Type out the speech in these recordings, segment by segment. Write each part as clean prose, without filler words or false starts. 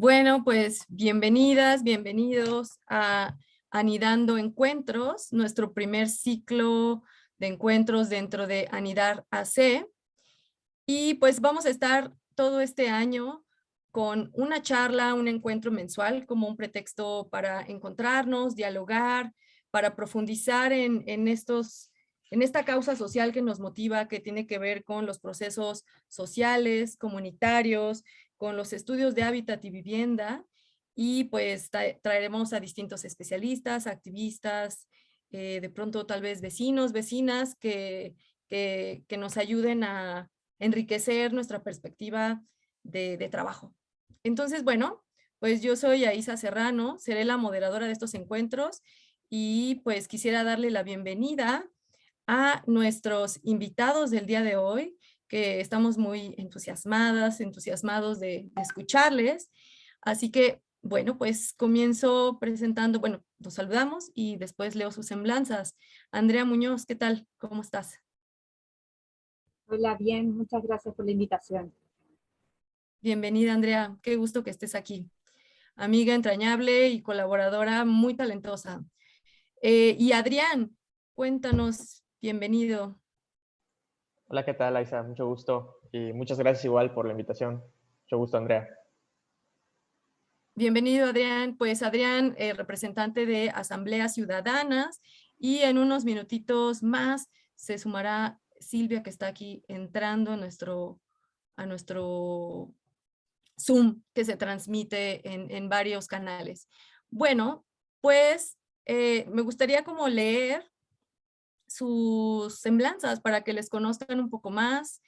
Bueno, pues bienvenidas, bienvenidos a Anidando Encuentros, nuestro primer ciclo de encuentros dentro de Anidar AC. Y pues vamos a estar todo este año con una charla, un encuentro mensual como un pretexto para encontrarnos, dialogar, para profundizar en esta causa social que nos motiva, que tiene que ver con los procesos sociales, comunitarios, con los estudios de hábitat y vivienda, y pues traeremos a distintos especialistas, activistas, de pronto tal vez vecinos, vecinas que nos ayuden a enriquecer nuestra perspectiva de trabajo. Entonces, bueno, pues yo soy Aisa Serrano, seré la moderadora de estos encuentros y pues quisiera darle la bienvenida a nuestros invitados del día de hoy, que estamos muy entusiasmados de escucharles. Así que, bueno, pues comienzo presentando, bueno, los saludamos y después leo sus semblanzas. Andrea Muñoz, ¿qué tal? ¿Cómo estás? Hola, bien, muchas gracias por la invitación. Bienvenida, Andrea. Qué gusto que estés aquí. Amiga entrañable y colaboradora muy talentosa. Y Adrián, cuéntanos, bienvenido. Hola, ¿qué tal, Aisa? Mucho gusto y muchas gracias igual por la invitación. Mucho gusto, Andrea. Bienvenido, Adrián. Pues Adrián, representante de Asambleas Ciudadanas, y en unos minutitos más se sumará Silvia, que está aquí entrando a nuestro Zoom, que se transmite en varios canales. Bueno, pues me gustaría como leer sus semblanzas para que les conozcan un poco más.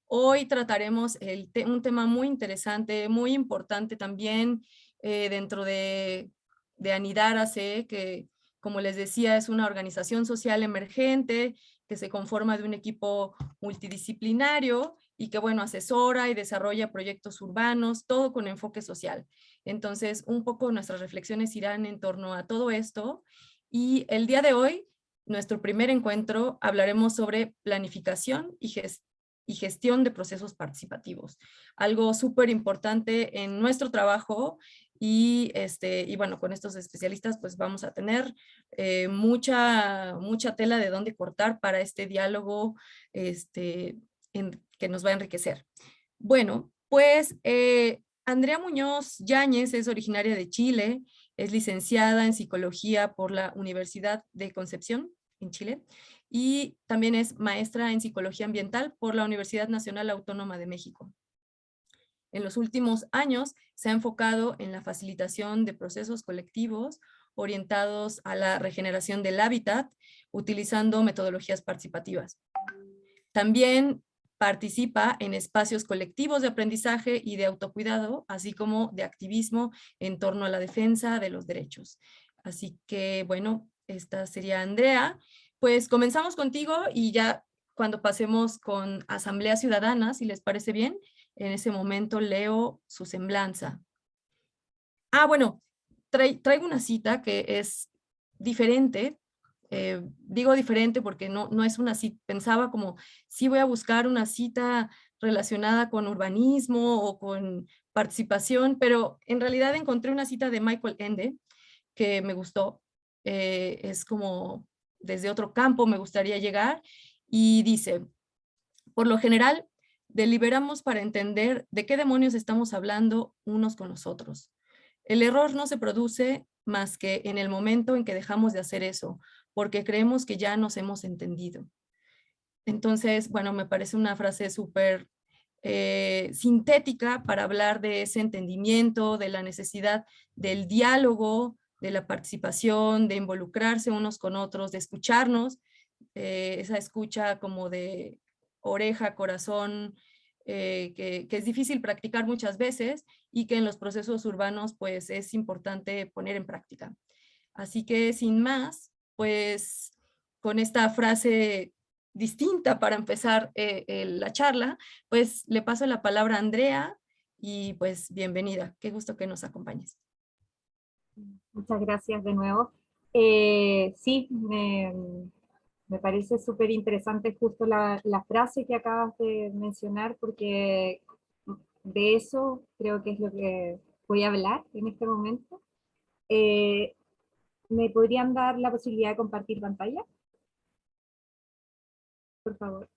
Hoy trataremos un tema muy interesante, muy importante también dentro de Anidar AC, que como les decía es una organización social emergente que se conforma de un equipo multidisciplinario y que, bueno, asesora y desarrolla proyectos urbanos, todo con enfoque social. Entonces, un poco nuestras reflexiones irán en torno a todo esto. Y el día de hoy, nuestro primer encuentro, hablaremos sobre planificación y gestión de procesos participativos. Algo súper importante en nuestro trabajo y bueno, con estos especialistas pues vamos a tener mucha tela de dónde cortar para este diálogo que nos va a enriquecer. Bueno, pues Andrea Muñoz Yáñez es originaria de Chile, es licenciada en Psicología por la Universidad de Concepción, en Chile, y también es maestra en Psicología Ambiental por la Universidad Nacional Autónoma de México. En los últimos años se ha enfocado en la facilitación de procesos colectivos orientados a la regeneración del hábitat, utilizando metodologías participativas. También participa en espacios colectivos de aprendizaje y de autocuidado, así como de activismo en torno a la defensa de los derechos. Así que, bueno, esta sería Andrea. Pues comenzamos contigo y ya cuando pasemos con Asamblea Ciudadana, si les parece bien, en ese momento leo su semblanza. Ah, bueno, traigo una cita que es diferente. Digo diferente porque no es una cita, pensaba como, sí voy a buscar una cita relacionada con urbanismo o con participación, pero en realidad encontré una cita de Michael Ende que me gustó. Es como desde otro campo me gustaría llegar y dice, por lo general, deliberamos para entender de qué demonios estamos hablando unos con los otros. El error no se produce más que en el momento en que dejamos de hacer eso, porque creemos que ya nos hemos entendido. Entonces, bueno, me parece una frase súper sintética para hablar de ese entendimiento, de la necesidad del diálogo, de la participación, de involucrarse unos con otros, de escucharnos, esa escucha como de oreja, corazón, que es difícil practicar muchas veces y que en los procesos urbanos pues es importante poner en práctica. Así que sin más, pues con esta frase distinta para empezar la charla, pues le paso la palabra a Andrea y pues bienvenida. Qué gusto que nos acompañes. Muchas gracias de nuevo. Sí, me parece súper interesante justo la frase que acabas de mencionar, porque de eso creo que es lo que voy a hablar en este momento. ¿Me podrían dar la posibilidad de compartir pantalla? Por favor.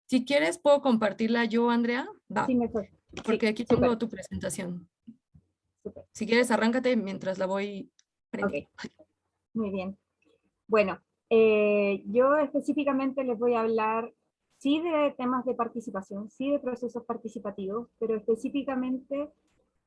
Si quieres, puedo compartirla yo, Andrea. Sí, Va, mejor. porque Sí, aquí súper, tengo tu presentación. súper. Si quieres, arráncate mientras la voy Ok, prendiendo. muy bien. Bueno, yo específicamente les voy a hablar, sí, de temas de participación, sí, de procesos participativos, pero específicamente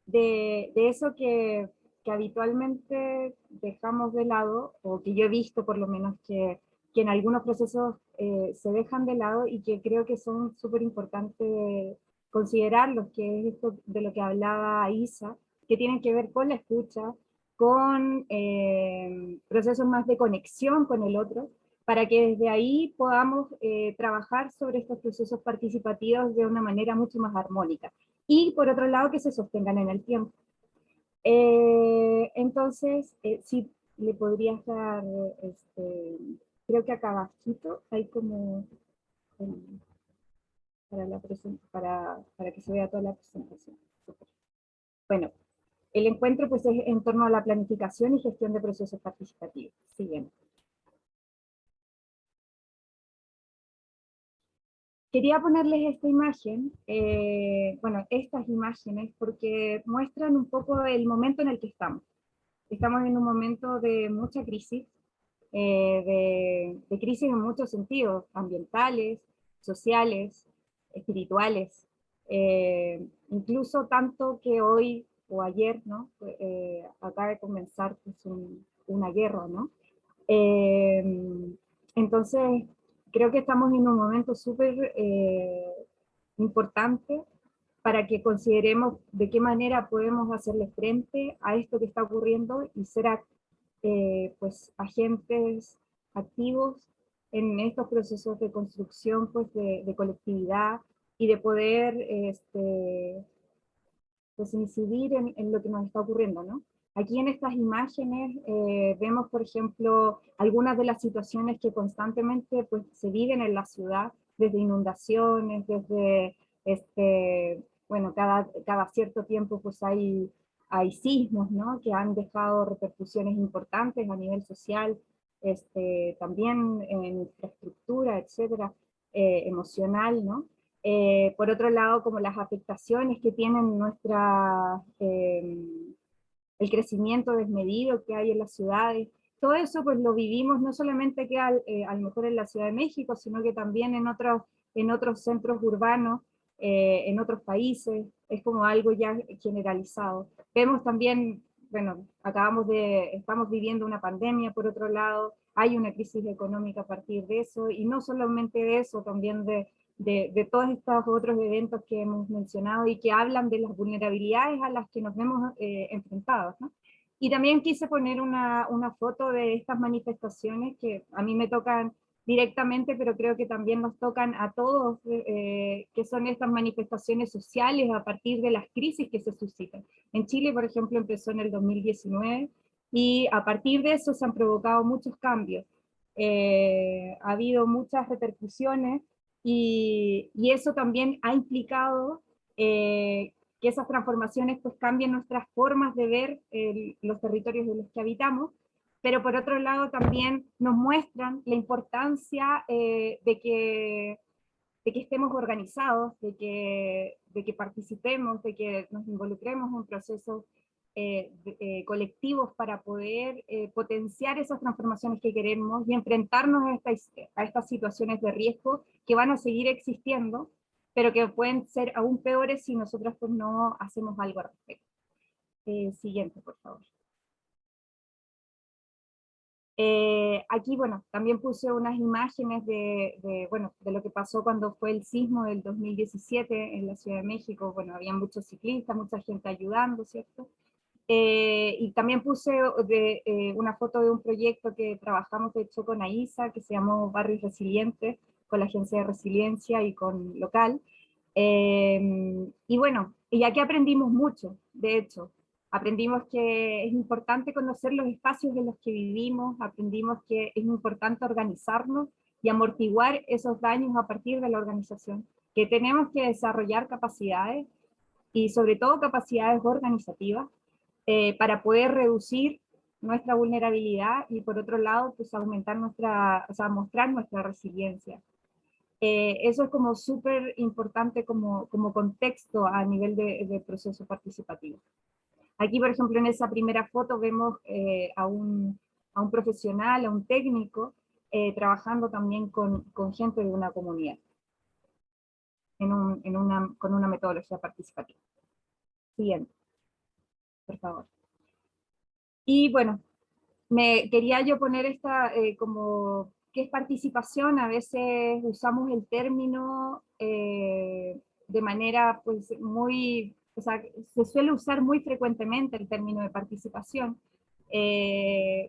de eso que habitualmente dejamos de lado, o que yo he visto por lo menos que en algunos procesos se dejan de lado y que creo que son súper importantes considerarlos, que es esto de lo que hablaba Isa, que tienen que ver con la escucha, con procesos más de conexión con el otro, para que desde ahí podamos trabajar sobre estos procesos participativos de una manera mucho más armónica. Y por otro lado, que se sostengan en el tiempo. Entonces, sí, le podrías dar, creo que acá abajito hay como, para, para que se vea toda la presentación. Super. Bueno, el encuentro pues es en torno a la planificación y gestión de procesos participativos. Siguiente. Quería ponerles esta imagen, bueno, estas imágenes, porque muestran un poco el momento en el que estamos. Estamos en un momento de mucha crisis, de crisis en muchos sentidos, ambientales, sociales, espirituales, incluso tanto que hoy o ayer, ¿no? Acaba de comenzar pues, una guerra, ¿no? Entonces, creo que estamos en un momento súper importante para que consideremos de qué manera podemos hacerle frente a esto que está ocurriendo y ser pues, agentes activos en estos procesos de construcción pues, de colectividad y de poder pues, incidir en lo que nos está ocurriendo, ¿no? Aquí en estas imágenes vemos, por ejemplo, algunas de las situaciones que constantemente pues, se viven en la ciudad, desde inundaciones, desde, bueno, cada cierto tiempo pues hay sismos, ¿no? Que han dejado repercusiones importantes a nivel social, también en infraestructura, etcétera, emocional, ¿no? Por otro lado, como las afectaciones que tienen el crecimiento desmedido que hay en las ciudades, todo eso pues lo vivimos no solamente que a lo mejor en la Ciudad de México, sino que también en otros centros urbanos, en otros países, es como algo ya generalizado. Vemos también, bueno, estamos viviendo una pandemia por otro lado, hay una crisis económica a partir de eso, y no solamente de eso, también de todos estos otros eventos que hemos mencionado y que hablan de las vulnerabilidades a las que nos vemos enfrentados, ¿no? Y también quise poner una foto de estas manifestaciones que a mí me tocan directamente, pero creo que también nos tocan a todos, que son estas manifestaciones sociales a partir de las crisis que se suscitan. En Chile, por ejemplo, empezó en el 2019 y a partir de eso se han provocado muchos cambios. Ha habido muchas repercusiones y eso también ha implicado que esas transformaciones pues cambien nuestras formas de ver los territorios en los que habitamos, pero por otro lado también nos muestran la importancia de que estemos organizados, de que participemos, de que nos involucremos en procesos colectivos para poder potenciar esas transformaciones que queremos y enfrentarnos a estas situaciones de riesgo que van a seguir existiendo, pero que pueden ser aún peores si nosotros pues, no hacemos algo al respecto. Siguiente, por favor. Aquí, bueno, también puse unas imágenes bueno, de lo que pasó cuando fue el sismo del 2017 en la Ciudad de México. Bueno, había muchos ciclistas, mucha gente ayudando, ¿cierto? Y también puse una foto de un proyecto que trabajamos, de hecho, con AISA, que se llamó Barrios Resilientes, con la Agencia de Resiliencia y con Local. Y bueno, y aquí aprendimos mucho, de hecho. Aprendimos que es importante conocer los espacios en los que vivimos, aprendimos que es importante organizarnos y amortiguar esos daños a partir de la organización. que tenemos que desarrollar capacidades y sobre todo capacidades organizativas para poder reducir nuestra vulnerabilidad y por otro lado, pues aumentar mostrar nuestra resiliencia. Eso es como súper importante como contexto a nivel de proceso participativo. Aquí, por ejemplo, en esa primera foto vemos a un profesional, a un técnico, trabajando también con gente de una comunidad, con una metodología participativa. Siguiente, por favor. Y bueno, quería yo poner esta como, ¿qué es participación? A veces usamos el término de manera pues muy, o sea, se suele usar muy frecuentemente el término de participación,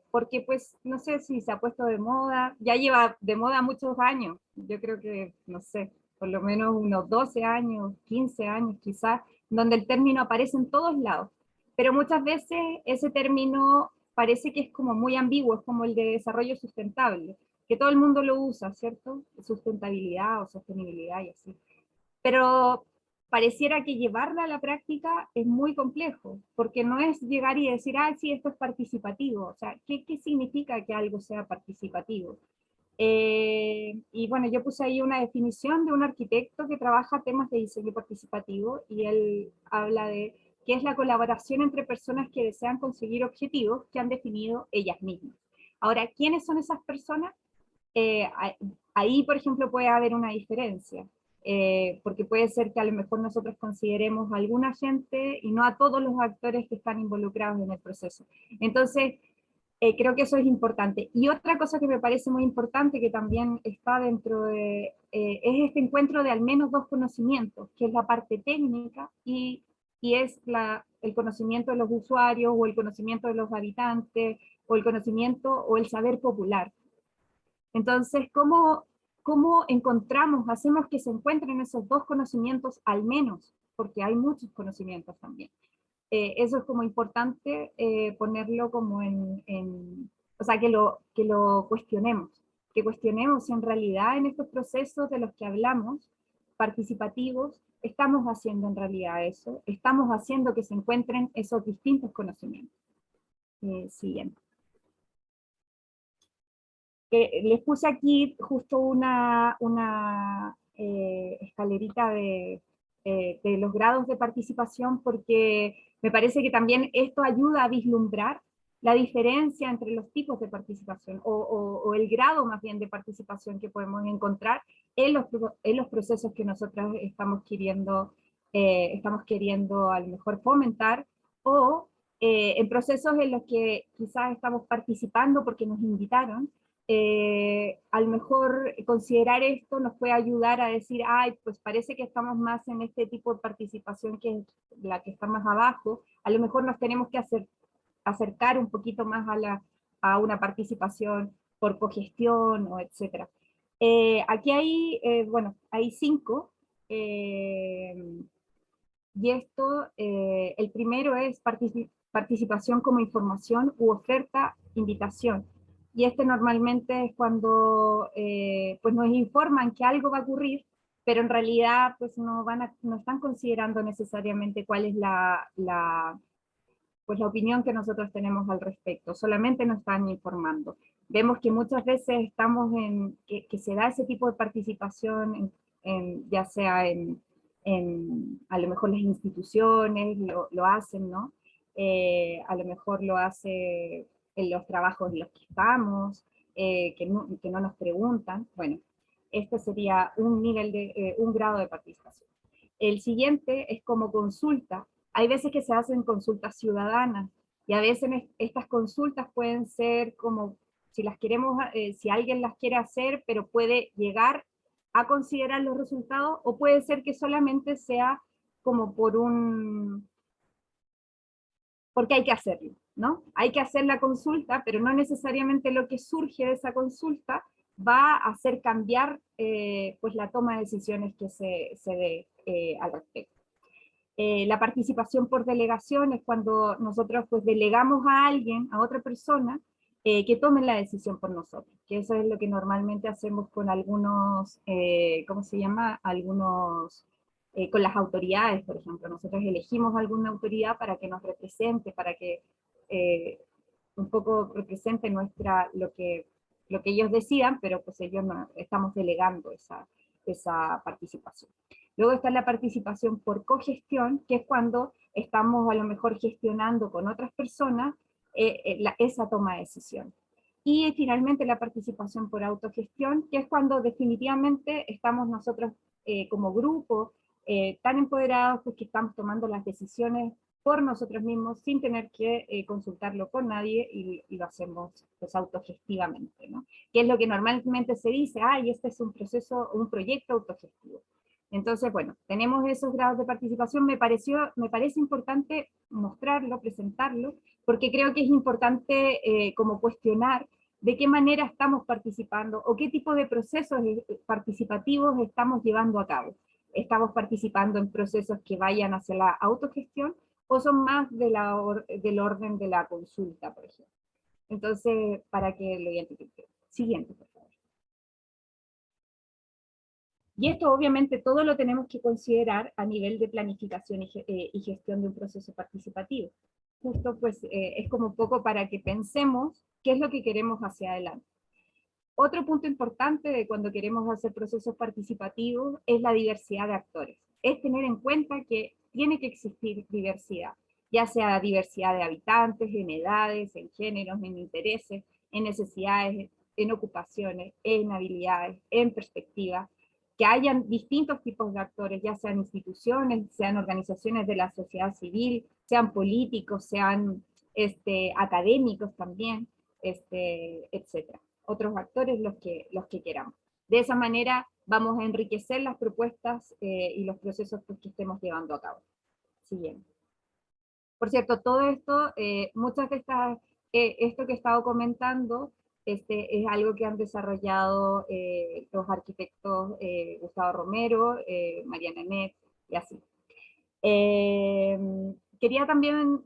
porque pues no sé si se ha puesto de moda, ya lleva de moda muchos años, yo creo que, no sé, por lo menos unos 12 años, 15 años quizás, donde el término aparece en todos lados, pero muchas veces ese término parece que es como muy ambiguo, es como el de desarrollo sustentable, que todo el mundo lo usa, ¿cierto? Sustentabilidad o sostenibilidad y así. Pero pareciera que llevarla a la práctica es muy complejo, porque no es llegar y decir, ah, sí, esto es participativo. O sea, ¿qué significa que algo sea participativo? Y bueno, yo puse ahí una definición de un arquitecto que trabaja temas de diseño participativo y él habla de que es la colaboración entre personas que desean conseguir objetivos que han definido ellas mismas. Ahora, ¿quiénes son esas personas? Eh, Ahí, por ejemplo, puede haber una diferencia, porque puede ser que a lo mejor nosotros consideremos a alguna gente y no a todos los actores que están involucrados en el proceso. Entonces, creo que eso es importante. Y otra cosa que me parece muy importante, que también está dentro de, es este encuentro de al menos dos conocimientos, que es la parte técnica y es el conocimiento de los usuarios, o el conocimiento de los habitantes, o el conocimiento o el saber popular. Entonces, ¿cómo encontramos, hacemos que se encuentren esos dos conocimientos al menos? Porque hay muchos conocimientos también. Eso es como importante ponerlo como o sea, que lo cuestionemos, que cuestionemos si en realidad en estos procesos de los que hablamos, participativos, estamos haciendo en realidad eso, estamos haciendo que se encuentren esos distintos conocimientos. Siguiente. Les puse aquí justo una escalerita de los grados de participación, porque me parece que también esto ayuda a vislumbrar la diferencia entre los tipos de participación, o el grado más bien de participación que podemos encontrar en los procesos que nosotros estamos queriendo a lo mejor fomentar, o en procesos en los que quizás estamos participando porque nos invitaron. A lo mejor considerar esto nos puede ayudar a decir, ay, pues parece que estamos más en este tipo de participación que es la que está más abajo, a lo mejor nos tenemos que acercar un poquito más a una participación por cogestión, o etcétera. Aquí hay, bueno, hay 5, y esto, el primero es participación como información u oferta, invitación. Y este normalmente es cuando pues nos informan que algo va a ocurrir, pero en realidad pues no están considerando necesariamente cuál es pues la opinión que nosotros tenemos al respecto, solamente nos están informando. Vemos que muchas veces estamos que se da ese tipo de participación, ya sea a lo mejor las instituciones lo hacen, ¿no? A lo mejor lo hace en los trabajos en los que estamos, que no nos preguntan. Bueno, este sería un nivel un grado de participación. El siguiente es como consulta. Hay veces que se hacen consultas ciudadanas, y a veces estas consultas pueden ser como, si las queremos, si alguien las quiere hacer, pero puede llegar a considerar los resultados, o puede ser que solamente sea como porque hay que hacerlo, ¿no? Hay que hacer la consulta, pero no necesariamente lo que surge de esa consulta va a hacer cambiar pues la toma de decisiones que se dé al respecto. La participación por delegación es cuando nosotros pues delegamos a alguien, a otra persona, que tomen la decisión por nosotros, que eso es lo que normalmente hacemos con algunos, ¿cómo se llama? Algunos, con las autoridades, por ejemplo. Nosotros elegimos alguna autoridad para que nos represente, para que un poco represente lo que ellos decidan, pero pues ellos no, estamos delegando esa participación. Luego está la participación por cogestión, que es cuando estamos a lo mejor gestionando con otras personas esa toma de decisión. Y finalmente la participación por autogestión, que es cuando definitivamente estamos nosotros como grupo tan empoderados pues, que estamos tomando las decisiones por nosotros mismos sin tener que consultarlo con nadie y lo hacemos pues, autogestivamente, ¿no? Que es lo que normalmente se dice, y este es un proceso, un proyecto autogestivo. Entonces, bueno, tenemos esos grados de participación, me parece importante mostrarlo, presentarlo, porque creo que es importante como cuestionar de qué manera estamos participando o qué tipo de procesos participativos estamos llevando a cabo. ¿Estamos participando en procesos que vayan hacia la autogestión o son más del orden de la consulta, por ejemplo? Entonces, para que lo identifiquen. Siguiente, por favor. Y esto obviamente todo lo tenemos que considerar a nivel de planificación y gestión de un proceso participativo. Justo pues es como un poco para que pensemos qué es lo que queremos hacia adelante. Otro punto importante de cuando queremos hacer procesos participativos es la diversidad de actores. Es tener en cuenta que tiene que existir diversidad, ya sea diversidad de habitantes, en edades, en géneros, en intereses, en necesidades, en ocupaciones, en habilidades, en perspectivas, que hayan distintos tipos de actores, ya sean instituciones, sean organizaciones de la sociedad civil, sean políticos, sean académicos también, etc. Otros actores los que queramos. De esa manera vamos a enriquecer las propuestas y los procesos que estemos llevando a cabo. Siguiente. Por cierto, todo esto, muchas de estas, esto que he estado comentando, es algo que han desarrollado los arquitectos Gustavo Romero, Mariana Net, y así. Quería también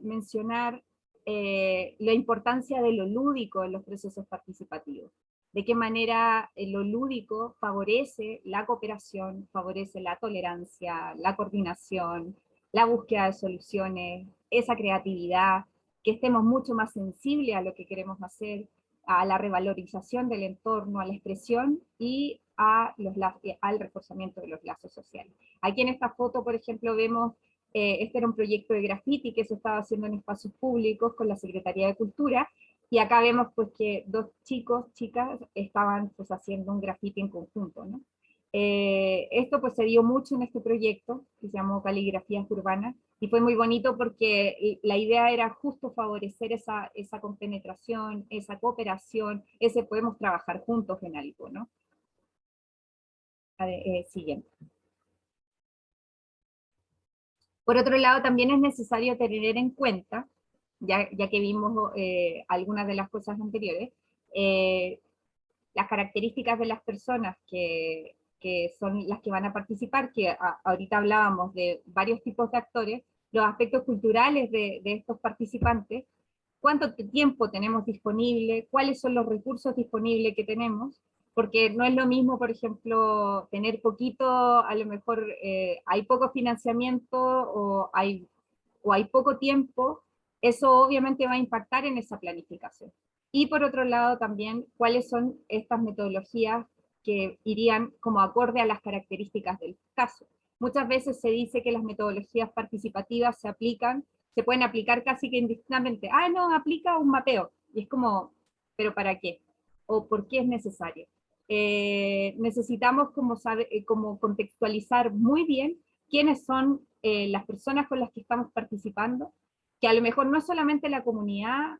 mencionar la importancia de lo lúdico en los procesos participativos. De qué manera lo lúdico favorece la cooperación, favorece la tolerancia, la coordinación, la búsqueda de soluciones, esa creatividad, que estemos mucho más sensibles a lo que queremos hacer, a la revalorización del entorno, a la expresión y al reforzamiento de los lazos sociales. Aquí en esta foto, por ejemplo, vemos, este era un proyecto de graffiti que se estaba haciendo en espacios públicos con la Secretaría de Cultura, y acá vemos pues que dos chicas, estaban pues haciendo un graffiti en conjunto, ¿no? Esto pues se dio mucho en este proyecto, que se llamó Caligrafías Urbanas, y fue muy bonito porque la idea era justo favorecer esa compenetración, esa cooperación, ese podemos trabajar juntos en algo, ¿no? Siguiente. Por otro lado, también es necesario tener en cuenta, ya que vimos algunas de las cosas anteriores, las características de las personas que son las que van a participar, que ahorita hablábamos de varios tipos de actores, los aspectos culturales de estos participantes, cuánto tiempo tenemos disponible, cuáles son los recursos disponibles que tenemos, porque no es lo mismo, por ejemplo, tener poquito, a lo mejor hay poco financiamiento hay poco tiempo, eso obviamente va a impactar en esa planificación. Y por otro lado también, cuáles son estas metodologías que irían como acorde a las características del caso. Muchas veces se dice que las metodologías participativas se pueden aplicar casi que indistintamente. No, aplica un mapeo. Y es como, ¿pero para qué? ¿O por qué es necesario? Necesitamos como contextualizar muy bien quiénes son las personas con las que estamos participando, que a lo mejor no es solamente la comunidad,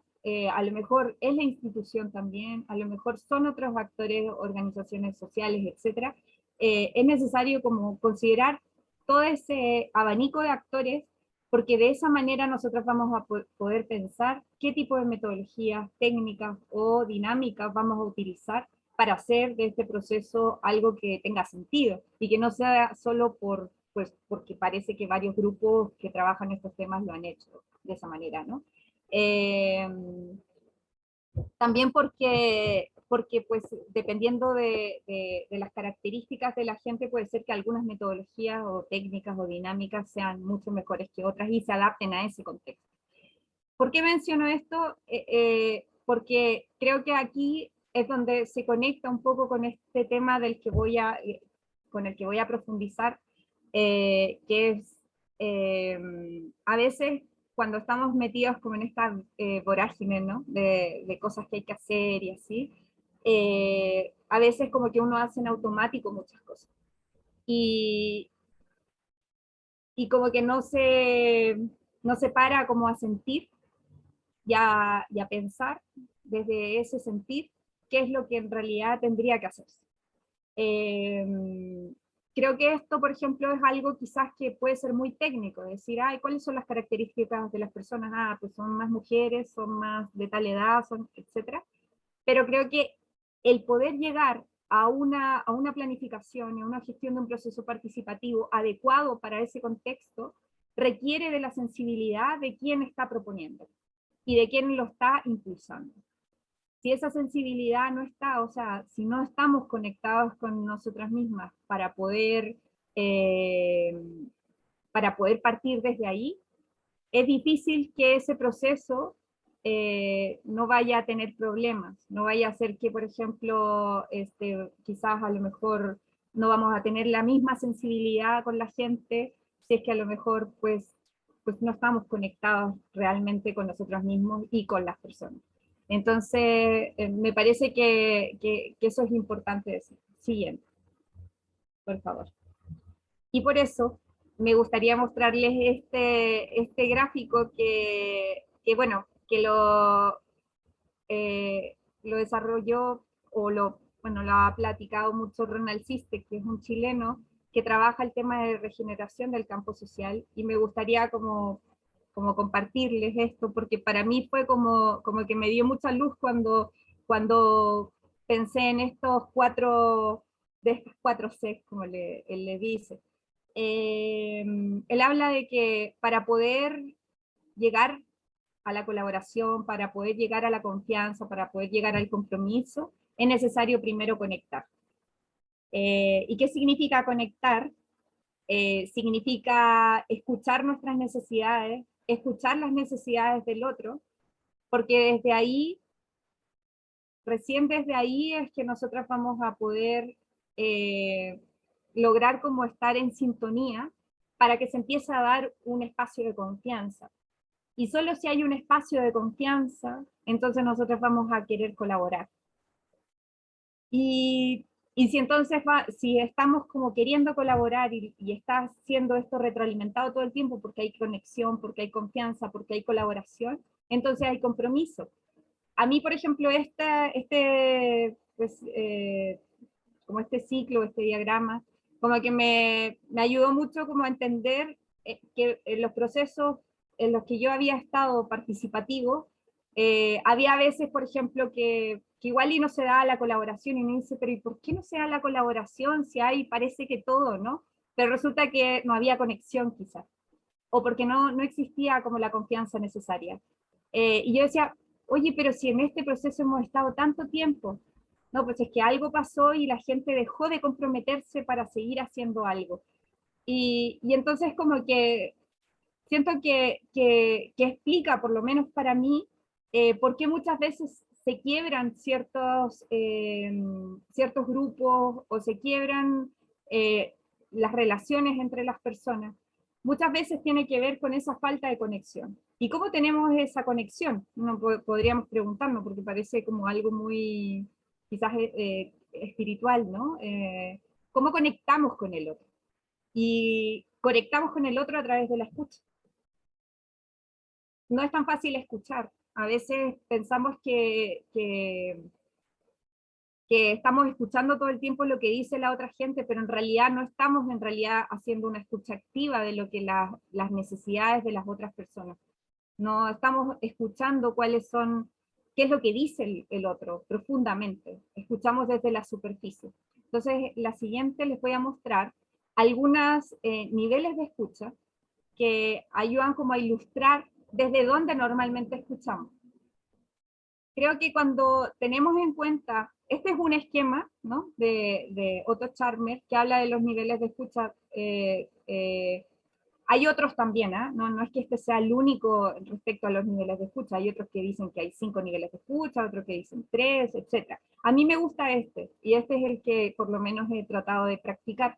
a lo mejor es la institución también, a lo mejor son otros actores, organizaciones sociales, etc. Es necesario como considerar todo ese abanico de actores, porque de esa manera nosotros vamos a poder pensar qué tipo de metodologías, técnicas o dinámicas vamos a utilizar para hacer de este proceso algo que tenga sentido, y que no sea solo porque parece que varios grupos que trabajan estos temas lo han hecho de esa manera, ¿no? También porque pues, dependiendo de las características de la gente, puede ser que algunas metodologías o técnicas o dinámicas sean mucho mejores que otras y se adapten a ese contexto. ¿Por qué menciono esto? Porque creo que aquí es donde se conecta un poco con este tema con el que voy a profundizar, que es a veces cuando estamos metidos como en esta vorágine, ¿no? De cosas que hay que hacer y así, a veces como que uno hace en automático muchas cosas. Y, y como que no se para como a sentir y a pensar desde ese sentir qué es lo que en realidad tendría que hacerse. Creo que esto, por ejemplo, es algo quizás que puede ser muy técnico, decir, ay, ¿cuáles son las características de las personas? Ah, pues son más mujeres, son más de tal edad, son, etcétera. Pero creo que el poder llegar a una planificación, a una gestión de un proceso participativo adecuado para ese contexto, requiere de la sensibilidad de quien está proponiendo y de quien lo está impulsando. Si esa sensibilidad no está, o sea, si no estamos conectados con nosotras mismas eh, para poder partir desde ahí, es difícil que ese proceso no vaya a tener problemas, no vaya a ser que, por ejemplo, quizás a lo mejor no vamos a tener la misma sensibilidad con la gente, si es que a lo mejor pues no estamos conectados realmente con nosotros mismos y con las personas. Entonces, me parece que eso es importante decir. Siguiente, por favor. Y por eso me gustaría mostrarles este gráfico bueno, que lo desarrolló bueno, lo ha platicado mucho Ronald Siste, que es un chileno que trabaja el tema de regeneración del campo social, y me gustaría como compartirles esto, porque para mí fue como que me dio mucha luz cuando pensé en de estas cuatro Cs, como él le dice. Él habla de que para poder llegar a la colaboración, para poder llegar a la confianza, para poder llegar al compromiso, es necesario primero conectar. ¿Y qué significa conectar? Significa escuchar nuestras necesidades, escuchar las necesidades del otro, porque desde ahí, recién desde ahí es que nosotros vamos a poder lograr como estar en sintonía para que se empiece a dar un espacio de confianza. Y solo si hay un espacio de confianza, entonces nosotros vamos a querer colaborar. Y si entonces si estamos como queriendo colaborar y está siendo esto retroalimentado todo el tiempo porque hay conexión, porque hay confianza, porque hay colaboración, entonces hay compromiso. A mí, por ejemplo, pues, como este ciclo, este diagrama, como que me ayudó mucho como a entender que en los procesos en los que yo había estado participativo, había veces, por ejemplo, que igual y no se da la colaboración, y me dice, pero ¿y por qué no se da la colaboración si hay, parece que todo, ¿no? Pero resulta que no había conexión quizás, o porque no existía como la confianza necesaria. Y yo decía, oye, pero si en este proceso hemos estado tanto tiempo, no, pues es que algo pasó y la gente dejó de comprometerse para seguir haciendo algo. Y entonces como que siento que explica, por lo menos para mí, por qué muchas veces se quiebran ciertos grupos o se quiebran las relaciones entre las personas. Muchas veces tiene que ver con esa falta de conexión. ¿Y cómo tenemos esa conexión? Podríamos preguntarnos, porque parece como algo muy, quizás espiritual, ¿no? ¿Cómo conectamos con el otro? Y conectamos con el otro a través de la escucha. No es tan fácil escuchar. A veces pensamos que estamos escuchando todo el tiempo lo que dice la otra gente, pero en realidad no estamos en realidad haciendo una escucha activa de lo que las necesidades de las otras personas. No estamos escuchando qué es lo que dice el otro profundamente. Escuchamos desde la superficie. Entonces, la siguiente les voy a mostrar algunos niveles de escucha que ayudan como a ilustrar desde dónde normalmente escuchamos. creo que cuando tenemos en cuenta, este es un esquema, ¿no?, de Otto Scharmer, que habla de los niveles de escucha. Hay otros también, ¿eh? No es que este sea el único respecto a los niveles de escucha, hay otros que dicen que hay 5 niveles de escucha, otros que dicen 3, etc. A mí me gusta este, y este es el que por lo menos he tratado de practicar.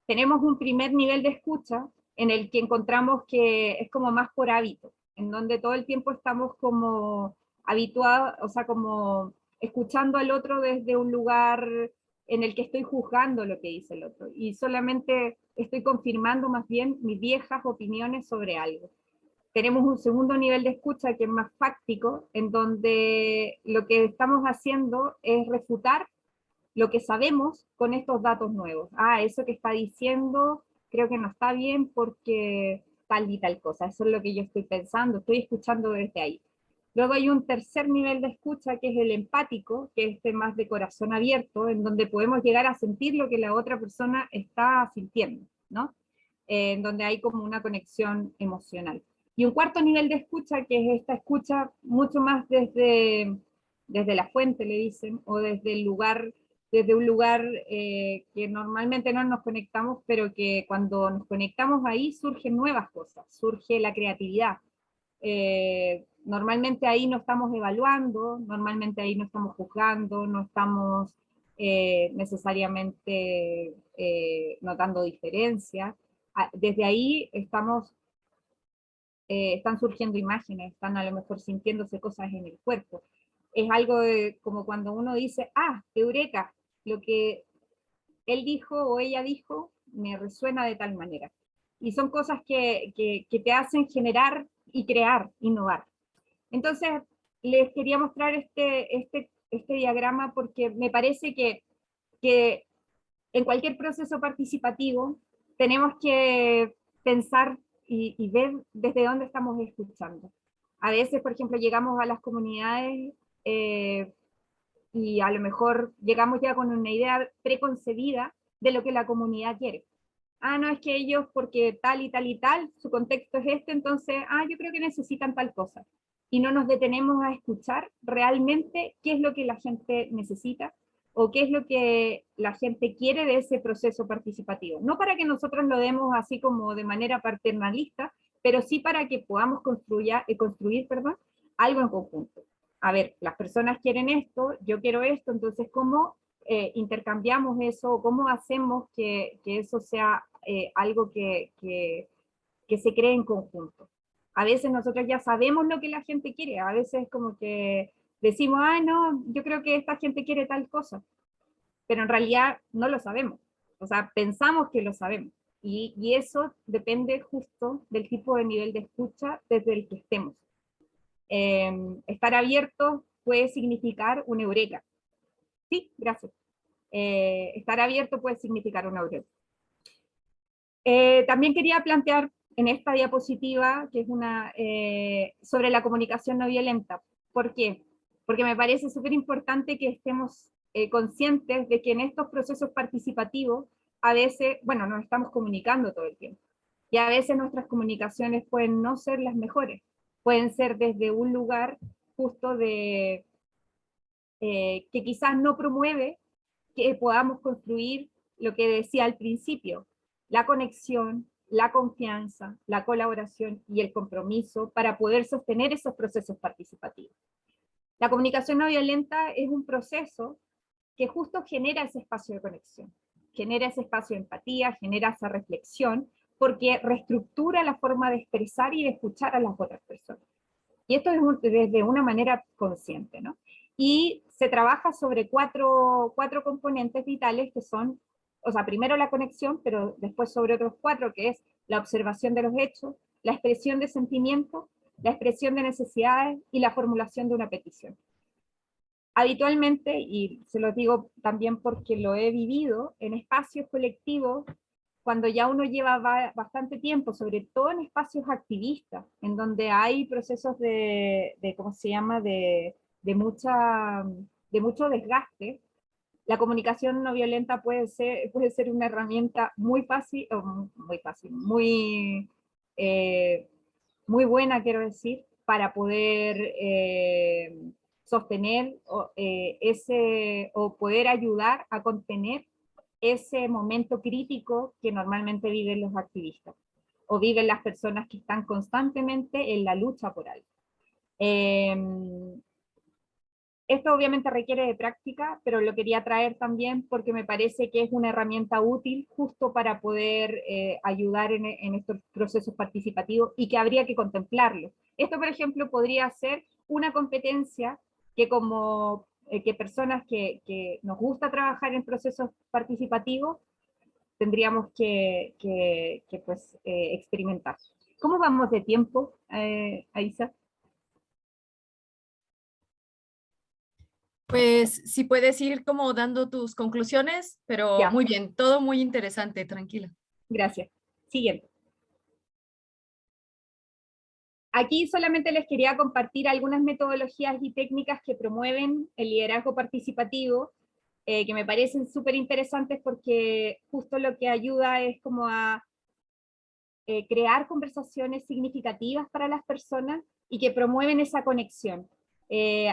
Tenemos un primer nivel de escucha en el que encontramos que es como más por hábito, en donde todo el tiempo estamos como habituados, o sea, como escuchando al otro desde un lugar en el que estoy juzgando lo que dice el otro, y solamente estoy confirmando más bien mis viejas opiniones sobre algo. Tenemos un segundo nivel de escucha que es más fáctico, en donde lo que estamos haciendo es refutar lo que sabemos con estos datos nuevos. Ah, eso que está diciendo creo que no está bien porque tal y tal cosa, eso es lo que yo estoy pensando, estoy escuchando desde ahí. Luego hay un tercer nivel de escucha que es el empático, que es este más de corazón abierto, en donde podemos llegar a sentir lo que la otra persona está sintiendo, ¿no? En donde hay como una conexión emocional. Y un cuarto nivel de escucha, que es esta escucha mucho más desde la fuente, le dicen, o desde el lugar, desde un lugar que normalmente no nos conectamos, pero que cuando nos conectamos ahí surgen nuevas cosas, surge la creatividad. Normalmente ahí no estamos evaluando, normalmente ahí no estamos juzgando, no estamos necesariamente notando diferencias. Desde ahí están surgiendo imágenes, están a lo mejor sintiéndose cosas en el cuerpo. Es algo como cuando uno dice, ah, eureka, lo que él dijo o ella dijo me resuena de tal manera. Y son cosas que te hacen generar y crear, innovar. Entonces, les quería mostrar este diagrama porque me parece que en cualquier proceso participativo tenemos que pensar y ver desde dónde estamos escuchando. A veces, por ejemplo, llegamos a las comunidades y a lo mejor llegamos ya con una idea preconcebida de lo que la comunidad quiere. Ah, no, es que ellos, porque tal y tal y tal, su contexto es este, entonces, yo creo que necesitan tal cosa. Y no nos detenemos a escuchar realmente qué es lo que la gente necesita o qué es lo que la gente quiere de ese proceso participativo. No para que nosotros lo demos así como de manera paternalista, pero sí para que podamos construir algo en conjunto. A ver, las personas quieren esto, yo quiero esto, entonces, ¿cómo intercambiamos eso? ¿Cómo hacemos que eso sea algo que se cree en conjunto? A veces nosotros ya sabemos lo que la gente quiere, a veces como que decimos, no, yo creo que esta gente quiere tal cosa, pero en realidad no lo sabemos, o sea, pensamos que lo sabemos, y eso depende justo del tipo de nivel de escucha desde el que estemos. Estar abierto puede significar un eureka. Sí, gracias. Estar abierto puede significar una eureka. También quería plantear en esta diapositiva, que es sobre la comunicación no violenta. ¿Por qué? Porque me parece súper importante que estemos conscientes de que en estos procesos participativos, a veces, bueno, nos estamos comunicando todo el tiempo, y a veces nuestras comunicaciones pueden no ser las mejores, pueden ser desde un lugar justo que quizás no promueve que podamos construir lo que decía al principio, la conexión, la confianza, la colaboración y el compromiso para poder sostener esos procesos participativos. La comunicación no violenta es un proceso que justo genera ese espacio de conexión, genera ese espacio de empatía, genera esa reflexión, porque reestructura la forma de expresar y de escuchar a las otras personas. Y esto es desde una manera consciente, ¿no? Y se trabaja sobre cuatro componentes vitales que son, o sea, primero la conexión, pero después sobre otros 4, que es la observación de los hechos, la expresión de sentimientos, la expresión de necesidades y la formulación de una petición. Habitualmente, y se lo digo también porque lo he vivido, en espacios colectivos, cuando ya uno lleva bastante tiempo, sobre todo en espacios activistas, en donde hay procesos ¿cómo se llama?, de mucho desgaste, la comunicación no violenta puede ser una herramienta muy fácil, muy buena, quiero decir, para poder sostener o poder ayudar a contener ese momento crítico que normalmente viven los activistas o viven las personas que están constantemente en la lucha por algo. Esto obviamente requiere de práctica, pero lo quería traer también porque me parece que es una herramienta útil justo para poder ayudar en estos procesos participativos y que habría que contemplarlo. Esto, por ejemplo, podría ser una competencia que como que personas que nos gusta trabajar en procesos participativos tendríamos que pues, experimentar. ¿Cómo vamos de tiempo, Aisa? Pues si puedes ir como dando tus conclusiones, pero Ya, muy bien, todo muy interesante, tranquila. gracias. Siguiente. Aquí solamente les quería compartir algunas metodologías y técnicas que promueven el liderazgo participativo, que me parecen súper interesantes porque justo lo que ayuda es como a crear conversaciones significativas para las personas y que promueven esa conexión.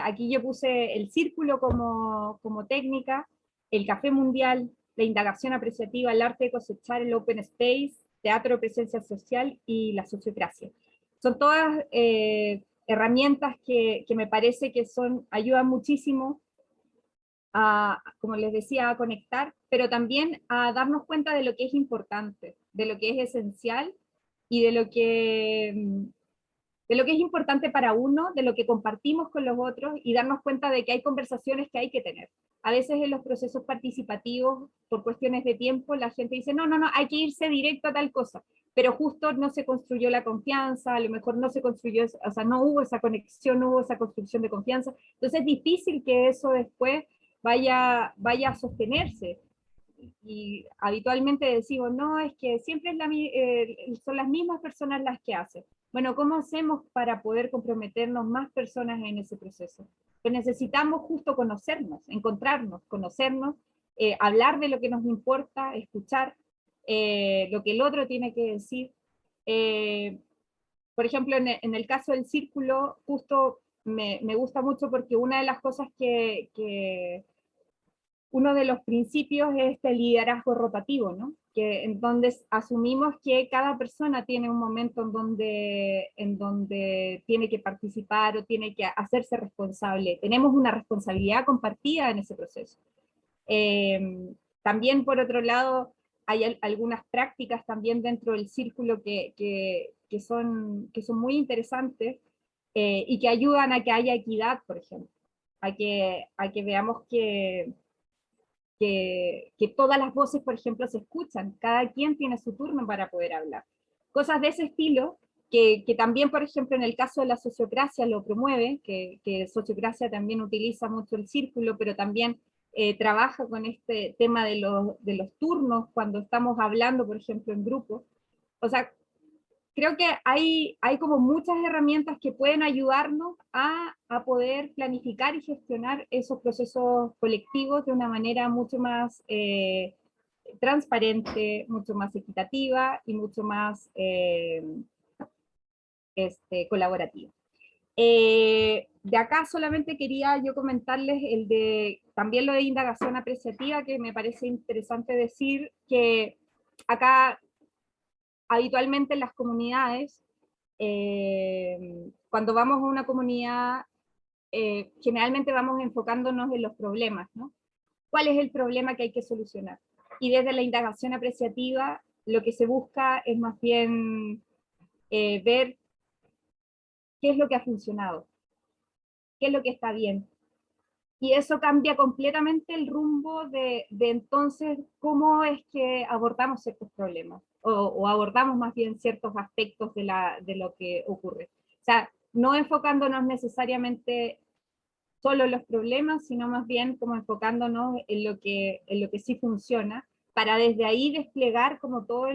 Aquí yo puse el círculo como técnica, el café mundial, la indagación apreciativa, el arte de cosechar, el open space, teatro de presencia social y la sociocracia. Son todas herramientas que me parece que ayudan muchísimo a, como les decía, a conectar, pero también a darnos cuenta de lo que es importante, de lo que es esencial y de lo que es importante para uno, de lo que compartimos con los otros y darnos cuenta de que hay conversaciones que hay que tener. A veces en los procesos participativos, por cuestiones de tiempo, la gente dice, no, hay que irse directo a tal cosa, pero justo no se construyó la confianza, a lo mejor no se construyó, o sea, no hubo esa conexión, no hubo esa construcción de confianza, entonces es difícil que eso después vaya a sostenerse. Y habitualmente decimos, no, es que siempre son las mismas personas las que hacen. Bueno, ¿cómo hacemos para poder comprometernos más personas en ese proceso? Pues necesitamos justo conocernos, encontrarnos, conocernos, hablar de lo que nos importa, escuchar lo que el otro tiene que decir. Por ejemplo, en el caso del círculo, justo me gusta mucho porque una de las cosas uno de los principios es este liderazgo rotativo, ¿no? En donde asumimos que cada persona tiene un momento en donde tiene que participar o tiene que hacerse responsable. Tenemos una responsabilidad compartida en ese proceso. También, por otro lado, hay algunas prácticas también dentro del círculo que son muy interesantes y que ayudan a que haya equidad, por ejemplo, a que veamos que todas las voces, por ejemplo, se escuchan, cada quien tiene su turno para poder hablar. Cosas de ese estilo, que también, por ejemplo, en el caso de la sociocracia lo promueve, que sociocracia también utiliza mucho el círculo, pero también trabaja con este tema de los turnos cuando estamos hablando, por ejemplo, en grupo. O sea, creo que hay como muchas herramientas que pueden ayudarnos a poder planificar y gestionar esos procesos colectivos de una manera mucho más transparente, mucho más equitativa y mucho más colaborativa. De acá solamente quería yo comentarles también lo de indagación apreciativa, que me parece interesante decir que acá habitualmente en las comunidades, cuando vamos a una comunidad, generalmente vamos enfocándonos en los problemas, ¿no? ¿Cuál es el problema que hay que solucionar? Y desde la indagación apreciativa, lo que se busca es más bien ver qué es lo que ha funcionado, qué es lo que está bien. Y eso cambia completamente el rumbo de entonces cómo es que abordamos ciertos problemas, o abordamos más bien ciertos aspectos de lo que ocurre. O sea, no enfocándonos necesariamente solo en los problemas, sino más bien como enfocándonos en lo que sí funciona, para desde ahí desplegar como todo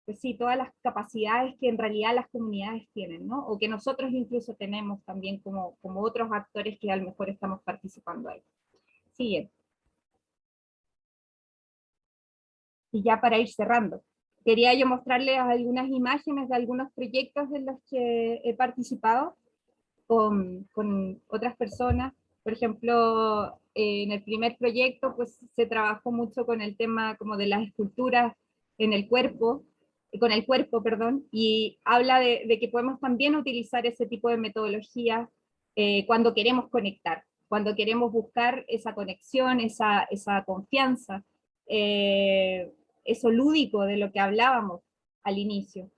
pues sí, todas las capacidades que en realidad las comunidades tienen, ¿no? O que nosotros incluso tenemos también como otros actores que a lo mejor estamos participando ahí. Siguiente. Y ya para ir cerrando, quería yo mostrarles algunas imágenes de algunos proyectos en los que he participado. con otras personas. Por ejemplo, en el primer proyecto pues se trabajó mucho con el tema como de las esculturas en el cuerpo, con el cuerpo, perdón, y habla de que podemos también utilizar ese tipo de metodología cuando queremos conectar, cuando queremos buscar esa conexión, esa confianza, eso lúdico de lo que hablábamos al inicio.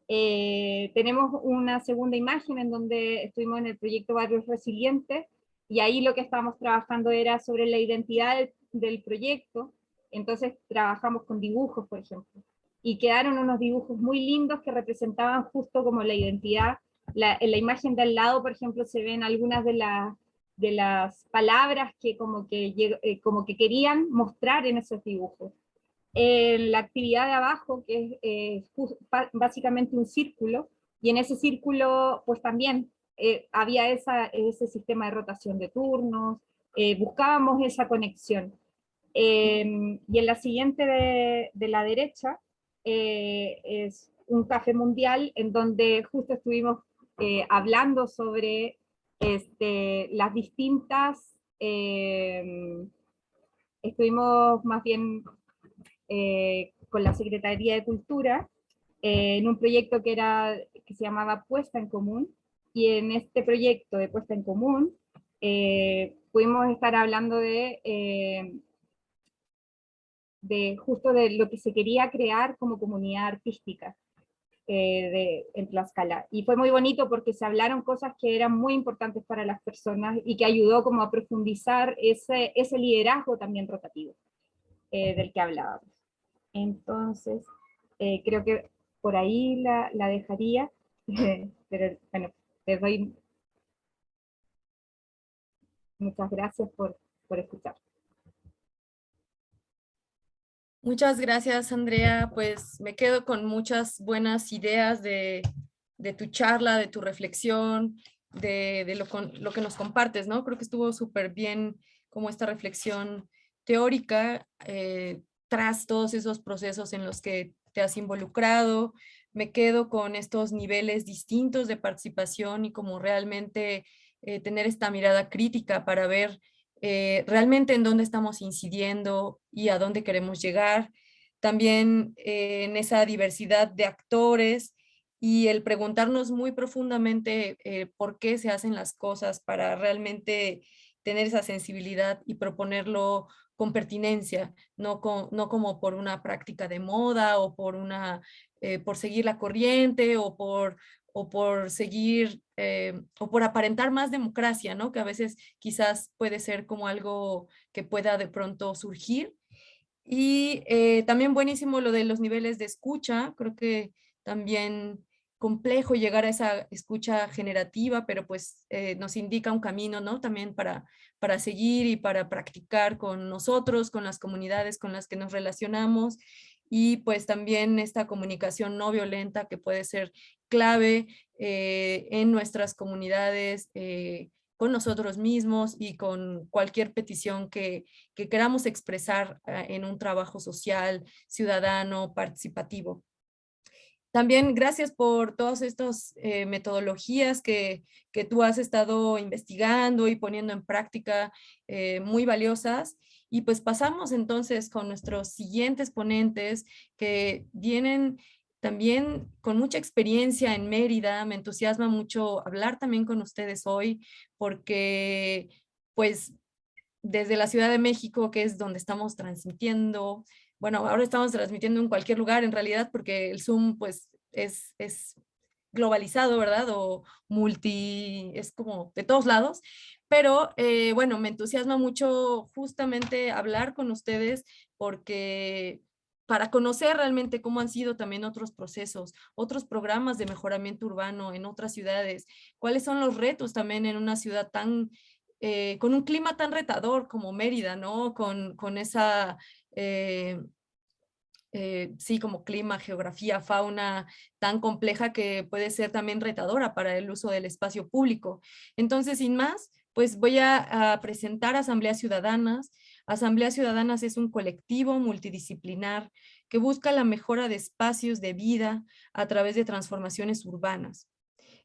Tenemos una segunda imagen en donde estuvimos en el proyecto Barrios Resilientes, y ahí lo que estábamos trabajando era sobre la identidad del proyecto. Entonces trabajamos con dibujos, por ejemplo, y quedaron unos dibujos muy lindos que representaban justo como la identidad. En la imagen de al lado, por ejemplo, se ven algunas de las palabras que como que querían mostrar en esos dibujos. La actividad de abajo, que es básicamente un círculo, y en ese círculo pues también había ese sistema de rotación de turnos, buscábamos esa conexión. Y en la siguiente de la derecha es un café mundial en donde justo estuvimos hablando sobre las distintas, estuvimos más bien con la Secretaría de Cultura en un proyecto que se llamaba Puesta en Común, y en este proyecto de Puesta en Común pudimos estar hablando de justo de lo que se quería crear como comunidad artística en Tlaxcala. Y fue muy bonito porque se hablaron cosas que eran muy importantes para las personas y que ayudó como a profundizar ese liderazgo también rotativo del que hablábamos. Entonces, creo que por ahí la dejaría, pero bueno, les doy muchas gracias por escuchar. Muchas gracias, Andrea. Pues me quedo con muchas buenas ideas de tu charla, de tu reflexión, de lo que nos compartes, ¿no? Creo que estuvo súper bien como esta reflexión teórica tras todos esos procesos en los que te has involucrado. Me quedo con estos niveles distintos de participación y como realmente tener esta mirada crítica para ver realmente en dónde estamos incidiendo y a dónde queremos llegar. También en esa diversidad de actores y el preguntarnos muy profundamente por qué se hacen las cosas para realmente tener esa sensibilidad y proponerlo con pertinencia, no como por una práctica de moda o por seguir la corriente o por seguir o por aparentar más democracia, ¿no? Que a veces quizás puede ser como algo que pueda de pronto surgir. Y también buenísimo lo de los niveles de escucha, creo que también complejo llegar a esa escucha generativa, pero pues nos indica un camino, ¿no? También para seguir y para practicar con nosotros, con las comunidades con las que nos relacionamos, y pues también esta comunicación no violenta que puede ser clave en nuestras comunidades, con nosotros mismos y con cualquier petición que queramos expresar en un trabajo social, ciudadano, participativo. También gracias por todas estas metodologías que tú has estado investigando y poniendo en práctica, muy valiosas. Y pues pasamos entonces con nuestros siguientes ponentes que vienen también con mucha experiencia en Mérida. Me entusiasma mucho hablar también con ustedes hoy porque pues desde la Ciudad de México, que es donde estamos transmitiendo, bueno, ahora estamos transmitiendo en cualquier lugar en realidad porque el Zoom pues es globalizado, ¿verdad? O es como de todos lados, pero bueno, me entusiasma mucho justamente hablar con ustedes porque para conocer realmente cómo han sido también otros procesos, otros programas de mejoramiento urbano en otras ciudades, cuáles son los retos también en una ciudad con un clima tan retador como Mérida, ¿no? Con esa, sí, como clima, geografía, fauna tan compleja que puede ser también retadora para el uso del espacio público. Entonces, sin más, pues voy a presentar Asambleas Ciudadanas. Asambleas Ciudadanas es un colectivo multidisciplinar que busca la mejora de espacios de vida a través de transformaciones urbanas.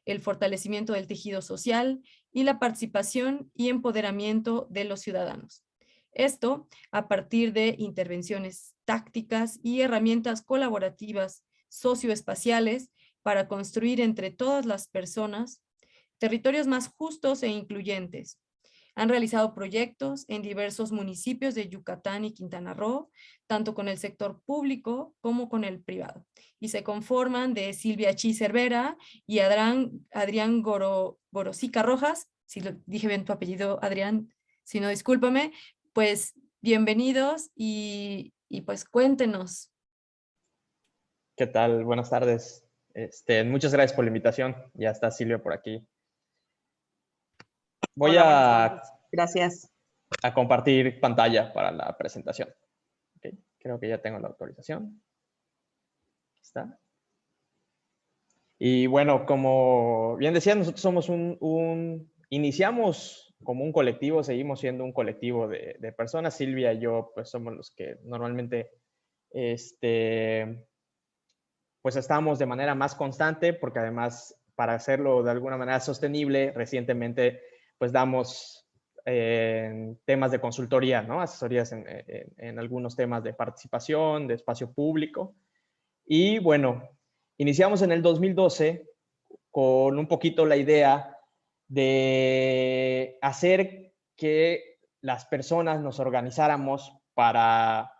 el fortalecimiento del tejido social y la participación y empoderamiento de los ciudadanos. Esto a partir de intervenciones tácticas y herramientas colaborativas socioespaciales para construir entre todas las personas territorios más justos e incluyentes. Han realizado proyectos en diversos municipios de Yucatán y Quintana Roo, tanto con el sector público como con el privado. Y se conforman de Silvia Chi Cervera y Adrián Gorosica Rojas. Si lo dije bien tu apellido, Adrián, si no, discúlpame. Pues bienvenidos y pues cuéntenos. ¿Qué tal? Buenas tardes. Muchas gracias por la invitación. Ya está Silvia por aquí. Voy Hola, buenas tardes. Gracias. a compartir pantalla para la presentación. Okay. Creo que ya tengo la autorización. Aquí está. Y bueno, como bien decía, nosotros somos iniciamos como un colectivo, seguimos siendo un colectivo de personas. Silvia y yo pues somos los que normalmente pues estamos de manera más constante, porque además para hacerlo de alguna manera sostenible, recientemente pues damos temas de consultoría, ¿no? Asesorías en algunos temas de participación, de espacio público. Y bueno, iniciamos en el 2012 con un poquito la idea de hacer que las personas nos organizáramos para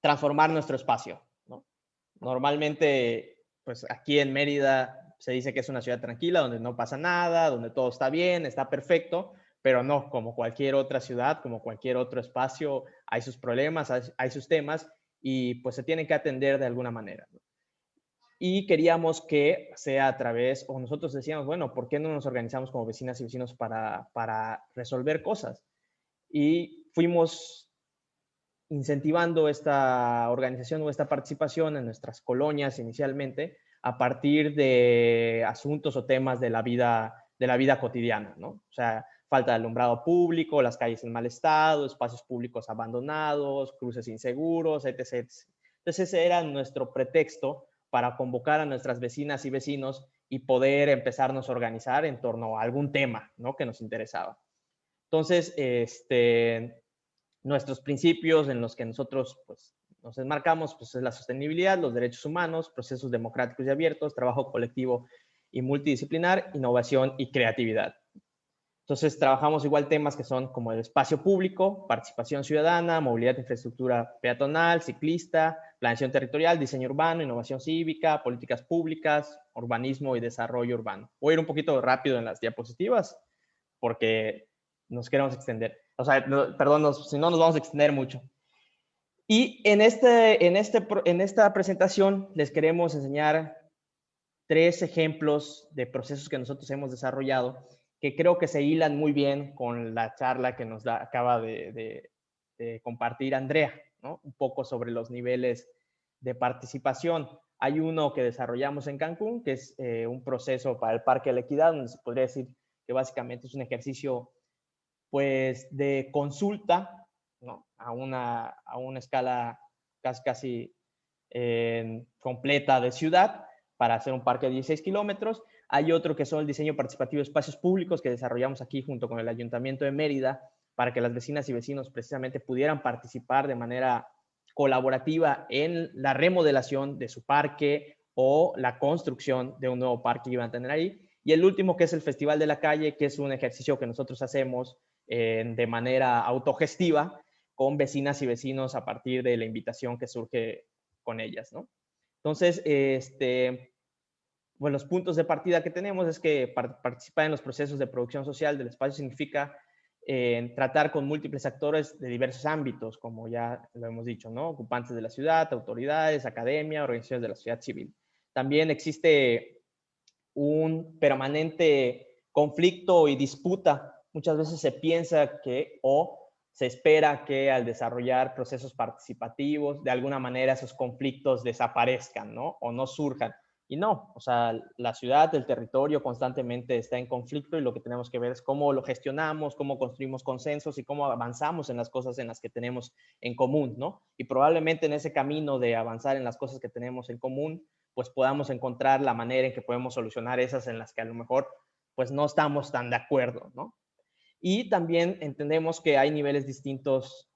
transformar nuestro espacio, ¿no? Normalmente, pues aquí en Mérida se dice que es una ciudad tranquila, donde no pasa nada, donde todo está bien, está perfecto, pero no, como cualquier otra ciudad, como cualquier otro espacio, hay sus problemas, hay sus temas y pues se tienen que atender de alguna manera, ¿no? Y queríamos que sea a través, o nosotros decíamos, bueno, ¿por qué no nos organizamos como vecinas y vecinos para resolver cosas? Y fuimos incentivando esta organización o esta participación en nuestras colonias inicialmente a partir de asuntos o temas de la vida cotidiana, ¿no? O sea, falta de alumbrado público, las calles en mal estado, espacios públicos abandonados, cruces inseguros, etc., etc. Entonces ese era nuestro pretexto para convocar a nuestras vecinas y vecinos y poder empezarnos a organizar en torno a algún tema, ¿no?, que nos interesaba. Entonces, nuestros principios en los que nosotros pues, nos enmarcamos pues, es la sostenibilidad, los derechos humanos, procesos democráticos y abiertos, trabajo colectivo y multidisciplinar, innovación y creatividad. Entonces, trabajamos igual temas que son como el espacio público, participación ciudadana, movilidad e infraestructura peatonal, ciclista, planeación territorial, diseño urbano, innovación cívica, políticas públicas, urbanismo y desarrollo urbano. Voy a ir un poquito rápido en las diapositivas porque nos queremos extender. O sea, perdón, si no nos vamos a extender mucho. Y en esta presentación les queremos enseñar 3 ejemplos de procesos que nosotros hemos desarrollado que creo que se hilan muy bien con la charla que nos acaba de compartir Andrea, ¿no? Un poco sobre los niveles de participación. Hay uno que desarrollamos en Cancún, que es un proceso para el Parque de la Equidad, donde se podría decir que básicamente es un ejercicio pues de consulta, ¿no?, a una escala casi completa de ciudad para hacer un parque de 16 kilómetros. Hay otro que son el diseño participativo de espacios públicos que desarrollamos aquí junto con el Ayuntamiento de Mérida para que las vecinas y vecinos precisamente pudieran participar de manera colaborativa en la remodelación de su parque o la construcción de un nuevo parque que iban a tener ahí. Y el último, que es el Festival de la Calle, que es un ejercicio que nosotros hacemos de manera autogestiva con vecinas y vecinos a partir de la invitación que surge con ellas, ¿no? Entonces, bueno, los puntos de partida que tenemos es que participar en los procesos de producción social del espacio significa tratar con múltiples actores de diversos ámbitos, como ya lo hemos dicho, ¿no? Ocupantes de la ciudad, autoridades, academia, organizaciones de la sociedad civil. También existe un permanente conflicto y disputa. Muchas veces se piensa que o se espera que al desarrollar procesos participativos, de alguna manera esos conflictos desaparezcan, ¿no? O no surjan. Y no, o sea, la ciudad, el territorio constantemente está en conflicto y lo que tenemos que ver es cómo lo gestionamos, cómo construimos consensos y cómo avanzamos en las cosas en las que tenemos en común, ¿no? Y probablemente en ese camino de avanzar en las cosas que tenemos en común, pues podamos encontrar la manera en que podemos solucionar esas en las que a lo mejor pues no estamos tan de acuerdo, ¿no? Y también entendemos que hay niveles distintos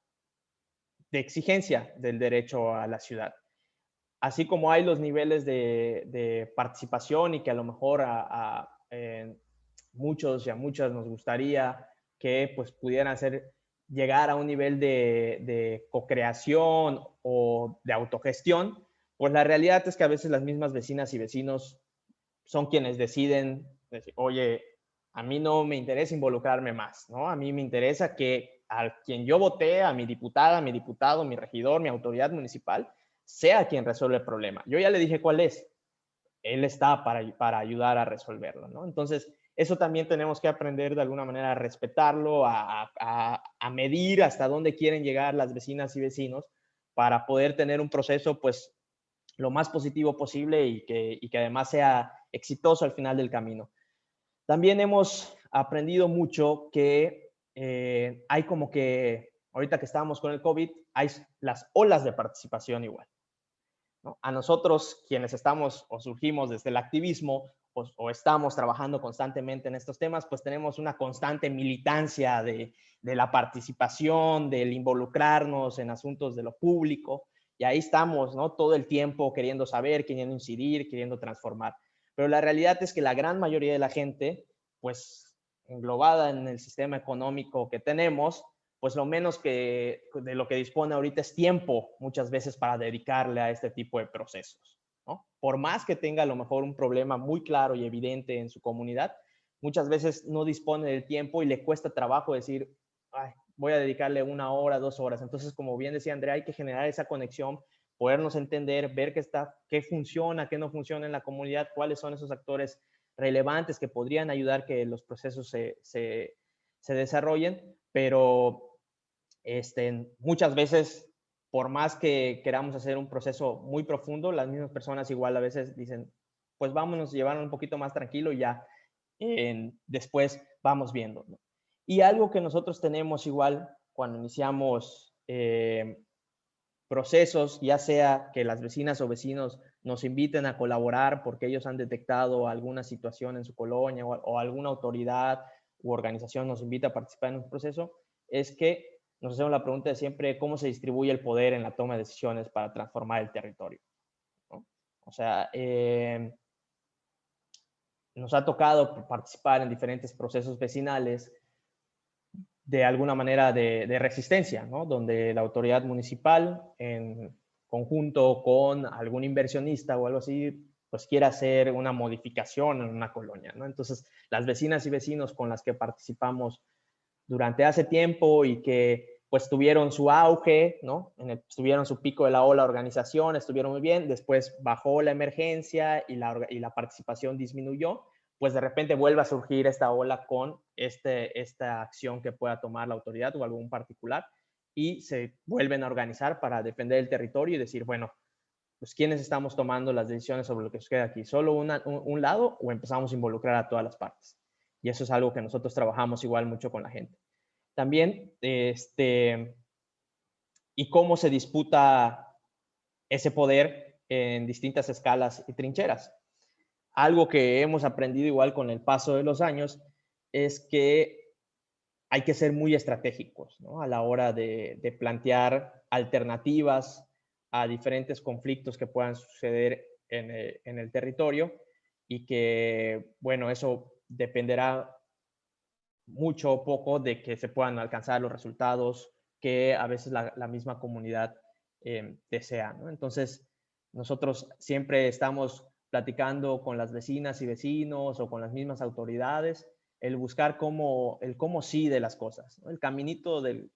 de exigencia del derecho a la ciudad. Así como hay los niveles de participación y que a lo mejor a muchos y a muchas nos gustaría que pues pudieran llegar a un nivel de co-creación o de autogestión, pues la realidad es que a veces las mismas vecinas y vecinos son quienes deciden decir, oye, a mí no me interesa involucrarme más, ¿no? A mí me interesa que a quien yo voté, a mi diputada, mi diputado, mi regidor, mi autoridad municipal, sea quien resuelve el problema. Yo ya le dije cuál es. Él está para ayudar a resolverlo, ¿no? Entonces, eso también tenemos que aprender de alguna manera a respetarlo, a medir hasta dónde quieren llegar las vecinas y vecinos para poder tener un proceso, pues, lo más positivo posible y que además sea exitoso al final del camino. También hemos aprendido mucho que hay como que, ahorita que estábamos con el COVID, hay las olas de participación igual, ¿no? A nosotros, quienes estamos o surgimos desde el activismo o estamos trabajando constantemente en estos temas, pues tenemos una constante militancia de la participación, del involucrarnos en asuntos de lo público, y ahí estamos, ¿no? Todo el tiempo queriendo saber, queriendo incidir, queriendo transformar. Pero la realidad es que la gran mayoría de la gente, pues englobada en el sistema económico que tenemos, pues lo menos que de lo que dispone ahorita es tiempo muchas veces para dedicarle a este tipo de procesos, ¿no? Por más que tenga a lo mejor un problema muy claro y evidente en su comunidad, muchas veces no dispone del tiempo y le cuesta trabajo decir, ay, voy a dedicarle 1 hora, 2 horas. Entonces, como bien decía Andrea, hay que generar esa conexión, podernos entender, ver qué funciona, qué no funciona en la comunidad, cuáles son esos actores relevantes que podrían ayudar que los procesos se desarrollen, pero muchas veces, por más que queramos hacer un proceso muy profundo, las mismas personas igual a veces dicen, pues vámonos a llevarlo un poquito más tranquilo y ya después vamos viendo, ¿no? Y algo que nosotros tenemos igual cuando iniciamos procesos, ya sea que las vecinas o vecinos nos inviten a colaborar porque ellos han detectado alguna situación en su colonia o alguna autoridad u organización nos invita a participar en un proceso, es que nos hacemos la pregunta de siempre cómo se distribuye el poder en la toma de decisiones para transformar el territorio, ¿no? O sea, nos ha tocado participar en diferentes procesos vecinales de alguna manera de resistencia, ¿no? Donde la autoridad municipal, en conjunto con algún inversionista o algo así, pues quiera hacer una modificación en una colonia, ¿no? Entonces, las vecinas y vecinos con las que participamos durante hace tiempo y que pues tuvieron su auge, ¿no? Tuvieron su pico de la ola organización, estuvieron muy bien, después bajó la emergencia y la participación disminuyó, pues de repente vuelve a surgir esta ola con esta acción que pueda tomar la autoridad o algún particular y se vuelven a organizar para defender el territorio y decir, bueno, pues quiénes estamos tomando las decisiones sobre lo que nos queda aquí, solo un lado o empezamos a involucrar a todas las partes. Y eso es algo que nosotros trabajamos igual mucho con la gente. También, y cómo se disputa ese poder en distintas escalas y trincheras. Algo que hemos aprendido igual con el paso de los años es que hay que ser muy estratégicos, ¿no? A la hora de plantear alternativas a diferentes conflictos que puedan suceder en el territorio y que, bueno, eso dependerá mucho o poco de que se puedan alcanzar los resultados que a veces la misma comunidad desea, ¿no? Entonces, nosotros siempre estamos platicando con las vecinas y vecinos o con las mismas autoridades, el buscar el cómo sí de las cosas, ¿no? El caminito del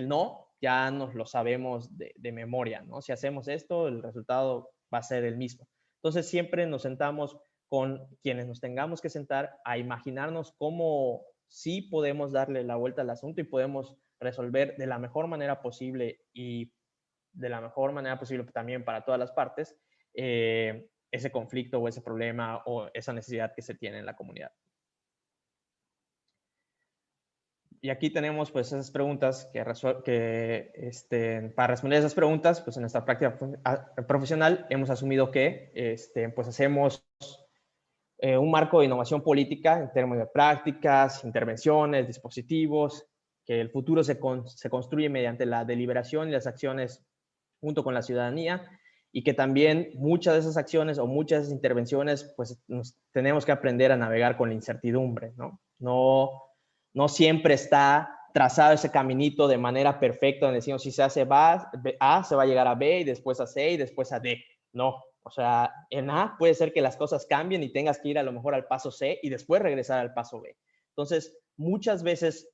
no ya nos lo sabemos de memoria, ¿no? Si hacemos esto, el resultado va a ser el mismo. Entonces, siempre nos sentamos con quienes nos tengamos que sentar a imaginarnos cómo sí podemos darle la vuelta al asunto y podemos resolver de la mejor manera posible y de la mejor manera posible también para todas las partes ese conflicto o ese problema o esa necesidad que se tiene en la comunidad. Y aquí tenemos pues esas preguntas para responder esas preguntas, pues en nuestra práctica profesional hemos asumido que pues hacemos un marco de innovación política en términos de prácticas, intervenciones, dispositivos, que el futuro se construye mediante la deliberación y las acciones junto con la ciudadanía, y que también muchas de esas acciones o muchas de esas intervenciones, pues nos tenemos que aprender a navegar con la incertidumbre, ¿no? No siempre está trazado ese caminito de manera perfecta, donde decimos, si se hace A, se va a llegar a B, y después a C, y después a D. No, o sea, en A puede ser que las cosas cambien y tengas que ir a lo mejor al paso C y después regresar al paso B. Entonces, muchas veces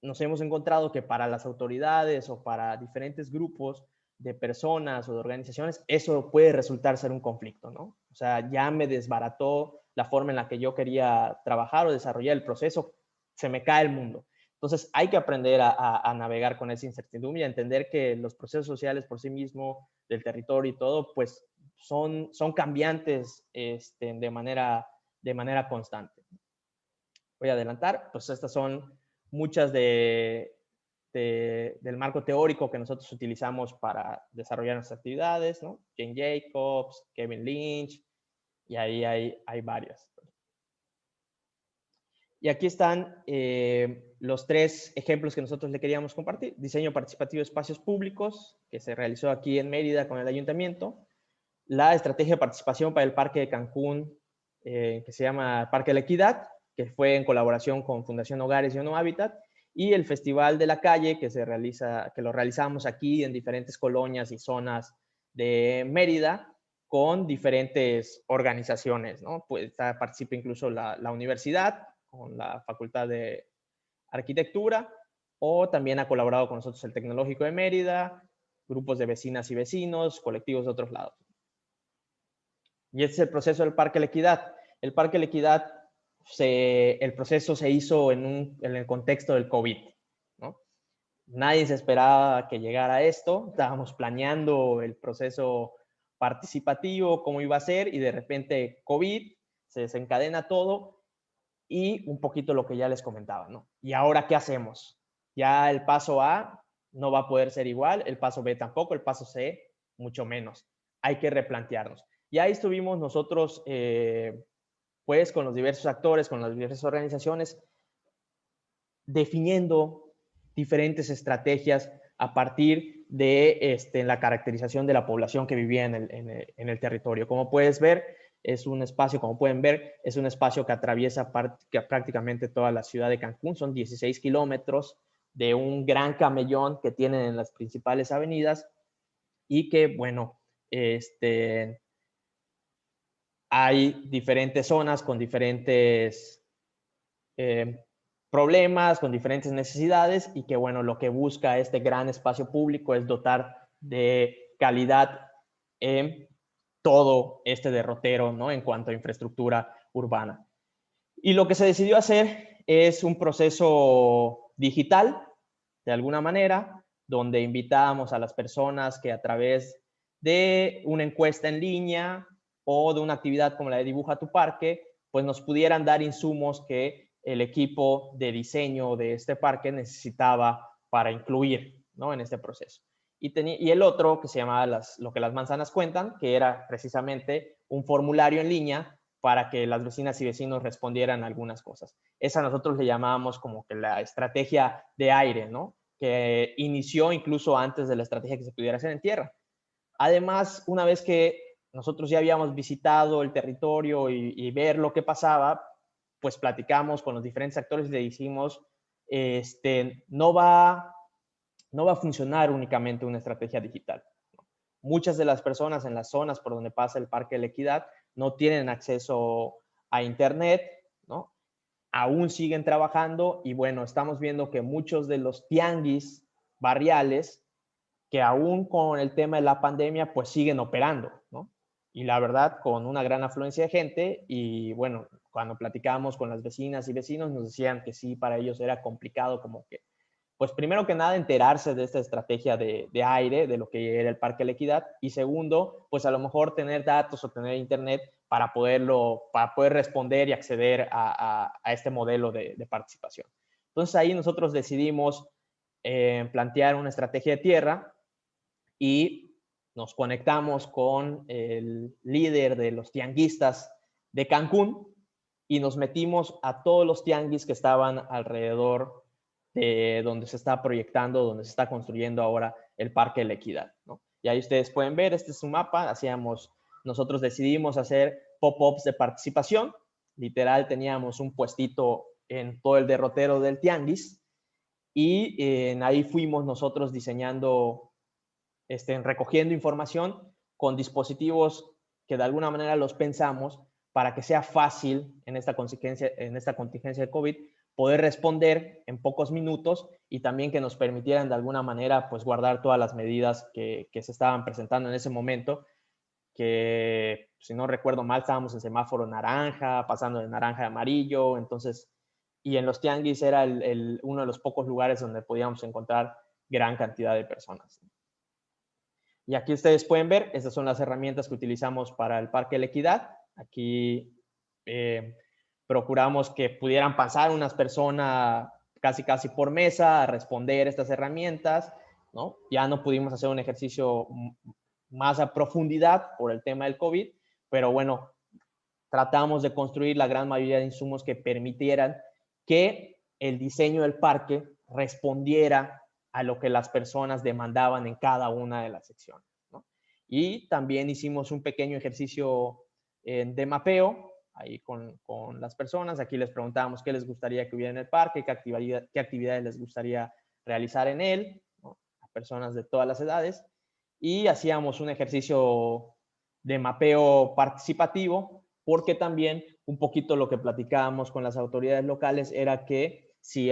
nos hemos encontrado que para las autoridades o para diferentes grupos de personas o de organizaciones, eso puede resultar ser un conflicto, ¿no? O sea, ya me desbarató la forma en la que yo quería trabajar o desarrollar el proceso, se me cae el mundo. Entonces, hay que aprender a navegar con esa incertidumbre y a entender que los procesos sociales por sí mismos, del territorio y todo, pues son cambiantes de manera constante. Voy a adelantar, pues estas son muchas del marco teórico que nosotros utilizamos para desarrollar nuestras actividades, ¿no? Jane Jacobs, Kevin Lynch, y ahí hay varias. Y aquí están los 3 ejemplos que nosotros le queríamos compartir. Diseño participativo de espacios públicos, que se realizó aquí en Mérida con el ayuntamiento. La estrategia de participación para el Parque de Cancún, que se llama Parque de la Equidad, que fue en colaboración con Fundación Hogares y Uno Hábitat, y el Festival de la Calle, que lo realizamos aquí en diferentes colonias y zonas de Mérida, con diferentes organizaciones, ¿no? Pues participa incluso la universidad, con la Facultad de Arquitectura, o también ha colaborado con nosotros el Tecnológico de Mérida, grupos de vecinas y vecinos, colectivos de otros lados. Y este es el proceso del Parque de la Equidad. El Parque de la Equidad, el proceso se hizo en el contexto del COVID, ¿no? Nadie se esperaba que llegara esto. Estábamos planeando el proceso participativo, cómo iba a ser, y de repente COVID, se desencadena todo, y un poquito lo que ya les comentaba, ¿no? ¿Y ahora qué hacemos? Ya el paso A no va a poder ser igual, el paso B tampoco, el paso C mucho menos. Hay que replantearnos. Y ahí estuvimos nosotros, pues, con los diversos actores, con las diversas organizaciones, definiendo diferentes estrategias a partir de la caracterización de la población que vivía en el territorio. Como puedes ver, es un espacio, como pueden ver, es un espacio que atraviesa prácticamente toda la ciudad de Cancún. Son 16 kilómetros de un gran camellón que tienen en las principales avenidas, y que, bueno, hay diferentes zonas con diferentes problemas, con diferentes necesidades, y que, bueno, lo que busca este gran espacio público es dotar de calidad todo este derrotero, ¿no? En cuanto a infraestructura urbana. Y lo que se decidió hacer es un proceso digital, de alguna manera, donde invitábamos a las personas que a través de una encuesta en línea o de una actividad como la de Dibuja tu Parque, pues nos pudieran dar insumos que el equipo de diseño de este parque necesitaba para incluir, ¿no? En este proceso. Y el otro, que se llamaba lo que las manzanas cuentan, que era precisamente un formulario en línea para que las vecinas y vecinos respondieran algunas cosas. Esa nosotros le llamábamos como que la estrategia de aire, ¿no? Que inició incluso antes de la estrategia que se pudiera hacer en tierra. Además, una vez que nosotros ya habíamos visitado el territorio y ver lo que pasaba, pues platicamos con los diferentes actores y le dijimos, no va a funcionar únicamente una estrategia digital. Muchas de las personas en las zonas por donde pasa el Parque de la Equidad no tienen acceso a Internet, ¿no? Aún siguen trabajando, y bueno, estamos viendo que muchos de los tianguis barriales, que aún con el tema de la pandemia, pues siguen operando, ¿no? Y la verdad, con una gran afluencia de gente, y bueno, cuando platicábamos con las vecinas y vecinos, nos decían que sí, para ellos era complicado como que, pues primero que nada, enterarse de esta estrategia de aire, de lo que era el Parque de la Equidad, y segundo, pues a lo mejor tener datos o tener internet para poder responder y acceder a este modelo de participación. Entonces ahí nosotros decidimos plantear una estrategia de tierra y nos conectamos con el líder de los tianguistas de Cancún y nos metimos a todos los tianguis que estaban alrededor de donde se está proyectando, donde se está construyendo ahora el Parque de la Equidad, ¿no? Y ahí ustedes pueden ver, este es un mapa, nosotros decidimos hacer pop-ups de participación, literal teníamos un puestito en todo el derrotero del tianguis y ahí fuimos nosotros diseñando, recogiendo información con dispositivos que de alguna manera los pensamos para que sea fácil en esta contingencia de COVID poder responder en pocos minutos y también que nos permitieran de alguna manera pues guardar todas las medidas que se estaban presentando en ese momento, que si no recuerdo mal estábamos en semáforo naranja, pasando de naranja a amarillo, entonces, y en los tianguis era uno de los pocos lugares donde podíamos encontrar gran cantidad de personas. Y aquí ustedes pueden ver, estas son las herramientas que utilizamos para el Parque de la Equidad. Aquí procuramos que pudieran pasar unas personas casi por mesa a responder estas herramientas, ¿no? Ya no pudimos hacer un ejercicio más a profundidad por el tema del COVID, pero bueno, tratamos de construir la gran mayoría de insumos que permitieran que el diseño del parque respondiera a lo que las personas demandaban en cada una de las secciones, ¿no? Y también hicimos un pequeño ejercicio de mapeo ahí con las personas. Aquí les preguntábamos qué les gustaría que hubiera en el parque, qué actividades les gustaría realizar en él, ¿no? A personas de todas las edades. Y hacíamos un ejercicio de mapeo participativo, porque también un poquito lo que platicábamos con las autoridades locales era que si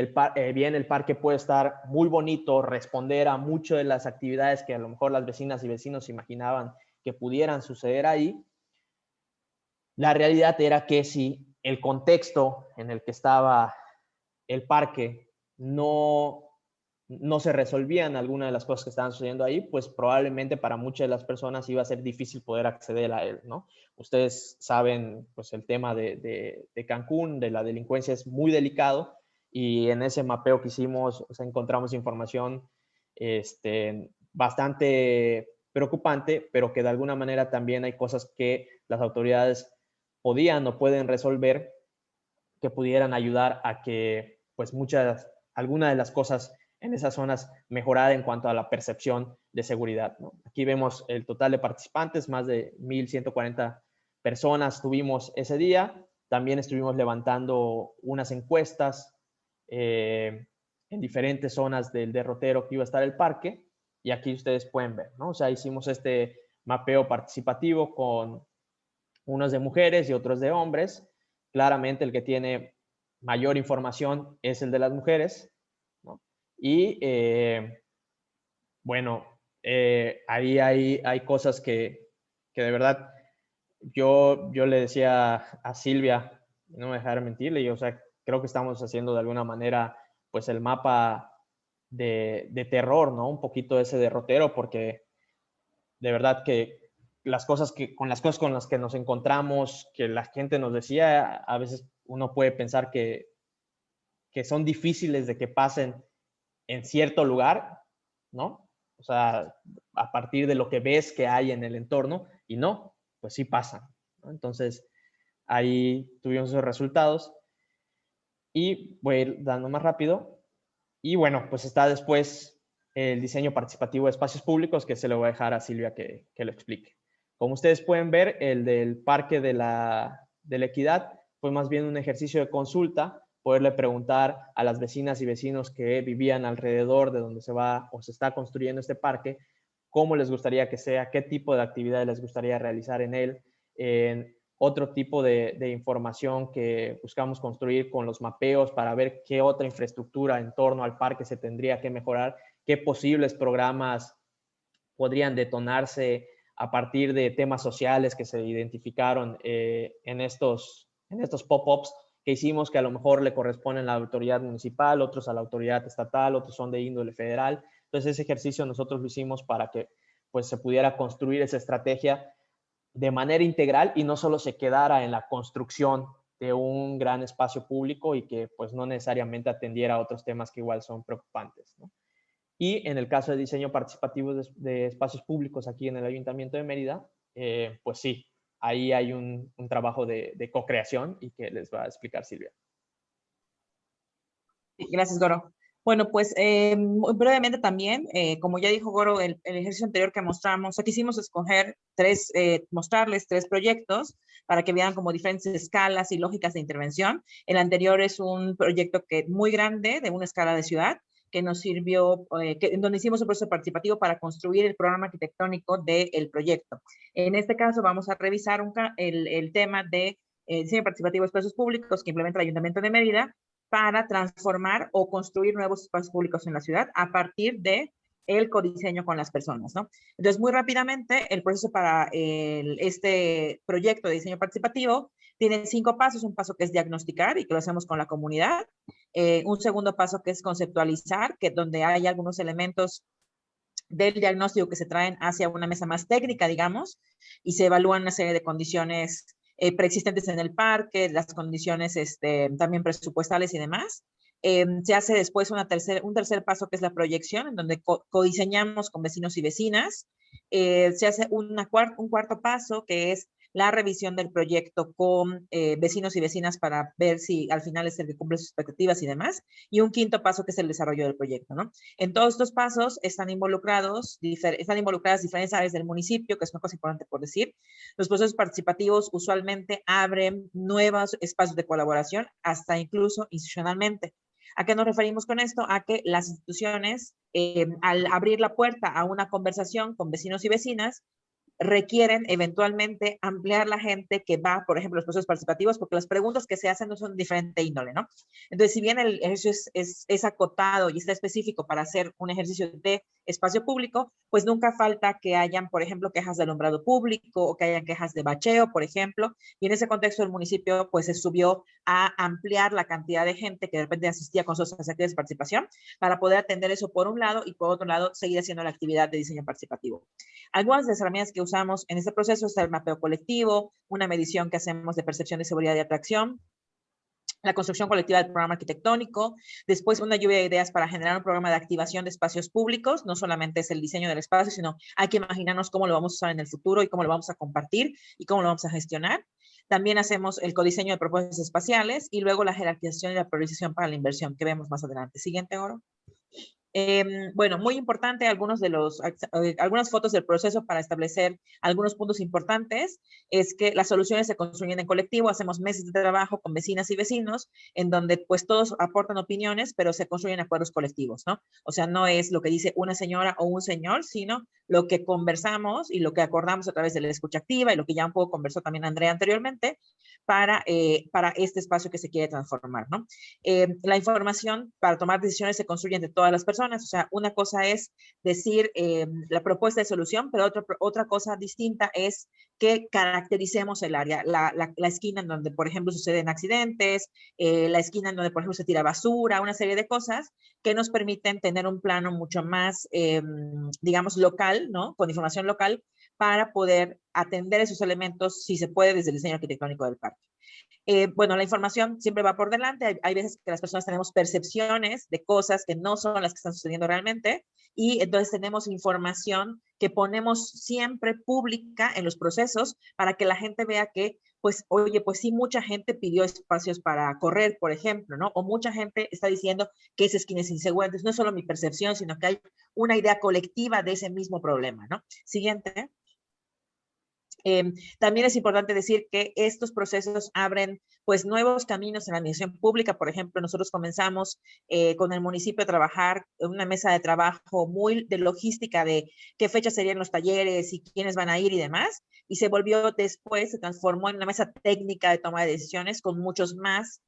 bien el parque puede estar muy bonito, responder a muchas de las actividades que a lo mejor las vecinas y vecinos imaginaban que pudieran suceder ahí, la realidad era que si el contexto en el que estaba el parque no se resolvían algunas de las cosas que estaban sucediendo ahí, pues probablemente para muchas de las personas iba a ser difícil poder acceder a él, ¿no? Ustedes saben, pues el tema de Cancún, de la delincuencia es muy delicado y en ese mapeo que hicimos, o sea, encontramos información bastante preocupante, pero que de alguna manera también hay cosas que las autoridades podían o pueden resolver que pudieran ayudar a que pues algunas de las cosas en esas zonas mejorar en cuanto a la percepción de seguridad, ¿no? Aquí vemos el total de participantes, más de 1,140 personas tuvimos ese día. También estuvimos levantando unas encuestas en diferentes zonas del derrotero que iba a estar el parque, y aquí ustedes pueden ver, ¿no? O sea, hicimos este mapeo participativo con unos de mujeres y otros de hombres. Claramente el que tiene mayor información es el de las mujeres, ¿no? Y bueno, ahí hay cosas que de verdad yo le decía a Silvia, no me dejaré mentirle, o sea, creo que estamos haciendo de alguna manera pues el mapa de terror, ¿no? Un poquito ese derrotero, porque de verdad que con las cosas con las que nos encontramos, que la gente nos decía, a veces uno puede pensar que son difíciles de que pasen en cierto lugar, ¿no? O sea, a partir de lo que ves que hay en el entorno, y no, pues sí pasan, ¿no? Entonces, ahí tuvimos esos resultados. Y voy a ir dando más rápido. Y bueno, pues está después el diseño participativo de espacios públicos, que se lo voy a dejar a Silvia que lo explique. Como ustedes pueden ver, el del Parque de la Equidad fue más bien un ejercicio de consulta, poderle preguntar a las vecinas y vecinos que vivían alrededor de donde se va o se está construyendo este parque, cómo les gustaría que sea, qué tipo de actividades les gustaría realizar en él, otro tipo de información que buscamos construir con los mapeos para ver qué otra infraestructura en torno al parque se tendría que mejorar, qué posibles programas podrían detonarse a partir de temas sociales que se identificaron en estos pop-ups que hicimos, que a lo mejor le corresponden a la autoridad municipal, otros a la autoridad estatal, otros son de índole federal. Entonces ese ejercicio nosotros lo hicimos para que pues, se pudiera construir esa estrategia de manera integral y no solo se quedara en la construcción de un gran espacio público y que pues no necesariamente atendiera a otros temas que igual son preocupantes, ¿no? Y en el caso de diseño participativo de espacios públicos aquí en el Ayuntamiento de Mérida, pues sí, ahí hay un trabajo de co-creación y que les va a explicar Silvia. Gracias, Goro. Bueno, pues muy brevemente también, como ya dijo Goro, el ejercicio anterior que mostramos, aquí quisimos escoger mostrarles 3 proyectos para que vean como diferentes escalas y lógicas de intervención. El anterior es un proyecto muy grande, de una escala de ciudad, que nos sirvió, en donde hicimos un proceso participativo para construir el programa arquitectónico del proyecto. En este caso vamos a revisar el tema de diseño participativo de espacios públicos que implementa el Ayuntamiento de Mérida para transformar o construir nuevos espacios públicos en la ciudad a partir de el codiseño con las personas, ¿no? Entonces, muy rápidamente, el proceso para este proyecto de diseño participativo tiene 5 pasos. Un paso que es diagnosticar y que lo hacemos con la comunidad. Un segundo paso que es conceptualizar, que donde hay algunos elementos del diagnóstico que se traen hacia una mesa más técnica, digamos, y se evalúan una serie de condiciones preexistentes en el parque, las condiciones también presupuestales y demás. Se hace después un tercer paso que es la proyección, en donde codiseñamos con vecinos y vecinas. Se hace un cuarto paso que es la revisión del proyecto con vecinos y vecinas para ver si al final es el que cumple sus expectativas y demás. Y un quinto paso que es el desarrollo del proyecto, ¿no? En todos estos pasos están involucradas diferentes áreas del municipio, que es una cosa importante por decir. Los procesos participativos usualmente abren nuevos espacios de colaboración, hasta incluso institucionalmente. ¿A qué nos referimos con esto? A que las instituciones, al abrir la puerta a una conversación con vecinos y vecinas, requieren eventualmente ampliar la gente que va, por ejemplo, los procesos participativos, porque las preguntas que se hacen no son de diferente índole, ¿no? Entonces, si bien el ejercicio es acotado y está específico para hacer un ejercicio de espacio público, pues nunca falta que hayan, por ejemplo, quejas de alumbrado público o que hayan quejas de bacheo, por ejemplo, y en ese contexto el municipio pues se subió a ampliar la cantidad de gente que de repente asistía con sus actividades de participación para poder atender eso por un lado y por otro lado seguir haciendo la actividad de diseño participativo. Algunas de las herramientas que usamos en este proceso está el mapeo colectivo, una medición que hacemos de percepción de seguridad y atracción, la construcción colectiva del programa arquitectónico, después una lluvia de ideas para generar un programa de activación de espacios públicos. No solamente es el diseño del espacio, sino hay que imaginarnos cómo lo vamos a usar en el futuro y cómo lo vamos a compartir y cómo lo vamos a gestionar. También hacemos el codiseño de propuestas espaciales y luego la jerarquización y la priorización para la inversión, que vemos más adelante. Siguiente, Oro. Bueno, muy importante algunas fotos del proceso para establecer algunos puntos importantes es que las soluciones se construyen en colectivo, hacemos meses de trabajo con vecinas y vecinos en donde pues todos aportan opiniones, pero se construyen acuerdos colectivos, ¿no? O sea, no es lo que dice una señora o un señor, sino lo que conversamos y lo que acordamos a través de la escucha activa y lo que ya un poco conversó también Andrea anteriormente para este espacio que se quiere transformar, ¿no? La información para tomar decisiones se construye entre todas las personas. O sea, una cosa es decir la propuesta de solución, pero otra cosa distinta es que caractericemos el área, la esquina en donde, por ejemplo, suceden accidentes, la esquina en donde, por ejemplo, se tira basura, una serie de cosas que nos permiten tener un plano mucho más, digamos, local, ¿no? Con información local para poder atender esos elementos, si se puede, desde el diseño arquitectónico del parque. Bueno, la información siempre va por delante. Hay veces que las personas tenemos percepciones de cosas que no son las que están sucediendo realmente y entonces tenemos información que ponemos siempre pública en los procesos para que la gente vea que, pues, oye, pues sí, mucha gente pidió espacios para correr, por ejemplo, ¿no? O mucha gente está diciendo que esa esquina es insegura. Entonces, no es solo mi percepción, sino que hay una idea colectiva de ese mismo problema, ¿no? Siguiente. También es importante decir que estos procesos abren pues nuevos caminos en la administración pública. Por ejemplo, nosotros comenzamos con el municipio a trabajar en una mesa de trabajo muy de logística de qué fechas serían los talleres y quiénes van a ir y demás. Y se volvió después, se transformó en una mesa técnica de toma de decisiones con muchos más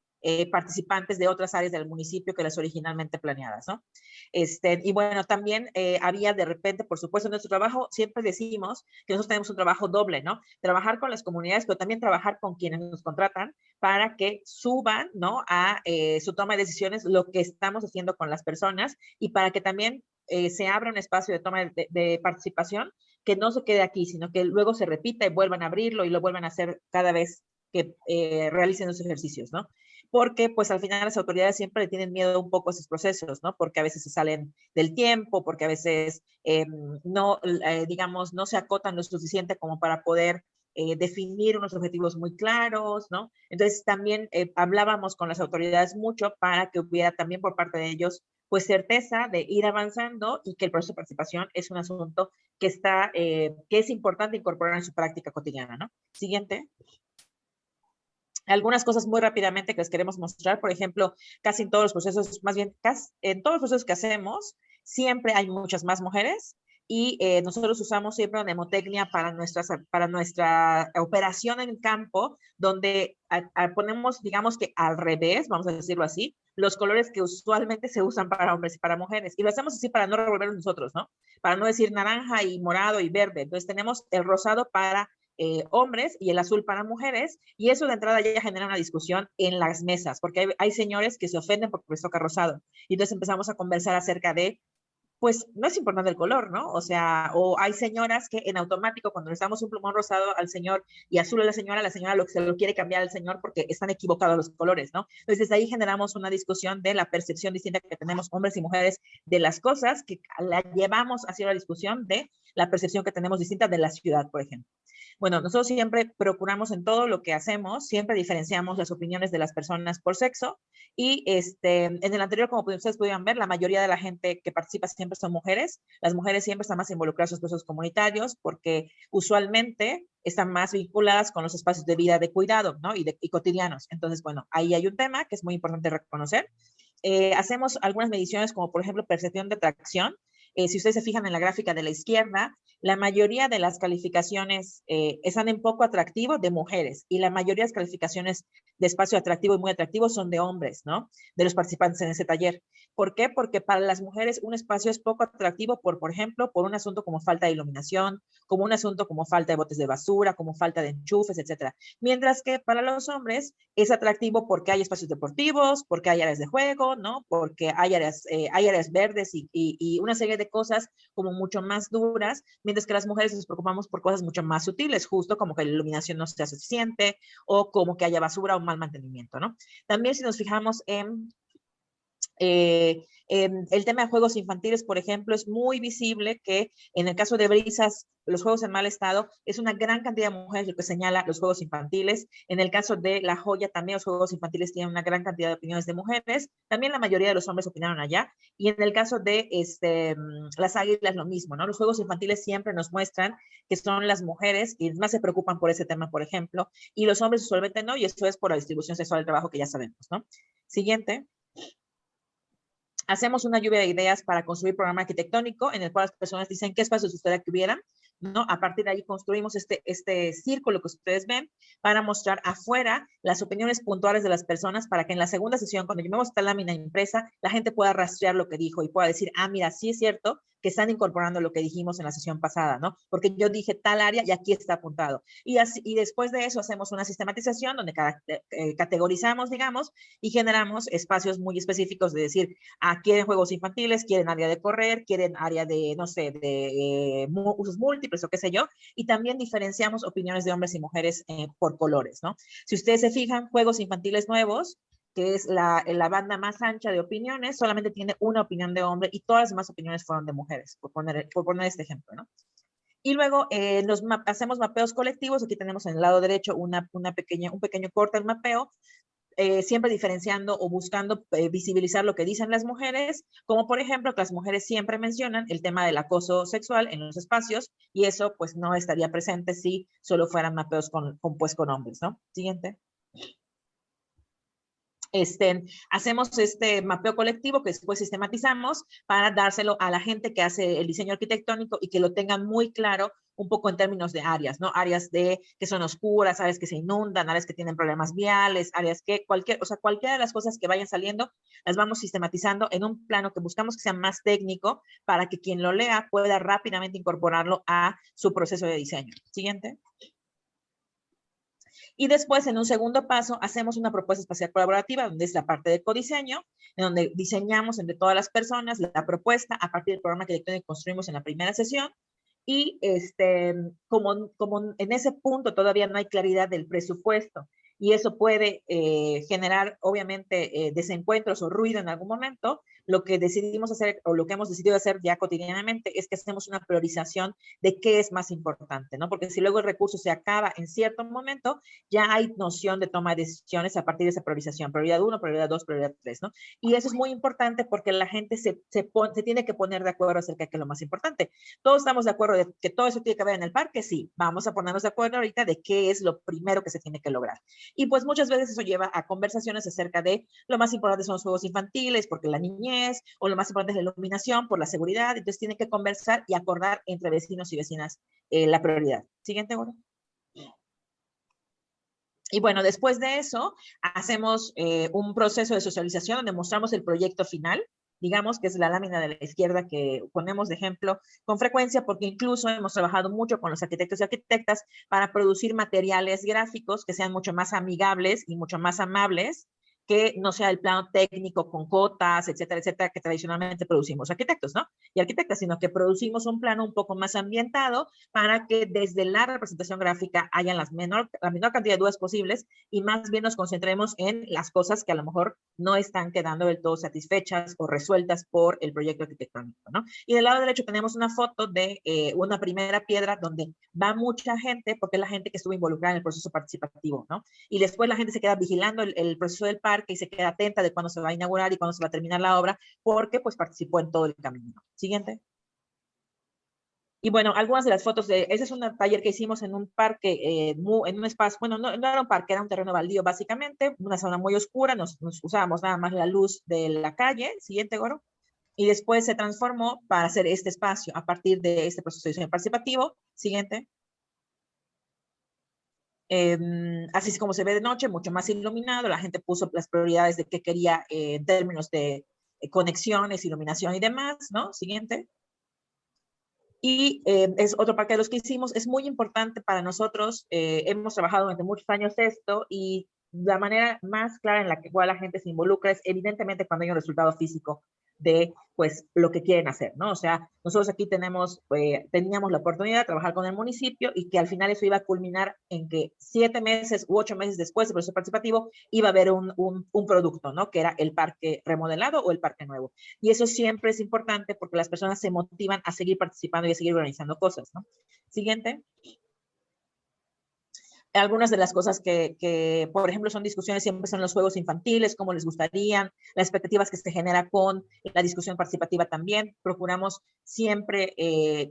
participantes de otras áreas del municipio que las originalmente planeadas, ¿no? Y bueno, también había de repente, por supuesto, en nuestro trabajo siempre decimos que nosotros tenemos un trabajo doble, ¿no? Trabajar con las comunidades, pero también trabajar con quienes nos contratan para que suban, ¿no? A su toma de decisiones lo que estamos haciendo con las personas y para que también se abra un espacio de toma de participación que no se quede aquí, sino que luego se repita y vuelvan a abrirlo y lo vuelvan a hacer cada vez que realicen los ejercicios, ¿no? Porque pues al final las autoridades siempre le tienen miedo un poco a esos procesos, ¿no? Porque a veces se salen del tiempo, porque a veces no, digamos, no se acotan lo suficiente como para poder definir unos objetivos muy claros, ¿no? Entonces también hablábamos con las autoridades mucho para que hubiera también por parte de ellos pues certeza de ir avanzando y que el proceso de participación es un asunto que está, que es importante incorporar en su práctica cotidiana, ¿no? Siguiente. Algunas cosas muy rápidamente que les queremos mostrar, por ejemplo, casi en todos los procesos, más bien casi en todos los procesos que hacemos, siempre hay muchas más mujeres y nosotros usamos siempre una mnemotecnia para nuestra operación en campo, donde ponemos, digamos que al revés, vamos a decirlo así, los colores que usualmente se usan para hombres y para mujeres. Y lo hacemos así para no revolvernos nosotros, ¿no? Para no decir naranja y morado y verde. Entonces tenemos el rosado para hombres y el azul para mujeres, y eso de entrada ya genera una discusión en las mesas, porque hay señores que se ofenden porque les toca rosado, y entonces empezamos a conversar acerca de, pues no es importante el color, ¿no? O sea, o hay señoras que en automático cuando le damos un plumón rosado al señor y azul a la señora lo que se lo quiere cambiar al señor porque están equivocados los colores, ¿no? Entonces desde ahí generamos una discusión de la percepción distinta que tenemos hombres y mujeres de las cosas, que la llevamos hacia la discusión de la percepción que tenemos distinta de la ciudad, por ejemplo. Bueno, nosotros siempre procuramos en todo lo que hacemos, siempre diferenciamos las opiniones de las personas por sexo y en el anterior, como ustedes pudieron ver, la mayoría de la gente que participa siempre son mujeres. Las mujeres siempre están más involucradas en los procesos comunitarios porque usualmente están más vinculadas con los espacios de vida de cuidado, ¿no? Y cotidianos. Entonces, bueno, ahí hay un tema que es muy importante reconocer. Hacemos algunas mediciones como, por ejemplo, percepción de atracción. Si ustedes se fijan en la gráfica de la izquierda, la mayoría de las calificaciones están en poco atractivo de mujeres y la mayoría de las calificaciones de espacio atractivo y muy atractivo son de hombres, ¿no? De los participantes en ese taller. ¿Por qué? Porque para las mujeres un espacio es poco atractivo por ejemplo, por un asunto como falta de iluminación, como un asunto como falta de botes de basura, como falta de enchufes, etcétera. Mientras que para los hombres es atractivo porque hay espacios deportivos, porque hay áreas de juego, ¿no? Porque hay áreas verdes y una serie de cosas como mucho más duras, mientras que las mujeres nos preocupamos por cosas mucho más sutiles, justo como que la iluminación no sea suficiente o como que haya basura o mal mantenimiento, ¿no? También si nos fijamos en el tema de juegos infantiles, por ejemplo, es muy visible que en el caso de Brisas, los juegos en mal estado, es una gran cantidad de mujeres lo que señala los juegos infantiles. En el caso de La Joya, también los juegos infantiles tienen una gran cantidad de opiniones de mujeres. También la mayoría de los hombres opinaron allá. Y en el caso de Las Águilas, lo mismo, ¿no? Los juegos infantiles siempre nos muestran que son las mujeres quienes más se preocupan por ese tema, por ejemplo, y los hombres usualmente no, y eso es por la distribución sexual del trabajo que ya sabemos, ¿no? Siguiente. Hacemos una lluvia de ideas para construir programa arquitectónico en el cual las personas dicen qué espacios gustaría que hubieran, ¿no? A partir de ahí construimos este círculo que ustedes ven para mostrar afuera las opiniones puntuales de las personas para que en la segunda sesión, cuando llevemos esta lámina impresa, la gente pueda rastrear lo que dijo y pueda decir, ah, mira, sí es cierto que están incorporando lo que dijimos en la sesión pasada, ¿no? Porque yo dije tal área y aquí está apuntado. Y después de eso hacemos una sistematización donde categorizamos, digamos, y generamos espacios muy específicos de decir, quieren juegos infantiles, quieren área de correr, quieren área de, no sé, de usos múltiples o qué sé yo, y también diferenciamos opiniones de hombres y mujeres por colores, ¿no? Si ustedes se fijan, juegos infantiles nuevos, que es la banda más ancha de opiniones, solamente tiene una opinión de hombre y todas las demás opiniones fueron de mujeres, por poner este ejemplo, ¿no? Y luego hacemos mapeos colectivos. Aquí tenemos en el lado derecho un pequeño corte del mapeo, siempre diferenciando o buscando visibilizar lo que dicen las mujeres, como por ejemplo que las mujeres siempre mencionan el tema del acoso sexual en los espacios, y eso pues no estaría presente si solo fueran mapeos con hombres, ¿no? Siguiente. Hacemos este mapeo colectivo que después sistematizamos para dárselo a la gente que hace el diseño arquitectónico y que lo tengan muy claro un poco en términos de áreas, ¿no? Áreas que son oscuras, áreas que se inundan, áreas que tienen problemas viales, áreas que cualquiera de las cosas que vayan saliendo, las vamos sistematizando en un plano que buscamos que sea más técnico para que quien lo lea pueda rápidamente incorporarlo a su proceso de diseño. Siguiente. Y después, en un segundo paso, hacemos una propuesta espacial colaborativa, donde es la parte de codiseño, en donde diseñamos entre todas las personas la propuesta a partir del programa arquitectónico que construimos en la primera sesión. Y como en ese punto todavía no hay claridad del presupuesto y eso puede generar, obviamente, desencuentros o ruido en algún momento. Lo que decidimos hacer, o lo que hemos decidido hacer ya cotidianamente, es que hacemos una priorización de qué es más importante, ¿no? Porque si luego el recurso se acaba en cierto momento, ya hay noción de toma de decisiones a partir de esa priorización. Prioridad 1, prioridad 2, prioridad 3, ¿no? Y eso es muy importante porque la gente se tiene que poner de acuerdo acerca de qué es lo más importante. Todos estamos de acuerdo de que todo eso tiene que haber en el parque, sí. Vamos a ponernos de acuerdo ahorita de qué es lo primero que se tiene que lograr. Y pues muchas veces eso lleva a conversaciones acerca de lo más importante son los juegos infantiles, porque la niñez, o lo más importante es la iluminación, por la seguridad. Entonces tienen que conversar y acordar entre vecinos y vecinas la prioridad. Siguiente, Goro. Y bueno, después de eso, hacemos un proceso de socialización donde mostramos el proyecto final, digamos que es la lámina de la izquierda que ponemos de ejemplo con frecuencia, porque incluso hemos trabajado mucho con los arquitectos y arquitectas para producir materiales gráficos que sean mucho más amigables y mucho más amables, que no sea el plano técnico con cotas, etcétera, que tradicionalmente producimos arquitectos, ¿no? Y arquitectas, sino que producimos un plano un poco más ambientado para que desde la representación gráfica hayan la menor cantidad de dudas posibles y más bien nos concentremos en las cosas que a lo mejor no están quedando del todo satisfechas o resueltas por el proyecto arquitectónico, ¿no? Y del lado derecho tenemos una foto de una primera piedra donde va mucha gente, porque es la gente que estuvo involucrada en el proceso participativo, ¿no? Y después la gente se queda vigilando el proceso del parque y se queda atenta de cuándo se va a inaugurar y cuándo se va a terminar la obra, porque pues participó en todo el camino. Siguiente. Y bueno, algunas de las fotos ese es un taller que hicimos en un parque, en un espacio, bueno, no era un parque, era un terreno baldío básicamente, una zona muy oscura, nos usábamos nada más la luz de la calle. Siguiente, Goro. Y después se transformó para hacer este espacio a partir de este proceso de diseño participativo. Siguiente. Así es como se ve de noche, mucho más iluminado. La gente puso las prioridades de qué quería en términos de conexiones, iluminación y demás, ¿no? Siguiente. Y es otro parque de los que hicimos. Es muy importante para nosotros. Hemos trabajado durante muchos años esto y la manera más clara en la que la gente se involucra es evidentemente cuando hay un resultado físico de pues lo que quieren hacer, ¿no? O sea, nosotros aquí teníamos la oportunidad de trabajar con el municipio y que al final eso iba a culminar en que 7 meses u 8 meses después del proceso participativo iba a haber un producto, ¿no? Que era el parque remodelado o el parque nuevo. Y eso siempre es importante porque las personas se motivan a seguir participando y a seguir organizando cosas, ¿no? Siguiente. Algunas de las cosas que, por ejemplo, son discusiones siempre son los juegos infantiles, cómo les gustarían, las expectativas que se genera con la discusión participativa también. Procuramos siempre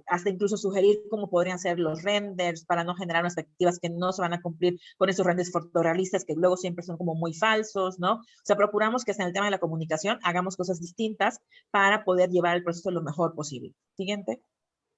hasta incluso sugerir cómo podrían ser los renders para no generar unas expectativas que no se van a cumplir con esos renders fotorrealistas que luego siempre son como muy falsos, ¿no? O sea, procuramos que hasta en el tema de la comunicación hagamos cosas distintas para poder llevar el proceso lo mejor posible. Siguiente.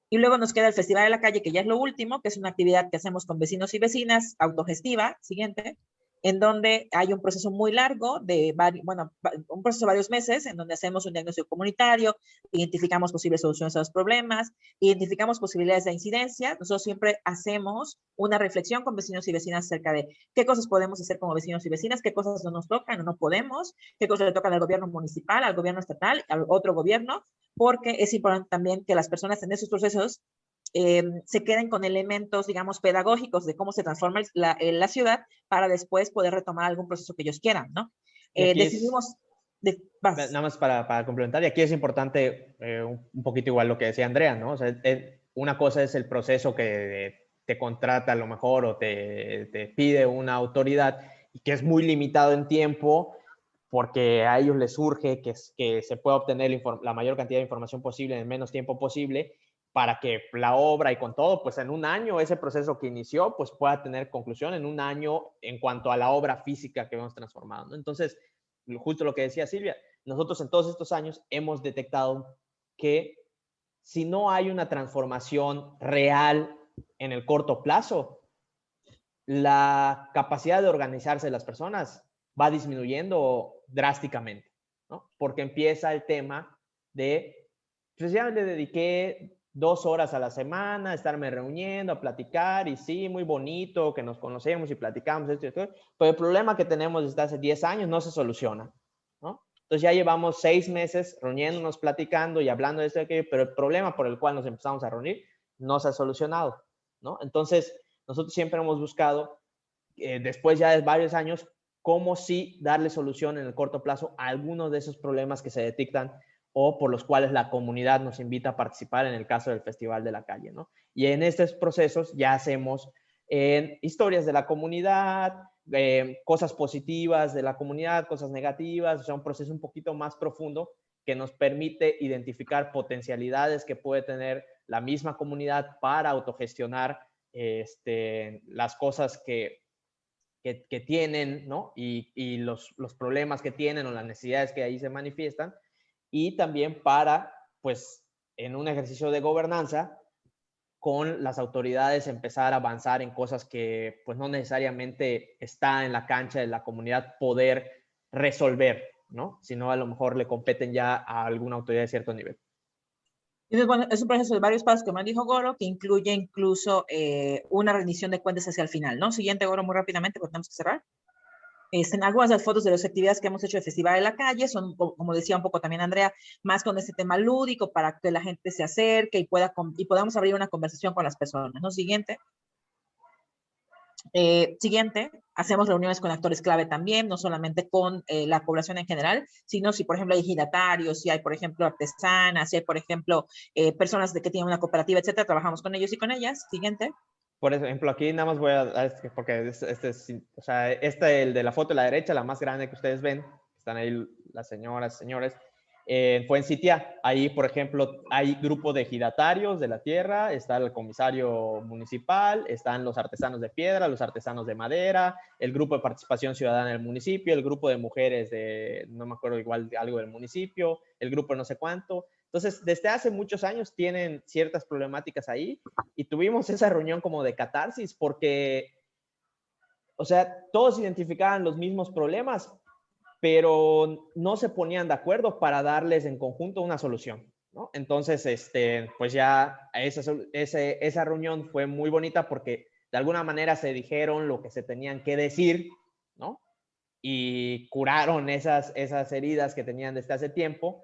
Y luego nos queda el Festival de la Calle, que ya es lo último, que es una actividad que hacemos con vecinos y vecinas, autogestiva, siguiente, en donde hay un proceso muy largo, un proceso de varios meses, en donde hacemos un diagnóstico comunitario, identificamos posibles soluciones a los problemas, identificamos posibilidades de incidencia. Nosotros siempre hacemos una reflexión con vecinos y vecinas acerca de qué cosas podemos hacer como vecinos y vecinas, qué cosas no nos tocan o no podemos, qué cosas le tocan al gobierno municipal, al gobierno estatal, al otro gobierno, porque es importante también que las personas en esos procesos se queden con elementos, digamos, pedagógicos de cómo se transforma la ciudad para después poder retomar algún proceso que ellos quieran, ¿no? Decidimos... nada más para complementar, y aquí es importante un poquito igual lo que decía Andrea, ¿no? O sea, una cosa es el proceso que te contrata a lo mejor o te pide una autoridad y que es muy limitado en tiempo porque a ellos les surge que se pueda obtener la mayor cantidad de información posible en el menos tiempo posible para que la obra y con todo, pues en un año ese proceso que inició, pues pueda tener conclusión en un año en cuanto a la obra física que hemos transformado, ¿no? Entonces, justo lo que decía Silvia, nosotros en todos estos años hemos detectado que si no hay una transformación real en el corto plazo, la capacidad de organizarse de las personas va disminuyendo drásticamente, ¿no? Porque empieza el tema de, pues ya le dediqué 2 horas a la semana a estarme reuniendo, a platicar, y sí, muy bonito que nos conocemos y platicamos esto y esto, pero el problema que tenemos desde hace 10 años no se soluciona, ¿no? Entonces ya llevamos 6 meses reuniéndonos, platicando y hablando de esto y aquello, pero el problema por el cual nos empezamos a reunir no se ha solucionado, ¿no? Entonces, nosotros siempre hemos buscado después ya de varios años, cómo sí darle solución en el corto plazo a algunos de esos problemas que se detectan o por los cuales la comunidad nos invita a participar en el caso del Festival de la Calle, ¿no? Y en estos procesos ya hacemos historias de la comunidad, cosas positivas de la comunidad, cosas negativas, o sea, un proceso un poquito más profundo que nos permite identificar potencialidades que puede tener la misma comunidad para autogestionar las cosas que tienen, ¿no? Y los problemas que tienen o las necesidades que ahí se manifiestan, y también para, pues, en un ejercicio de gobernanza, con las autoridades empezar a avanzar en cosas que, pues, no necesariamente está en la cancha de la comunidad poder resolver, ¿no? Sino a lo mejor le competen ya a alguna autoridad de cierto nivel. Entonces, bueno, es un proceso de varios pasos, como dijo Goro, que incluye incluso una rendición de cuentas hacia el final, ¿no? Siguiente, Goro, muy rápidamente, porque tenemos que cerrar. En algunas de las fotos de las actividades que hemos hecho de Festival de la Calle son, como decía un poco también Andrea, más con este tema lúdico para que la gente se acerque y podamos abrir una conversación con las personas, ¿no? Siguiente. Siguiente, hacemos reuniones con actores clave también, no solamente con la población en general, sino si, por ejemplo, hay ejidatarios, si hay, por ejemplo, artesanas, si hay, por ejemplo, personas que tienen una cooperativa, etcétera, trabajamos con ellos y con ellas. Siguiente. Por ejemplo, aquí nada más voy a, porque o sea, el de la foto de la derecha, la más grande que ustedes ven, están ahí las señoras, señores, fue en Sitia. Ahí, por ejemplo, hay grupo de ejidatarios de la tierra, está el comisario municipal, están los artesanos de piedra, los artesanos de madera, el grupo de participación ciudadana del municipio, el grupo de mujeres de, no me acuerdo, igual de algo del municipio, el grupo de no sé cuánto. Entonces, desde hace muchos años tienen ciertas problemáticas ahí y tuvimos esa reunión como de catarsis porque, o sea, todos identificaban los mismos problemas, pero no se ponían de acuerdo para darles en conjunto una solución, ¿no? Entonces, pues ya esa reunión fue muy bonita porque de alguna manera se dijeron lo que se tenían que decir, ¿no? Y curaron esas heridas que tenían desde hace tiempo,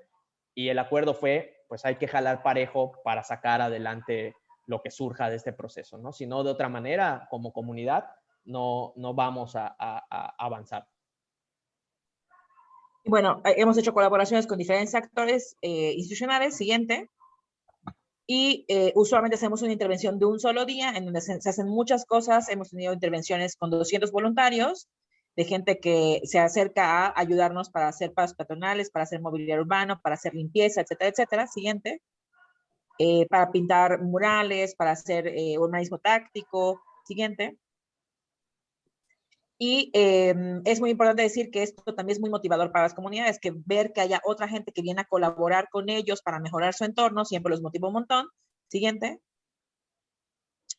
y el acuerdo fue, pues hay que jalar parejo para sacar adelante lo que surja de este proceso, ¿no? Si no, de otra manera, como comunidad, no vamos a avanzar. Y bueno, hemos hecho colaboraciones con diferentes actores institucionales. Siguiente. Y usualmente hacemos una intervención de un solo día en donde se hacen muchas cosas. Hemos tenido intervenciones con 200 voluntarios, de gente que se acerca a ayudarnos para hacer pasos peatonales, para hacer mobiliario urbano, para hacer limpieza, etcétera, etcétera. Siguiente. Para pintar murales, para hacer urbanismo táctico. Siguiente. Y es muy importante decir que esto también es muy motivador para las comunidades, que ver que haya otra gente que viene a colaborar con ellos para mejorar su entorno, siempre los motiva un montón. Siguiente.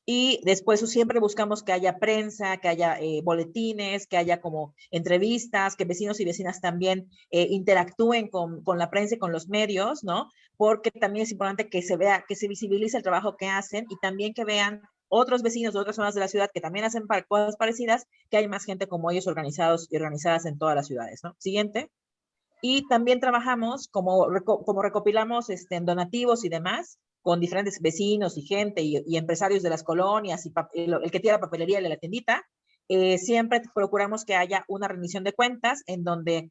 Y después siempre buscamos que haya prensa, que haya boletines, que haya como entrevistas, que vecinos y vecinas también interactúen con la prensa y con los medios, ¿no? Porque también es importante que se vea, que se visibilice el trabajo que hacen y también que vean otros vecinos de otras zonas de la ciudad que también hacen cosas parecidas, que hay más gente como ellos organizados y organizadas en todas las ciudades, ¿no? Siguiente. Y también trabajamos como recopilamos en donativos y demás con diferentes vecinos y gente y empresarios de las colonias y el que tiene la papelería y la tiendita. Siempre procuramos que haya una rendición de cuentas en donde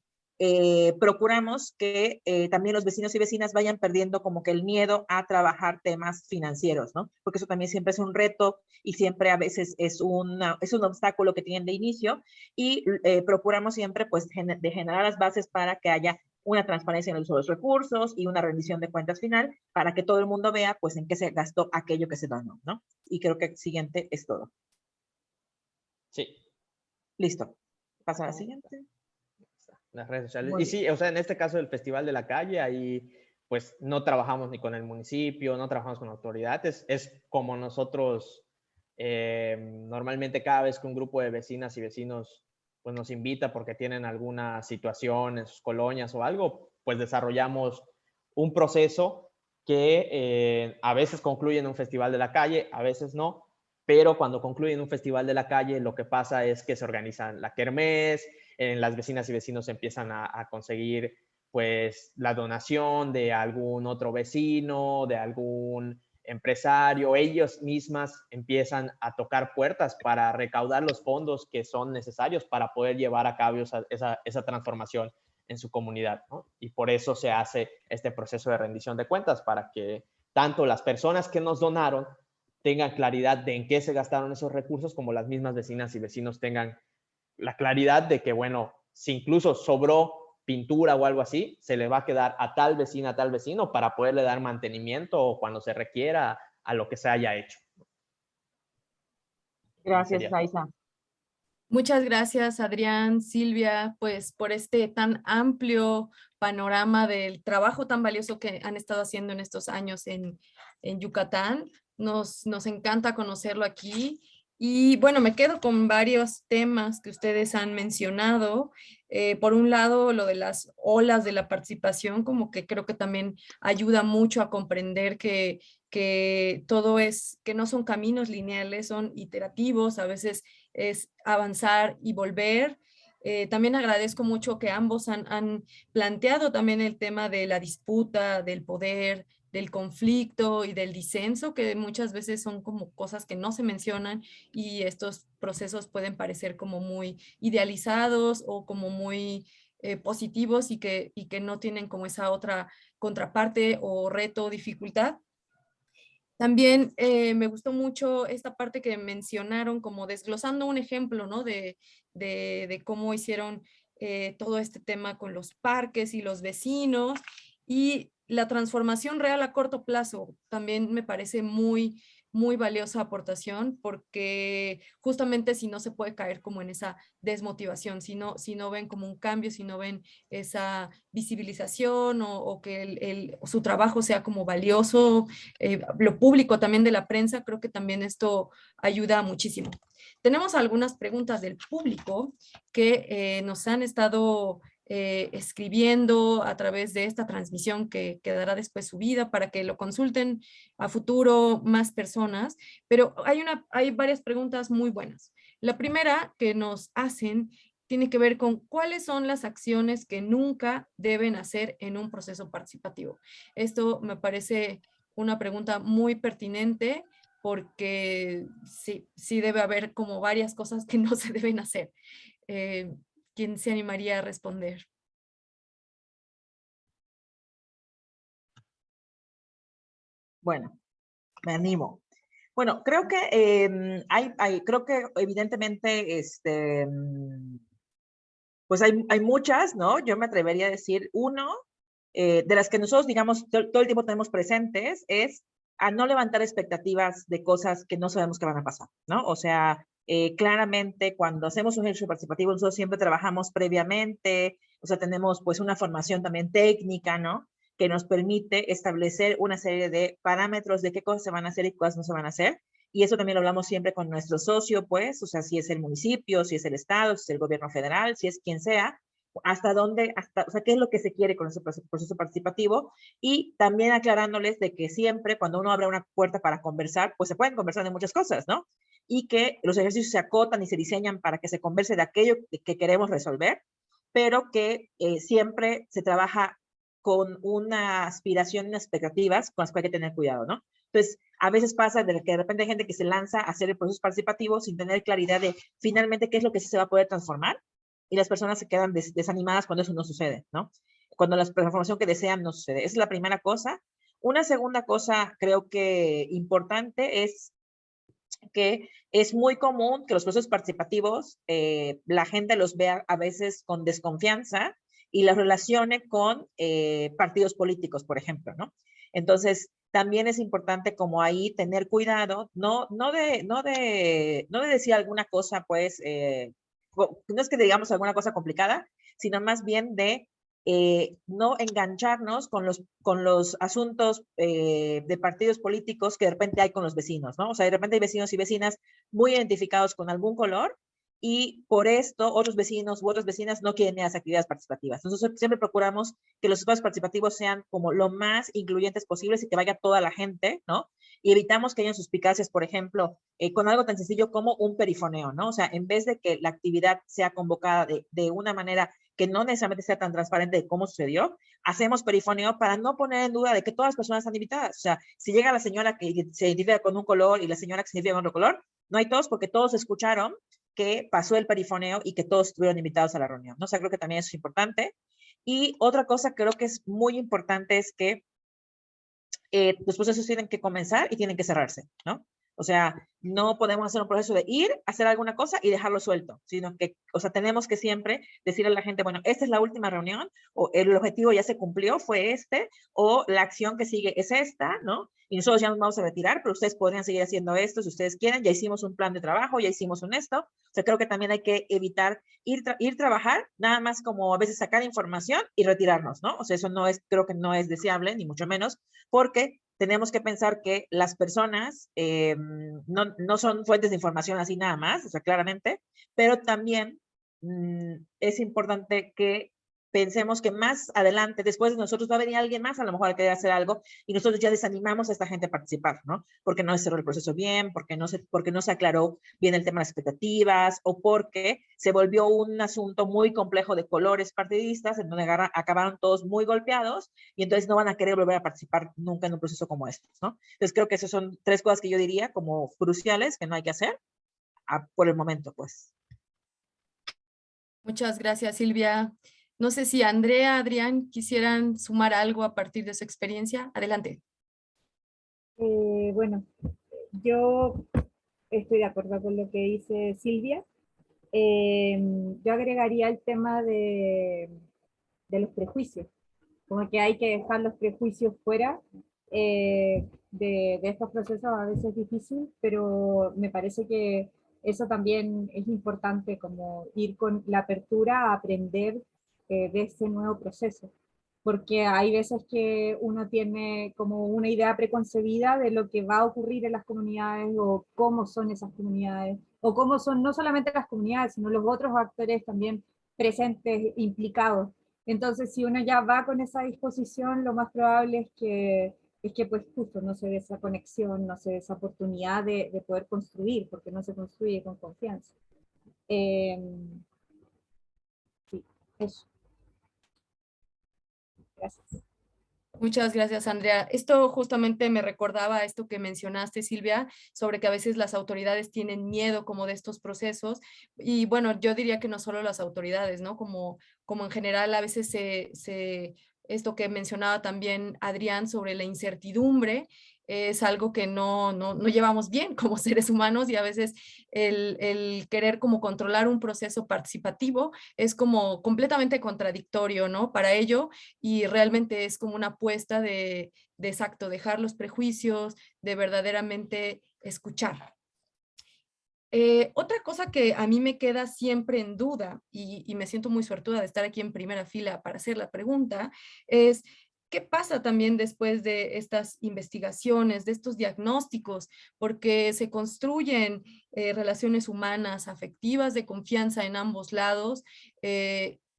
procuramos que también los vecinos y vecinas vayan perdiendo como que el miedo a trabajar temas financieros, ¿no? Porque eso también siempre es un reto y siempre a veces es un obstáculo que tienen de inicio y procuramos siempre pues de generar las bases para que haya una transparencia en el uso de los recursos y una rendición de cuentas final para que todo el mundo vea pues en qué se gastó aquello que se donó, ¿no? Y creo que el siguiente es todo. Sí. Listo. Pasa a la siguiente. Las redes sociales. Muy y sí, o sea, en este caso del Festival de la Calle, ahí pues no trabajamos ni con el municipio, no trabajamos con autoridades, es como nosotros normalmente cada vez que un grupo de vecinas y vecinos pues nos invita porque tienen alguna situación en sus colonias o algo, pues desarrollamos un proceso que a veces concluye en un Festival de la Calle, a veces no, pero cuando concluye en un Festival de la Calle lo que pasa es que se organizan la kermés, las vecinas y vecinos empiezan a conseguir pues la donación de algún otro vecino, de algún empresario, ellos mismas empiezan a tocar puertas para recaudar los fondos que son necesarios para poder llevar a cabo esa transformación en su comunidad, ¿no? Y por eso se hace este proceso de rendición de cuentas, para que tanto las personas que nos donaron tengan claridad de en qué se gastaron esos recursos, como las mismas vecinas y vecinos tengan la claridad de que, bueno, si incluso sobró pintura o algo así, se le va a quedar a tal vecina, a tal vecino, para poderle dar mantenimiento o cuando se requiera a lo que se haya hecho. Gracias, Raiza. Muchas gracias, Adrián, Silvia, pues por este tan amplio panorama del trabajo tan valioso que han estado haciendo en estos años en Yucatán. Nos encanta conocerlo aquí. Y bueno, me quedo con varios temas que ustedes han mencionado. Por un lado, lo de las olas de la participación, como que creo que también ayuda mucho a comprender que todo que no son caminos lineales, son iterativos, a veces es avanzar y volver. También agradezco mucho que ambos han planteado también el tema de la disputa, del poder, del conflicto y del disenso, que muchas veces son como cosas que no se mencionan, y estos procesos pueden parecer como muy idealizados o como muy positivos, y que no tienen como esa otra contraparte o reto o dificultad. También me gustó mucho esta parte que mencionaron, como desglosando un ejemplo, ¿no? De cómo hicieron todo este tema con los parques y los vecinos, y la transformación real a corto plazo. También me parece muy valiosa aportación, porque justamente si no se puede caer como en esa desmotivación, si no ven como un cambio, si no ven esa visibilización o que su trabajo sea como valioso, lo público también de la prensa, creo que también esto ayuda muchísimo. Tenemos algunas preguntas del público que nos han estado escribiendo a través de esta transmisión que quedará después subida, para que lo consulten a futuro más personas, pero hay varias preguntas muy buenas. La primera que nos hacen tiene que ver con cuáles son las acciones que nunca deben hacer en un proceso participativo. Esto me parece una pregunta muy pertinente, porque sí debe haber como varias cosas que no se deben hacer. ¿Quién se animaría a responder? Bueno, me animo. Bueno, creo que creo que evidentemente, pues hay muchas, ¿no? Yo me atrevería a decir de las que nosotros, digamos, todo el tiempo tenemos presentes, es a no levantar expectativas de cosas que no sabemos que van a pasar, ¿no? O sea, claramente cuando hacemos un ejercicio participativo, nosotros siempre trabajamos previamente, o sea, tenemos pues una formación también técnica, ¿no? Que nos permite establecer una serie de parámetros de qué cosas se van a hacer y qué cosas no se van a hacer. Y eso también lo hablamos siempre con nuestro socio, pues, o sea, si es el municipio, si es el estado, si es el gobierno federal, si es quien sea, hasta dónde, o sea, qué es lo que se quiere con ese proceso participativo, y también aclarándoles de que siempre cuando uno abre una puerta para conversar, pues se pueden conversar de muchas cosas, ¿no? Y que los ejercicios se acotan y se diseñan para que se converse de aquello que queremos resolver, pero que siempre se trabaja con una aspiración y unas expectativas con las que hay que tener cuidado, ¿no? Entonces, a veces pasa de que de repente hay gente que se lanza a hacer el proceso participativo sin tener claridad de finalmente qué es lo que sí se va a poder transformar, y las personas se quedan desanimadas cuando eso no sucede, ¿no? Cuando la transformación que desean no sucede. Esa es la primera cosa. Una segunda cosa, creo que importante, es que es muy común que los procesos participativos la gente los vea a veces con desconfianza y los relacione con partidos políticos, por ejemplo, ¿no? Entonces, también es importante como ahí tener cuidado, no de decir alguna cosa, pues, no es que digamos alguna cosa complicada, sino más bien de no engancharnos con los asuntos de partidos políticos que de repente hay con los vecinos, ¿no? O sea, de repente hay vecinos y vecinas muy identificados con algún color, y por esto otros vecinos u otras vecinas no quieren esas actividades participativas. Nosotros siempre procuramos que los espacios participativos sean como lo más incluyentes posibles y que vaya toda la gente, ¿no? Y evitamos que hayan suspicacias, por ejemplo, con algo tan sencillo como un perifoneo, ¿no? O sea, en vez de que la actividad sea convocada de una manera que no necesariamente sea tan transparente de cómo sucedió, hacemos perifoneo para no poner en duda de que todas las personas están invitadas. O sea, si llega la señora que se identifica con un color y la señora que se identifica con otro color, no hay todos porque todos escucharon que pasó el perifoneo y que todos estuvieron invitados a la reunión, ¿no? O sea, creo que también eso es importante. Y otra cosa creo que es muy importante es que los procesos tienen que comenzar y tienen que cerrarse, ¿no? O sea, no podemos hacer un proceso de ir, hacer alguna cosa y dejarlo suelto, sino que, o sea, tenemos que siempre decirle a la gente, bueno, esta es la última reunión, o el objetivo ya se cumplió, fue este, o la acción que sigue es esta, ¿no? Y nosotros ya nos vamos a retirar, pero ustedes podrían seguir haciendo esto si ustedes quieren, ya hicimos un plan de trabajo, ya hicimos un esto. O sea, creo que también hay que evitar ir trabajar, nada más como a veces sacar información y retirarnos, ¿no? O sea, eso no es, creo que no es deseable, ni mucho menos, porque tenemos que pensar que las personas no son fuentes de información así nada más, o sea, claramente, pero también es importante que pensemos que más adelante, después de nosotros, va a venir alguien más a lo mejor a querer hacer algo y nosotros ya desanimamos a esta gente a participar, ¿no? Porque no se cerró el proceso bien, porque no se aclaró bien el tema de las expectativas o porque se volvió un asunto muy complejo de colores partidistas en donde acabaron todos muy golpeados y entonces no van a querer volver a participar nunca en un proceso como este, ¿no? Entonces creo que esas son tres cosas que yo diría como cruciales que no hay que hacer por el momento, pues. Muchas gracias, Silvia. No sé si Andrea, Adrián, quisieran sumar algo a partir de su experiencia. Adelante. Bueno, yo estoy de acuerdo con lo que dice Silvia. Yo agregaría el tema de los prejuicios, como que hay que dejar los prejuicios fuera de estos procesos. A veces es difícil, pero me parece que eso también es importante, como ir con la apertura a aprender de este nuevo proceso, porque hay veces que uno tiene como una idea preconcebida de lo que va a ocurrir en las comunidades o cómo son esas comunidades, o cómo son no solamente las comunidades, sino los otros actores también presentes, implicados. Entonces, si uno ya va con esa disposición, lo más probable es que pues justo no se dé esa conexión, no se dé esa oportunidad de poder construir, porque no se construye con confianza. Sí, eso. Gracias. Muchas gracias, Andrea. Esto justamente me recordaba a esto que mencionaste, Silvia, sobre que a veces las autoridades tienen miedo como de estos procesos. Y bueno, yo diría que no solo las autoridades, ¿no? Como en general a veces esto que mencionaba también Adrián sobre la incertidumbre es algo que no llevamos bien como seres humanos y a veces el querer como controlar un proceso participativo es como completamente contradictorio, ¿no? Para ello, y realmente es como una apuesta de exacto, dejar los prejuicios, de verdaderamente escuchar. Otra cosa que a mí me queda siempre en duda, y me siento muy suertuda de estar aquí en primera fila para hacer la pregunta, es ¿qué pasa también después de estas investigaciones, de estos diagnósticos? Porque se construyen relaciones humanas, afectivas, de confianza en ambos lados,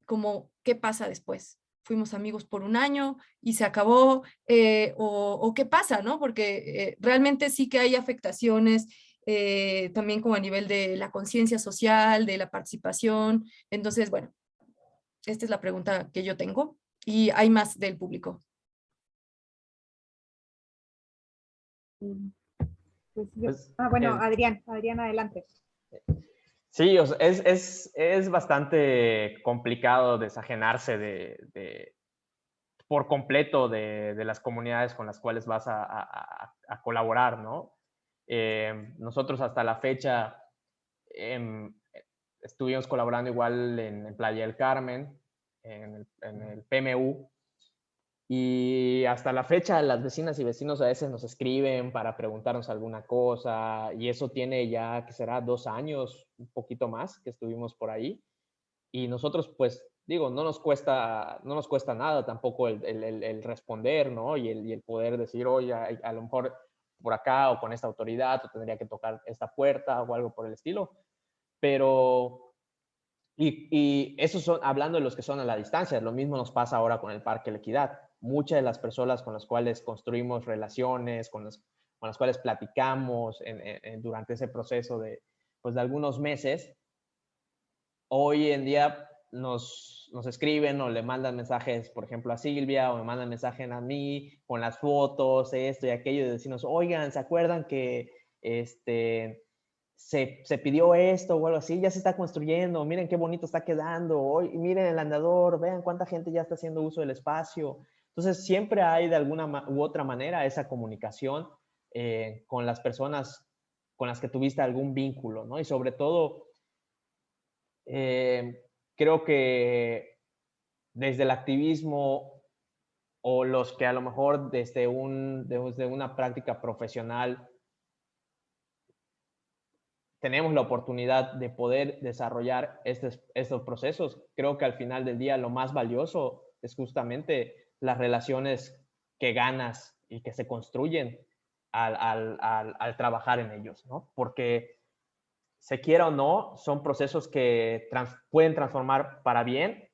como ¿qué pasa después? Fuimos amigos por un año y se acabó, o qué pasa, ¿no? Porque realmente sí que hay afectaciones también como a nivel de la conciencia social, de la participación. Entonces, bueno, esta es la pregunta que yo tengo y hay más del público. Bueno, Adrián, adelante. Sí, o sea, es bastante complicado desajenarse por completo de las comunidades con las cuales vas a colaborar, ¿no? Nosotros hasta la fecha estuvimos colaborando igual en Playa del Carmen, en el PMU, y hasta la fecha las vecinas y vecinos a veces nos escriben para preguntarnos alguna cosa, y eso tiene ya, que será 2 años, un poquito más, que estuvimos por ahí. Y nosotros, pues, digo, no nos cuesta nada tampoco el responder, ¿no? Y el poder decir, oye, a lo mejor por acá o con esta autoridad o tendría que tocar esta puerta o algo por el estilo. Pero, y eso son, hablando de los que son a la distancia, lo mismo nos pasa ahora con el Parque La Equidad. Muchas de las personas con las cuales construimos relaciones, con las cuales platicamos durante ese proceso de algunos meses, hoy en día nos escriben o le mandan mensajes, por ejemplo, a Silvia, o me mandan mensajes a mí con las fotos, esto y aquello, y decirnos, oigan, ¿se acuerdan que se pidió esto o algo así? Ya se está construyendo, miren qué bonito está quedando, hoy miren el andador, vean cuánta gente ya está haciendo uso del espacio. Entonces, siempre hay de alguna u otra manera esa comunicación con las personas con las que tuviste algún vínculo, ¿no? Y sobre todo, creo que desde el activismo o los que a lo mejor desde una práctica profesional tenemos la oportunidad de poder desarrollar estos procesos, creo que al final del día lo más valioso es justamente las relaciones que ganas y que se construyen al trabajar en ellos, ¿no? Porque se quiera o no, son procesos que pueden transformar para bien,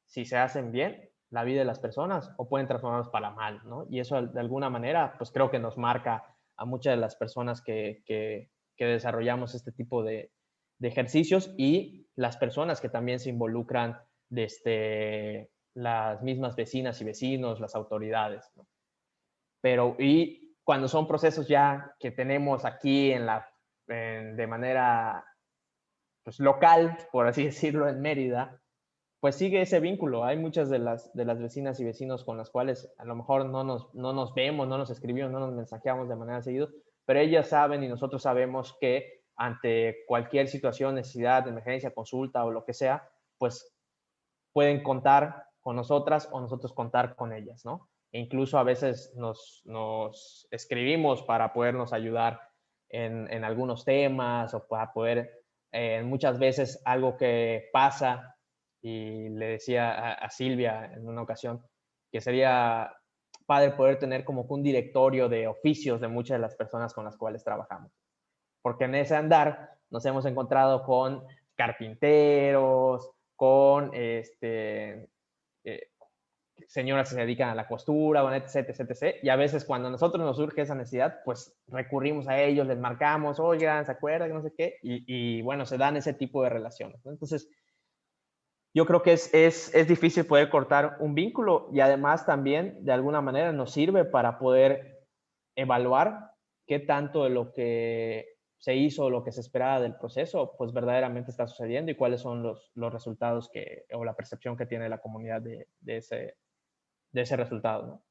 si se hacen bien, la vida de las personas, o pueden transformarlos para mal, ¿no? Y eso de alguna manera, pues creo que nos marca a muchas de las personas que desarrollamos este tipo de ejercicios, y las personas que también se involucran desde las mismas vecinas y vecinos, las autoridades, ¿no? Pero, y cuando son procesos ya que tenemos aquí de manera pues, local, por así decirlo, en Mérida, pues sigue ese vínculo. Hay muchas de las vecinas y vecinos con las cuales a lo mejor no nos vemos, no nos escribimos, no nos mensajeamos de manera seguida, pero ellas saben y nosotros sabemos que ante cualquier situación, necesidad, emergencia, consulta o lo que sea, pues pueden contar con nosotras o nosotros contar con ellas, ¿no? E incluso a veces nos escribimos para podernos ayudar en algunos temas, o para poder, muchas veces algo que pasa, y le decía a Silvia en una ocasión, que sería padre poder tener como que un directorio de oficios de muchas de las personas con las cuales trabajamos. Porque en ese andar nos hemos encontrado con carpinteros, con señoras que se dedican a la costura, etc, etc, etc. Y a veces cuando a nosotros nos surge esa necesidad, pues recurrimos a ellos, les marcamos, oigan, ¿se acuerdan? No sé qué. Y bueno, se dan ese tipo de relaciones, ¿no? Entonces, yo creo que es difícil poder cortar un vínculo, y además también de alguna manera nos sirve para poder evaluar qué tanto de lo que se hizo, lo que se esperaba del proceso, pues verdaderamente está sucediendo, y cuáles son los resultados o la percepción que tiene la comunidad de ese resultado, ¿no?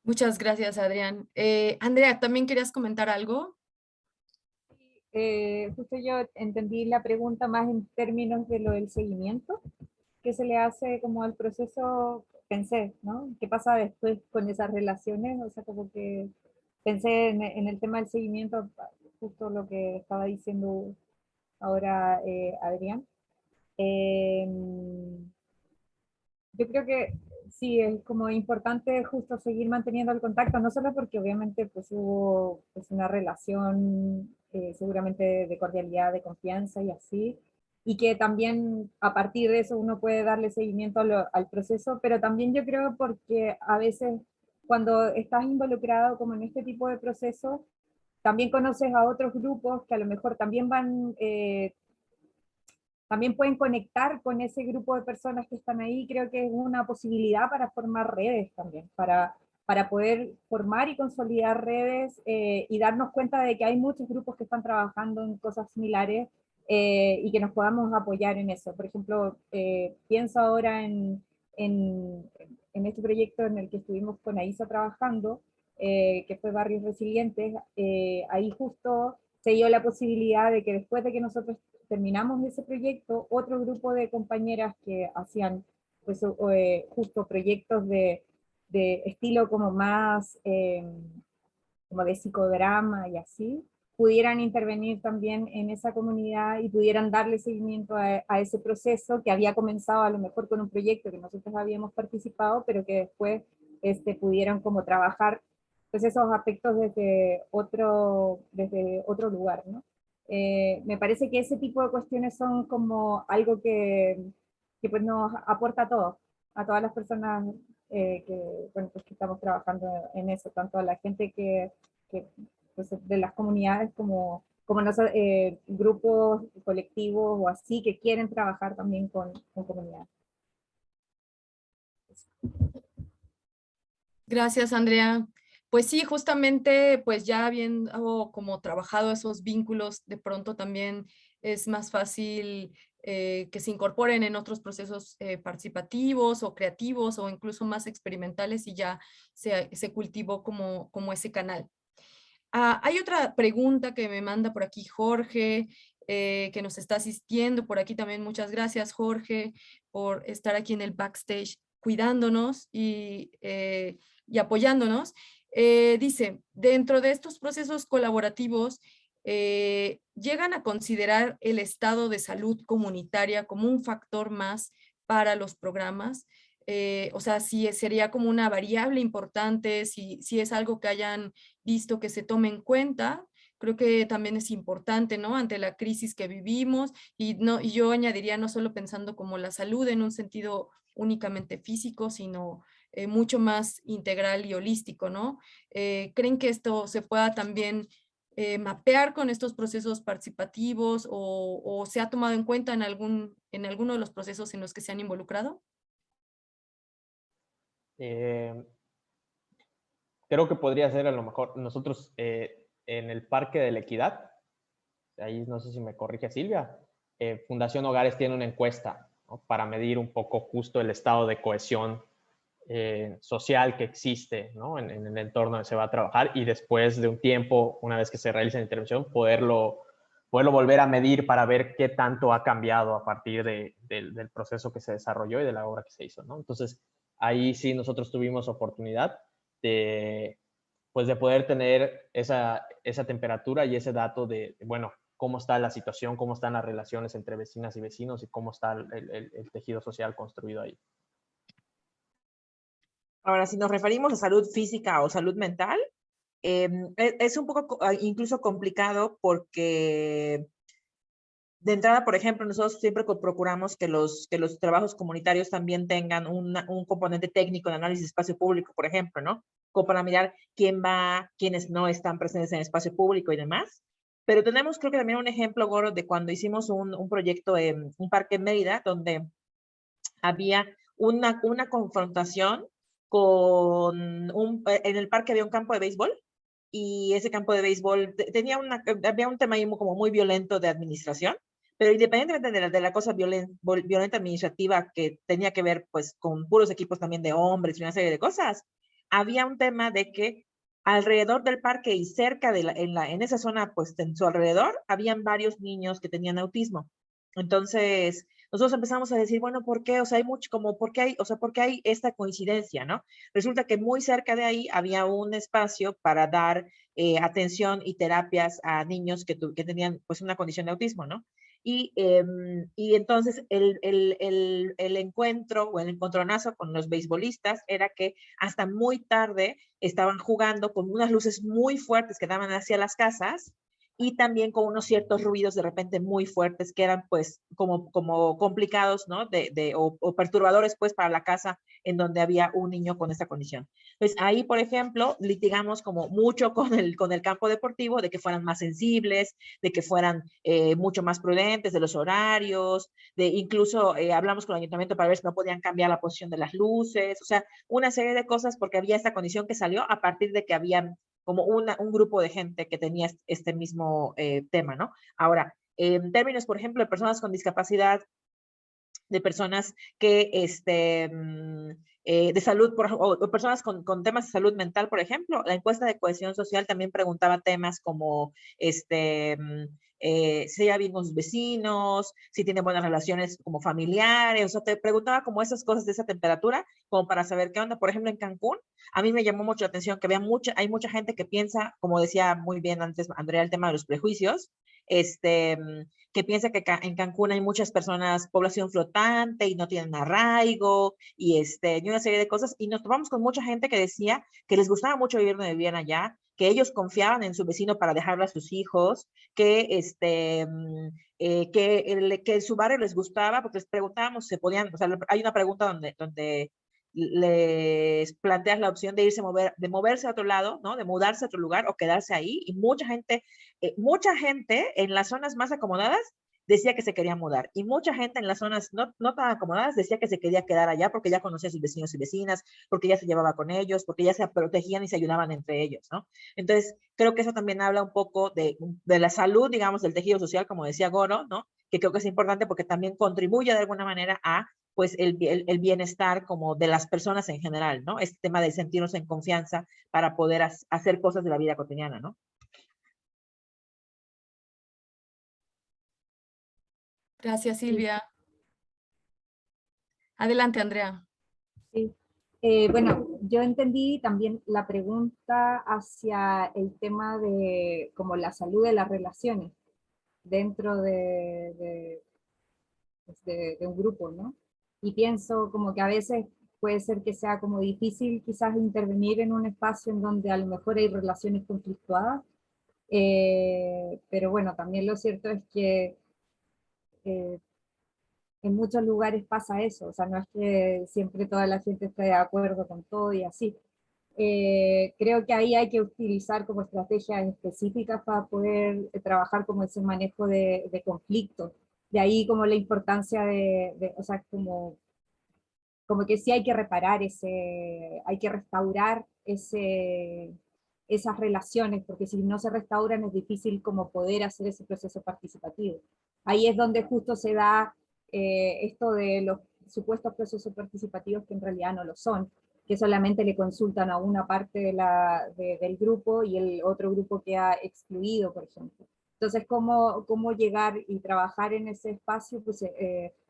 Muchas gracias, Adrián. Andrea, ¿también querías comentar algo? Justo yo entendí la pregunta más en términos de lo del seguimiento que se le hace como al proceso, pensé, ¿no? ¿Qué pasa después con esas relaciones? O sea, como que pensé en el tema del seguimiento, justo lo que estaba diciendo ahora Adrián. Eh, yo creo que sí, es como importante justo seguir manteniendo el contacto, no solo porque obviamente pues hubo pues, una relación seguramente de cordialidad, de confianza y así, y que también a partir de eso uno puede darle seguimiento al proceso, pero también yo creo porque a veces cuando estás involucrado como en este tipo de procesos, también conoces a otros grupos que a lo mejor también también pueden conectar con ese grupo de personas que están ahí. Creo que es una posibilidad para formar redes también, para poder formar y consolidar redes y darnos cuenta de que hay muchos grupos que están trabajando en cosas similares y que nos podamos apoyar en eso. Por ejemplo, pienso ahora en este proyecto en el que estuvimos con AISA trabajando, que fue Barrios Resilientes. Ahí justo se dio la posibilidad de que después de que nosotros terminamos ese proyecto, otro grupo de compañeras que hacían pues, justo proyectos de estilo como más como de psicodrama y así, pudieran intervenir también en esa comunidad y pudieran darle seguimiento a ese proceso que había comenzado a lo mejor con un proyecto que nosotros habíamos participado, pero que después pudieran como trabajar pues esos aspectos desde otro lugar, ¿no? Me parece que ese tipo de cuestiones son como algo que pues nos aporta a todas las personas bueno, pues que estamos trabajando en eso, tanto a la gente que pues, de las comunidades como grupos, colectivos o así que quieren trabajar también con comunidades. Gracias, Andrea. Pues sí, justamente, pues ya habiendo como trabajado esos vínculos, de pronto también es más fácil que se incorporen en otros procesos participativos o creativos o incluso más experimentales y ya se cultivó como ese canal. Hay otra pregunta que me manda por aquí Jorge, que nos está asistiendo por aquí también. Muchas gracias, Jorge, por estar aquí en el backstage cuidándonos y apoyándonos. Dice, dentro de estos procesos colaborativos, ¿llegan a considerar el estado de salud comunitaria como un factor más para los programas? O sea, si sería como una variable importante, si es algo que hayan visto que se tome en cuenta. Creo que también es importante, ¿no? Ante la crisis que vivimos y yo añadiría no solo pensando como la salud en un sentido únicamente físico, sino mucho más integral y holístico, ¿no? ¿Creen que esto se pueda también mapear con estos procesos participativos o se ha tomado en cuenta en alguno de los procesos en los que se han involucrado? Creo que podría ser a lo mejor nosotros en el Parque de la Equidad, ahí no sé si me corrige Silvia, Fundación Hogares tiene una encuesta, ¿no?, para medir un poco justo el estado de cohesión social que existe, ¿no?, en el entorno donde se va a trabajar y después de un tiempo, una vez que se realiza la intervención, poderlo volver a medir para ver qué tanto ha cambiado a partir del proceso que se desarrolló y de la obra que se hizo, ¿no? Entonces, ahí sí nosotros tuvimos oportunidad de poder tener esa temperatura y ese dato de, bueno, cómo está la situación, cómo están las relaciones entre vecinas y vecinos y cómo está el tejido social construido ahí. Ahora, si nos referimos a salud física o salud mental, es un poco incluso complicado porque de entrada, por ejemplo, nosotros siempre procuramos que los trabajos comunitarios también tengan un componente técnico de análisis de espacio público, por ejemplo, ¿no? Como para mirar quién va, quiénes no están presentes en el espacio público y demás. Pero tenemos, creo que también un ejemplo, Goro, de cuando hicimos un proyecto en un parque en Mérida, donde había una confrontación en el parque había un campo de béisbol y ese campo de béisbol había un tema ahí como muy violento de administración, pero independientemente de la cosa violenta administrativa que tenía que ver pues con puros equipos también de hombres y una serie de cosas, había un tema de que alrededor del parque y cerca en esa zona, pues en su alrededor, habían varios niños que tenían autismo. Entonces, nosotros empezamos a decir, bueno, ¿por qué? O sea, hay mucho, como, ¿por qué hay esta coincidencia, no? Resulta que muy cerca de ahí había un espacio para dar atención y terapias a niños que tenían, pues, una condición de autismo, ¿no? Y entonces el encuentro o el encontronazo con los beisbolistas era que hasta muy tarde estaban jugando con unas luces muy fuertes que daban hacia las casas y también con unos ciertos ruidos de repente muy fuertes que eran pues como complicados, ¿no? O perturbadores pues para la casa en donde había un niño con esta condición. Entonces ahí, por ejemplo, litigamos como mucho con el campo deportivo de que fueran más sensibles, de que fueran mucho más prudentes de los horarios, de incluso hablamos con el ayuntamiento para ver si no podían cambiar la posición de las luces, o sea, una serie de cosas porque había esta condición que salió a partir de que habían como un grupo de gente que tenía este mismo tema, ¿no? Ahora, en términos, por ejemplo, de personas con discapacidad, de personas que, de salud, o personas con temas de salud mental, por ejemplo, la encuesta de cohesión social también preguntaba temas como, si lleva bien con sus vecinos, si tiene buenas relaciones como familiares, o sea, te preguntaba como esas cosas de esa temperatura, como para saber qué onda. Por ejemplo, en Cancún, a mí me llamó mucho la atención que hay mucha gente que piensa, como decía muy bien antes Andrea, el tema de los prejuicios, que piensa que en Cancún hay muchas personas, población flotante y no tienen arraigo y una serie de cosas. Y nos topamos con mucha gente que decía que les gustaba mucho vivir donde vivían allá, que ellos confiaban en su vecino para dejarle a sus hijos, que su barrio les gustaba, porque les preguntábamos, o sea, hay una pregunta donde les planteas la opción de irse de moverse a otro lado, ¿no? De mudarse a otro lugar o quedarse ahí. Y mucha gente en las zonas más acomodadas decía que se quería mudar. Y mucha gente en las zonas no tan acomodadas decía que se quería quedar allá porque ya conocía a sus vecinos y vecinas, porque ya se llevaba con ellos, porque ya se protegían y se ayudaban entre ellos, ¿no? Entonces, creo que eso también habla un poco de la salud, digamos, del tejido social, como decía Goro, ¿no? Que creo que es importante porque también contribuye de alguna manera a pues el bienestar como de las personas en general, ¿no? Este tema de sentirnos en confianza para poder hacer cosas de la vida cotidiana, ¿no? Gracias, Silvia. Adelante, Andrea. Sí. Bueno, yo entendí también la pregunta hacia el tema de como la salud de las relaciones dentro de un grupo, ¿no? Y pienso como que a veces puede ser que sea como difícil quizás intervenir en un espacio en donde a lo mejor hay relaciones conflictuadas, pero bueno, también lo cierto es que eh, en muchos lugares pasa eso, o sea, no es que siempre toda la gente esté de acuerdo con todo y así. Creo que ahí hay que utilizar como estrategias específicas para poder trabajar como ese manejo de conflictos. De ahí como la importancia o sea, como que sí hay que reparar hay que restaurar esas relaciones, porque si no se restauran es difícil como poder hacer ese proceso participativo. Ahí es donde justo se da esto de los supuestos procesos participativos que en realidad no lo son, que solamente le consultan a una parte del grupo y el otro grupo queda excluido, por ejemplo. Entonces, cómo llegar y trabajar en ese espacio pues,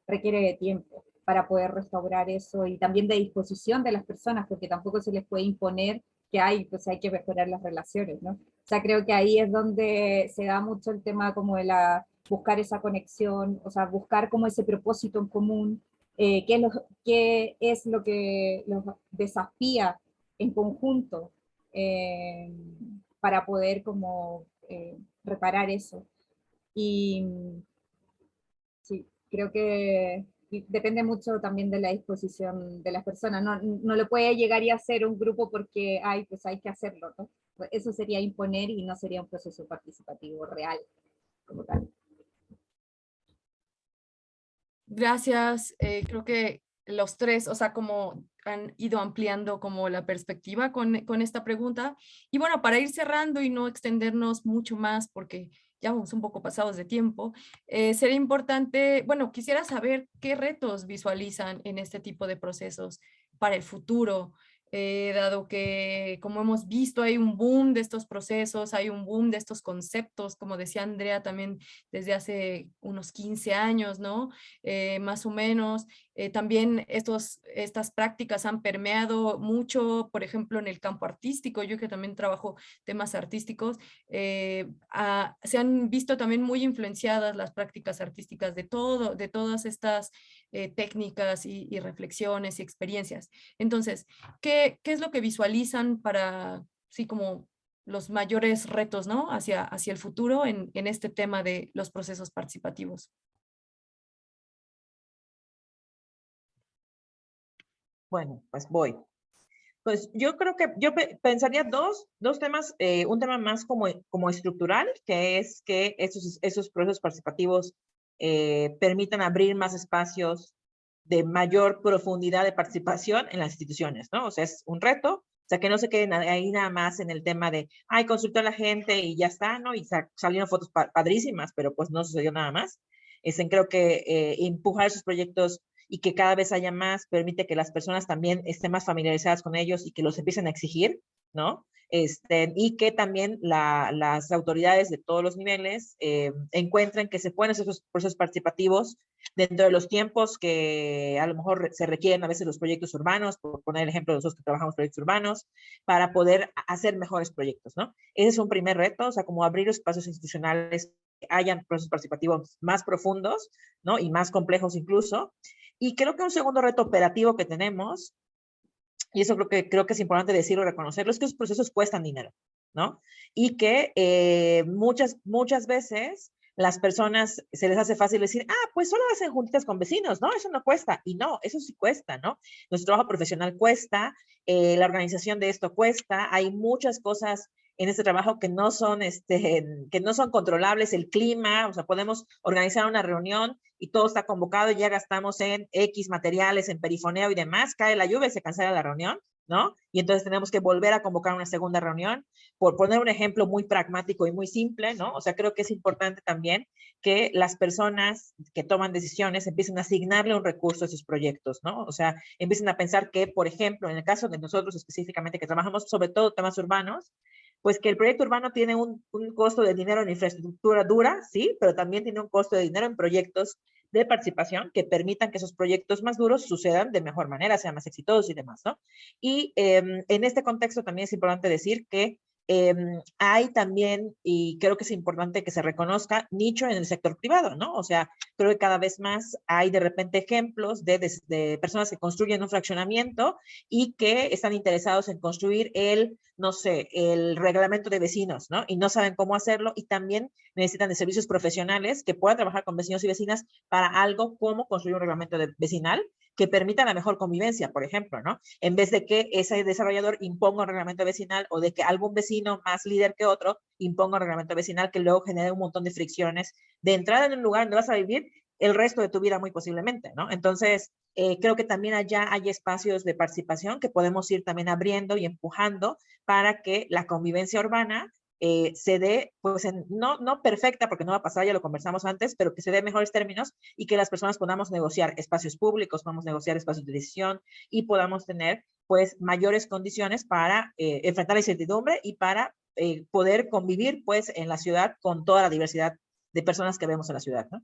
requiere de tiempo para poder restaurar eso y también de disposición de las personas, porque tampoco se les puede imponer que pues hay que mejorar las relaciones, ¿no? O sea, creo que ahí es donde se da mucho el tema como de buscar esa conexión, o sea, buscar como ese propósito en común, qué es lo que los desafía en conjunto para poder como reparar eso. Y sí, creo que depende mucho también de la disposición de las personas. No le puede llegar y hacer un grupo porque pues hay que hacerlo, ¿no? Eso sería imponer y no sería un proceso participativo real como tal. Gracias. Creo que los tres, o sea, como han ido ampliando como la perspectiva con esta pregunta. Y bueno, para ir cerrando y no extendernos mucho más, porque ya vamos un poco pasados de tiempo, sería importante, bueno, quisiera saber qué retos visualizan en este tipo de procesos para el futuro. Dado que, como hemos visto, hay un boom de estos procesos, hay un boom de estos conceptos, como decía Andrea también desde hace unos 15 años, ¿no? Más o menos. También estas prácticas han permeado mucho, por ejemplo, en el campo artístico. Yo que también trabajo temas artísticos, se han visto también muy influenciadas las prácticas artísticas de todas estas técnicas y reflexiones y experiencias. Entonces, ¿qué es lo que visualizan para, sí, como los mayores retos, ¿no? hacia el futuro en este tema de los procesos participativos? Bueno, pues voy. Pues yo creo que yo pensaría dos temas, un tema más como estructural, que es que esos procesos participativos permitan abrir más espacios de mayor profundidad de participación en las instituciones, ¿no? O sea, es un reto, o sea, que no se queden ahí nada más en el tema de, consultó a la gente y ya está, ¿no? Y salieron fotos padrísimas, pero pues no sucedió nada más. Creo que empujar esos proyectos y que cada vez haya más, permite que las personas también estén más familiarizadas con ellos y que los empiecen a exigir, ¿no? Y que también las autoridades de todos los niveles encuentren que se pueden hacer esos procesos participativos dentro de los tiempos que a lo mejor se requieren a veces los proyectos urbanos, por poner el ejemplo de nosotros que trabajamos proyectos urbanos, para poder hacer mejores proyectos, ¿no? Ese es un primer reto, o sea, como abrir espacios institucionales que hayan procesos participativos más profundos, ¿no? Y más complejos incluso. Y creo que un segundo reto operativo que tenemos, y eso creo que es importante decirlo y reconocerlo, es que esos procesos cuestan dinero, ¿no? Y que muchas veces las personas se les hace fácil decir, pues solo hacen juntitas con vecinos, ¿no? Eso no cuesta. Y no, eso sí cuesta, ¿no? Nuestro trabajo profesional cuesta, la organización de esto cuesta, hay muchas cosas en este trabajo que no son, que no son controlables, el clima, o sea, podemos organizar una reunión y todo está convocado y ya gastamos en X materiales, en perifoneo y demás, cae la lluvia y se cancela la reunión, ¿no? Y entonces tenemos que volver a convocar una segunda reunión. Por poner un ejemplo muy pragmático y muy simple, ¿no? O sea, creo que es importante también que las personas que toman decisiones empiecen a asignarle un recurso a sus proyectos, ¿no? O sea, empiecen a pensar que, por ejemplo, en el caso de nosotros específicamente, que trabajamos sobre todo temas urbanos, pues que el proyecto urbano tiene un costo de dinero en infraestructura dura, sí, pero también tiene un costo de dinero en proyectos de participación que permitan que esos proyectos más duros sucedan de mejor manera, sean más exitosos y demás, ¿no? Y en este contexto también es importante decir que hay también, y creo que es importante que se reconozca, nicho en el sector privado, ¿no? O sea, creo que cada vez más hay de repente ejemplos de personas que construyen un fraccionamiento y que están interesados en construir no sé, el reglamento de vecinos, ¿no? Y no saben cómo hacerlo y también necesitan de servicios profesionales que puedan trabajar con vecinos y vecinas para algo como construir un reglamento vecinal que permita la mejor convivencia, por ejemplo, ¿no? En vez de que ese desarrollador imponga un reglamento vecinal o de que algún vecino más líder que otro imponga un reglamento vecinal que luego genere un montón de fricciones de entrada en un lugar donde vas a vivir el resto de tu vida muy posiblemente, ¿no? Entonces, creo que también allá hay espacios de participación que podemos ir también abriendo y empujando para que la convivencia urbana se dé, pues no perfecta, porque no va a pasar, ya lo conversamos antes, pero que se dé en mejores términos y que las personas podamos negociar espacios públicos, podamos negociar espacios de decisión y podamos tener pues mayores condiciones para enfrentar la incertidumbre y para poder convivir pues en la ciudad con toda la diversidad de personas que vemos en la ciudad, ¿no?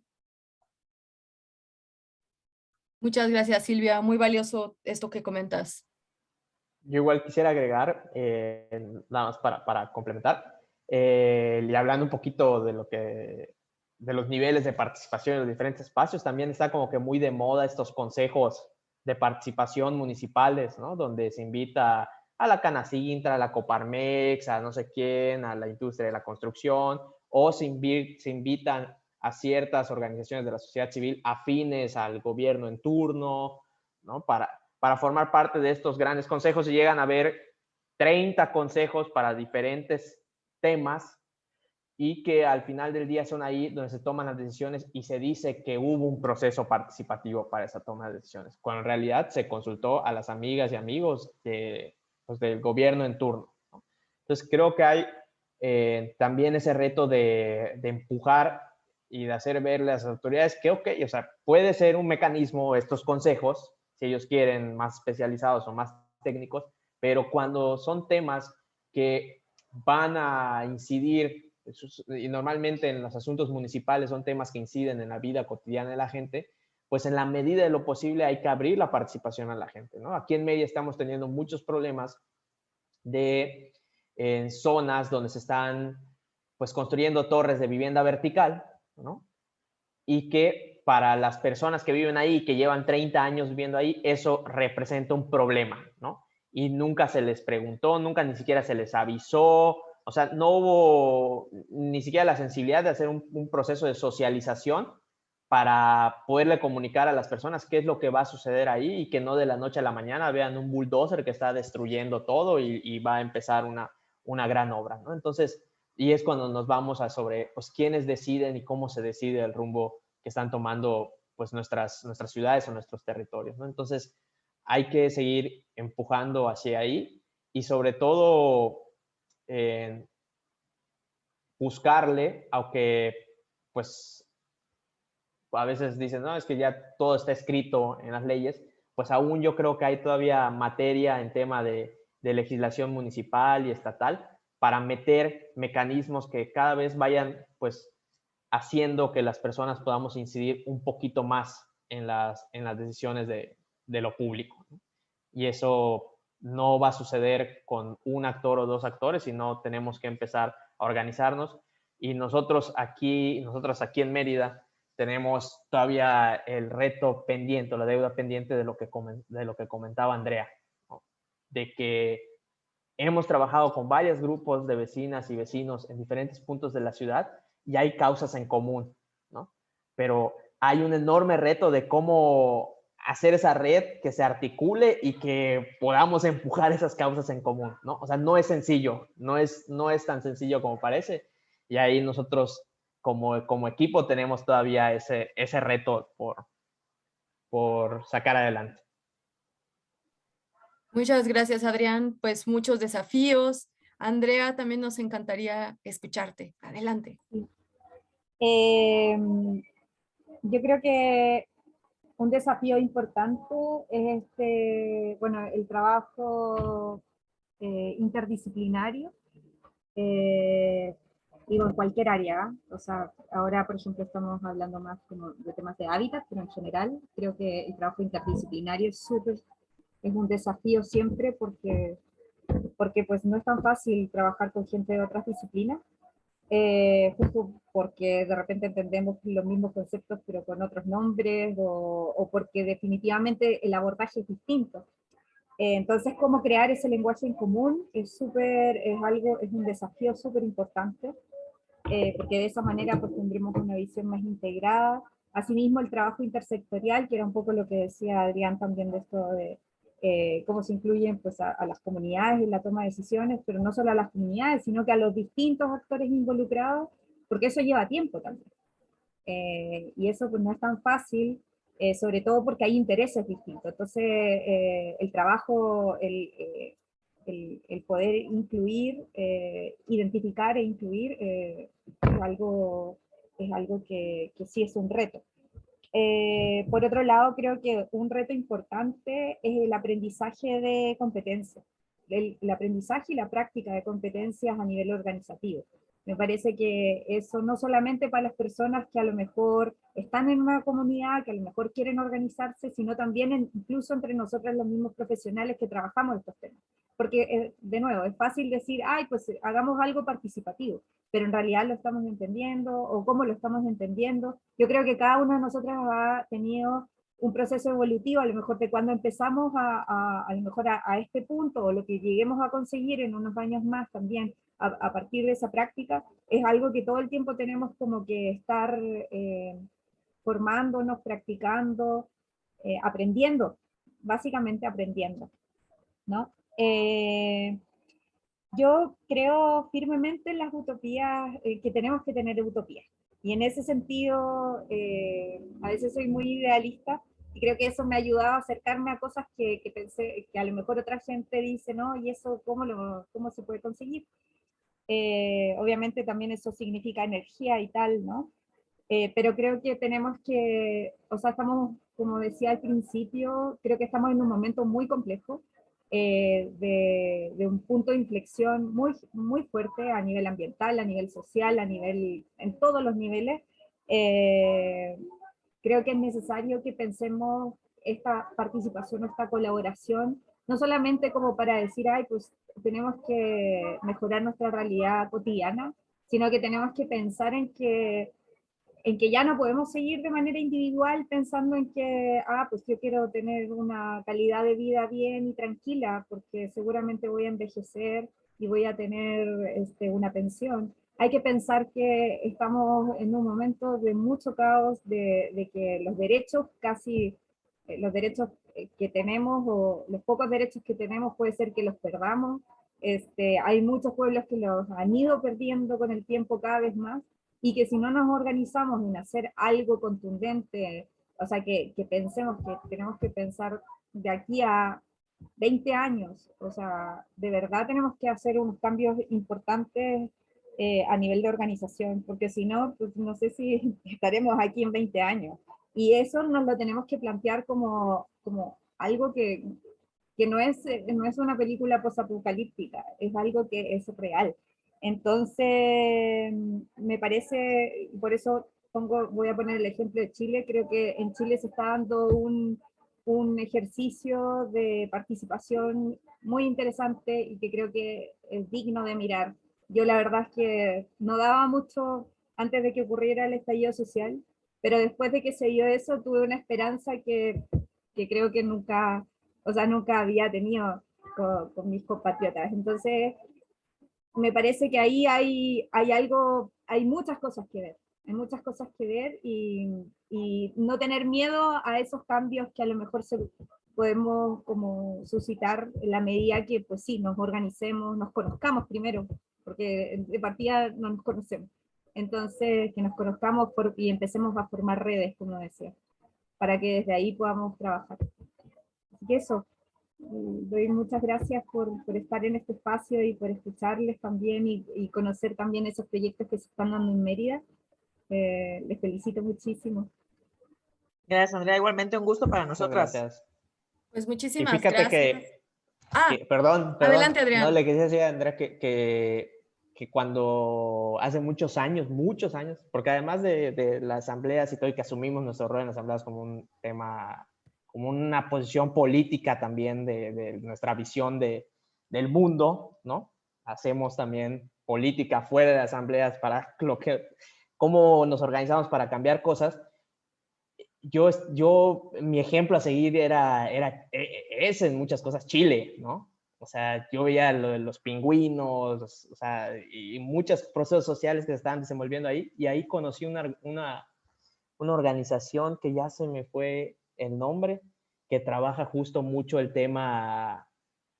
Muchas gracias, Silvia. Muy valioso esto que comentas. Yo igual quisiera agregar, nada más para complementar, y hablando un poquito de los niveles de participación en los diferentes espacios, también está como que muy de moda estos consejos de participación municipales, ¿no? Donde se invita a la Canacintra, a la Coparmex, a no sé quién, a la industria de la construcción, o se invitan a ciertas organizaciones de la sociedad civil afines al gobierno en turno, ¿no? Para formar parte de estos grandes consejos y llegan a haber 30 consejos para diferentes temas y que al final del día son ahí donde se toman las decisiones y se dice que hubo un proceso participativo para esa toma de decisiones, cuando en realidad se consultó a las amigas y amigos pues, del gobierno en turno, ¿no? Entonces creo que hay también ese reto de empujar y de hacer ver a las autoridades que, ok, o sea, puede ser un mecanismo estos consejos, si ellos quieren más especializados o más técnicos, pero cuando son temas que van a incidir, y normalmente en los asuntos municipales son temas que inciden en la vida cotidiana de la gente, pues en la medida de lo posible hay que abrir la participación a la gente, ¿no? Aquí en Mérida estamos teniendo muchos problemas en zonas donde se están pues construyendo torres de vivienda vertical, ¿no? Y que para las personas que viven ahí, que llevan 30 años viviendo ahí, eso representa un problema, ¿no? Y nunca se les preguntó, nunca ni siquiera se les avisó, o sea, no hubo ni siquiera la sensibilidad de hacer un proceso de socialización para poderle comunicar a las personas qué es lo que va a suceder ahí y que no de la noche a la mañana vean un bulldozer que está destruyendo todo y va a empezar una gran obra, ¿no? Entonces, y es cuando nos vamos a sobre, pues, quiénes deciden y cómo se decide el rumbo que están tomando, pues, nuestras ciudades o nuestros territorios, ¿no? Entonces, hay que seguir empujando hacia ahí y sobre todo buscarle, aunque, pues, a veces dicen, no, es que ya todo está escrito en las leyes, pues aún yo creo que hay todavía materia en tema de legislación municipal y estatal para meter mecanismos que cada vez vayan pues haciendo que las personas podamos incidir un poquito más en las decisiones de lo público, ¿no? Y eso no va a suceder con un actor o dos actores, sino tenemos que empezar a organizarnos. Y nosotros aquí en Mérida tenemos todavía el reto pendiente, la deuda pendiente de lo que comentaba Andrea, ¿no? De que hemos trabajado con varios grupos de vecinas y vecinos en diferentes puntos de la ciudad y hay causas en común, ¿no? Pero hay un enorme reto de cómo hacer esa red que se articule y que podamos empujar esas causas en común, ¿no? O sea, no es sencillo, no es tan sencillo como parece, y ahí nosotros como equipo tenemos todavía ese reto por sacar adelante. Muchas gracias, Adrián. Pues muchos desafíos. Andrea, también nos encantaría escucharte. Adelante. Yo creo que un desafío importante es bueno, el trabajo interdisciplinario, digo, en cualquier área. O sea, ahora, por ejemplo, estamos hablando más como de temas de hábitat, pero en general creo que el trabajo interdisciplinario es un desafío siempre porque pues no es tan fácil trabajar con gente de otras disciplinas, justo porque de repente entendemos los mismos conceptos pero con otros nombres, o porque definitivamente el abordaje es distinto. Entonces, cómo crear ese lenguaje en común es un desafío súper importante, porque de esa manera pues tendremos una visión más integrada. Asimismo, el trabajo intersectorial, que era un poco lo que decía Adrián también de esto de cómo se incluyen pues, a las comunidades en la toma de decisiones, pero no solo a las comunidades, sino que a los distintos actores involucrados, porque eso lleva tiempo también. Y eso pues no es tan fácil, sobre todo porque hay intereses distintos. Entonces, el trabajo, el poder incluir, identificar e incluir, es algo que sí es un reto. Por otro lado, creo que un reto importante es el aprendizaje de competencias, el aprendizaje y la práctica de competencias a nivel organizativo. Me parece que eso no solamente para las personas que a lo mejor están en una comunidad, que a lo mejor quieren organizarse, sino también incluso entre nosotros los mismos profesionales que trabajamos estos temas. Porque, de nuevo, es fácil decir, ay, pues hagamos algo participativo, pero en realidad lo estamos entendiendo, o cómo lo estamos entendiendo. Yo creo que cada uno de nosotros ha tenido un proceso evolutivo, a lo mejor de cuando empezamos a lo mejor a este punto, o lo que lleguemos a conseguir en unos años más también, a partir de esa práctica, es algo que todo el tiempo tenemos como que estar formándonos, practicando, aprendiendo, básicamente aprendiendo, ¿no? Yo creo firmemente en las utopías, que tenemos que tener utopías. Y en ese sentido, a veces soy muy idealista, y creo que eso me ha ayudado a acercarme a cosas que pensé, que a lo mejor otra gente dice, no, ¿y eso cómo se puede conseguir? Obviamente también eso significa energía y tal, ¿no? Pero creo que tenemos que, o sea, estamos, como decía al principio, creo que estamos en un momento muy complejo, de un punto de inflexión muy, muy fuerte a nivel ambiental, a nivel social, en todos los niveles. Eh, Creo que es necesario que pensemos esta participación, esta colaboración, no solamente como para decir, ay, pues tenemos que mejorar nuestra realidad cotidiana, sino que tenemos que pensar en que ya no podemos seguir de manera individual pensando en que, pues yo quiero tener una calidad de vida bien y tranquila, porque seguramente voy a envejecer y voy a tener una pensión. Hay que pensar que estamos en un momento de mucho caos, de que los derechos los derechos que tenemos, o los pocos derechos que tenemos, puede ser que los perdamos. Hay muchos pueblos que los han ido perdiendo con el tiempo cada vez más, y que si no nos organizamos en hacer algo contundente, o sea, que pensemos que tenemos que pensar de aquí a 20 años, o sea, de verdad tenemos que hacer unos cambios importantes a nivel de organización, porque si no, pues no sé si estaremos aquí en 20 años. Y eso nos lo tenemos que plantear como algo que no es una película posapocalíptica, es algo que es real. Entonces, me parece, por eso voy a poner el ejemplo de Chile. Creo que en Chile se está dando un ejercicio de participación muy interesante y que creo que es digno de mirar. Yo la verdad es que no daba mucho antes de que ocurriera el estallido social, pero después de que se dio eso tuve una esperanza que creo que nunca, o sea, nunca había tenido con mis compatriotas. Entonces, me parece que ahí hay hay muchas cosas que ver. Hay muchas cosas que ver y no tener miedo a esos cambios que a lo mejor podemos como suscitar en la medida que, pues sí, nos organicemos, nos conozcamos primero, porque de partida no nos conocemos. Entonces, que nos conozcamos y empecemos a formar redes, como decía, para que desde ahí podamos trabajar. Así que eso, doy muchas gracias por estar en este espacio y por escucharles también y conocer también esos proyectos que se están dando en Mérida. Les felicito muchísimo. Gracias, Andrea. Igualmente un gusto para Muchas nosotras. gracias. Pues Y muchísimas fíjate gracias. perdón, Adelante, no, Adrián. le quería decir a Andrea que cuando hace muchos años, porque además de las asambleas y todo, y que asumimos nuestro rol en las asambleas como un tema, como una posición política también de nuestra visión del mundo, ¿no? Hacemos también política fuera de las asambleas para cómo nos organizamos para cambiar cosas. Mi ejemplo a seguir es en muchas cosas Chile, ¿no? O sea, yo veía lo de los pingüinos, o sea, y muchos procesos sociales que se estaban desenvolviendo ahí, y ahí conocí una organización que ya se me fue el nombre, que trabaja justo mucho el tema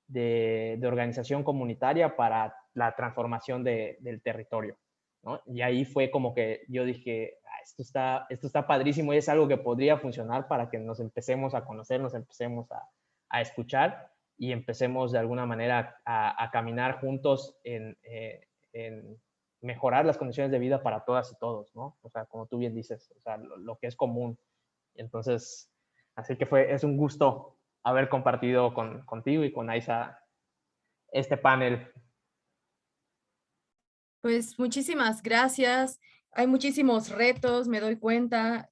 de organización comunitaria para la transformación del territorio, ¿no? Y ahí fue como que yo dije, esto está padrísimo y es algo que podría funcionar para que nos empecemos a conocer, nos empecemos a escuchar y empecemos de alguna manera a caminar juntos en mejorar las condiciones de vida para todas y todos, ¿no? O sea, como tú bien dices, o sea, lo que es común. Entonces, así que es un gusto haber compartido contigo y con Aiza este panel. Pues muchísimas gracias. Hay muchísimos retos, me doy cuenta.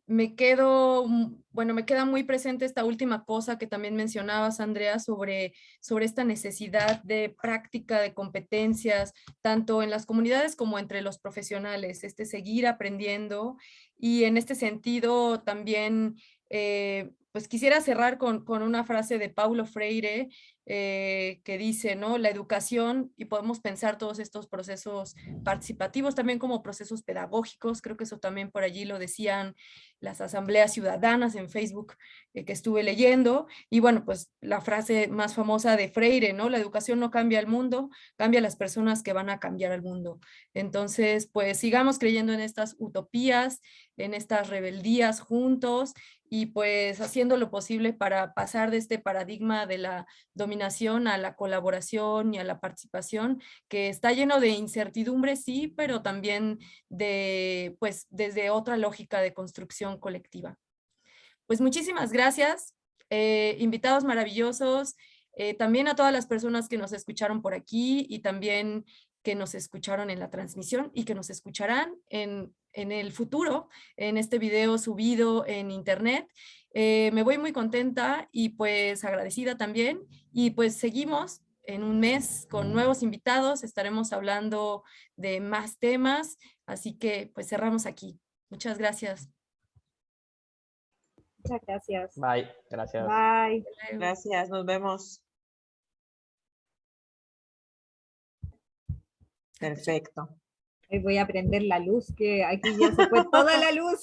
Me queda muy presente esta última cosa que también mencionabas, Andrea, sobre esta necesidad de práctica, de competencias, tanto en las comunidades como entre los profesionales, seguir aprendiendo. Y en este sentido también, pues quisiera cerrar con una frase de Paulo Freire, que dice, ¿no? La educación, y podemos pensar todos estos procesos participativos también como procesos pedagógicos, creo que eso también por allí lo decían las asambleas ciudadanas en Facebook que estuve leyendo, y bueno, pues la frase más famosa de Freire, ¿no? La educación no cambia el mundo, cambia las personas que van a cambiar al mundo. Entonces, pues sigamos creyendo en estas utopías, en estas rebeldías juntos, y pues haciendo lo posible para pasar de este paradigma de la dominación a la colaboración y a la participación, que está lleno de incertidumbre, sí, pero también pues, desde otra lógica de construcción colectiva. Pues muchísimas gracias, invitados maravillosos, también a todas las personas que nos escucharon por aquí y también que nos escucharon en la transmisión y que nos escucharán en el futuro, en este video subido en internet. Me voy muy contenta y pues agradecida también, y pues seguimos en un mes con nuevos invitados, estaremos hablando de más temas, así que pues cerramos aquí. Muchas gracias. Muchas gracias. Bye, gracias. Bye. Gracias, nos vemos. Perfecto. Voy a prender la luz, que aquí ya se fue toda la luz.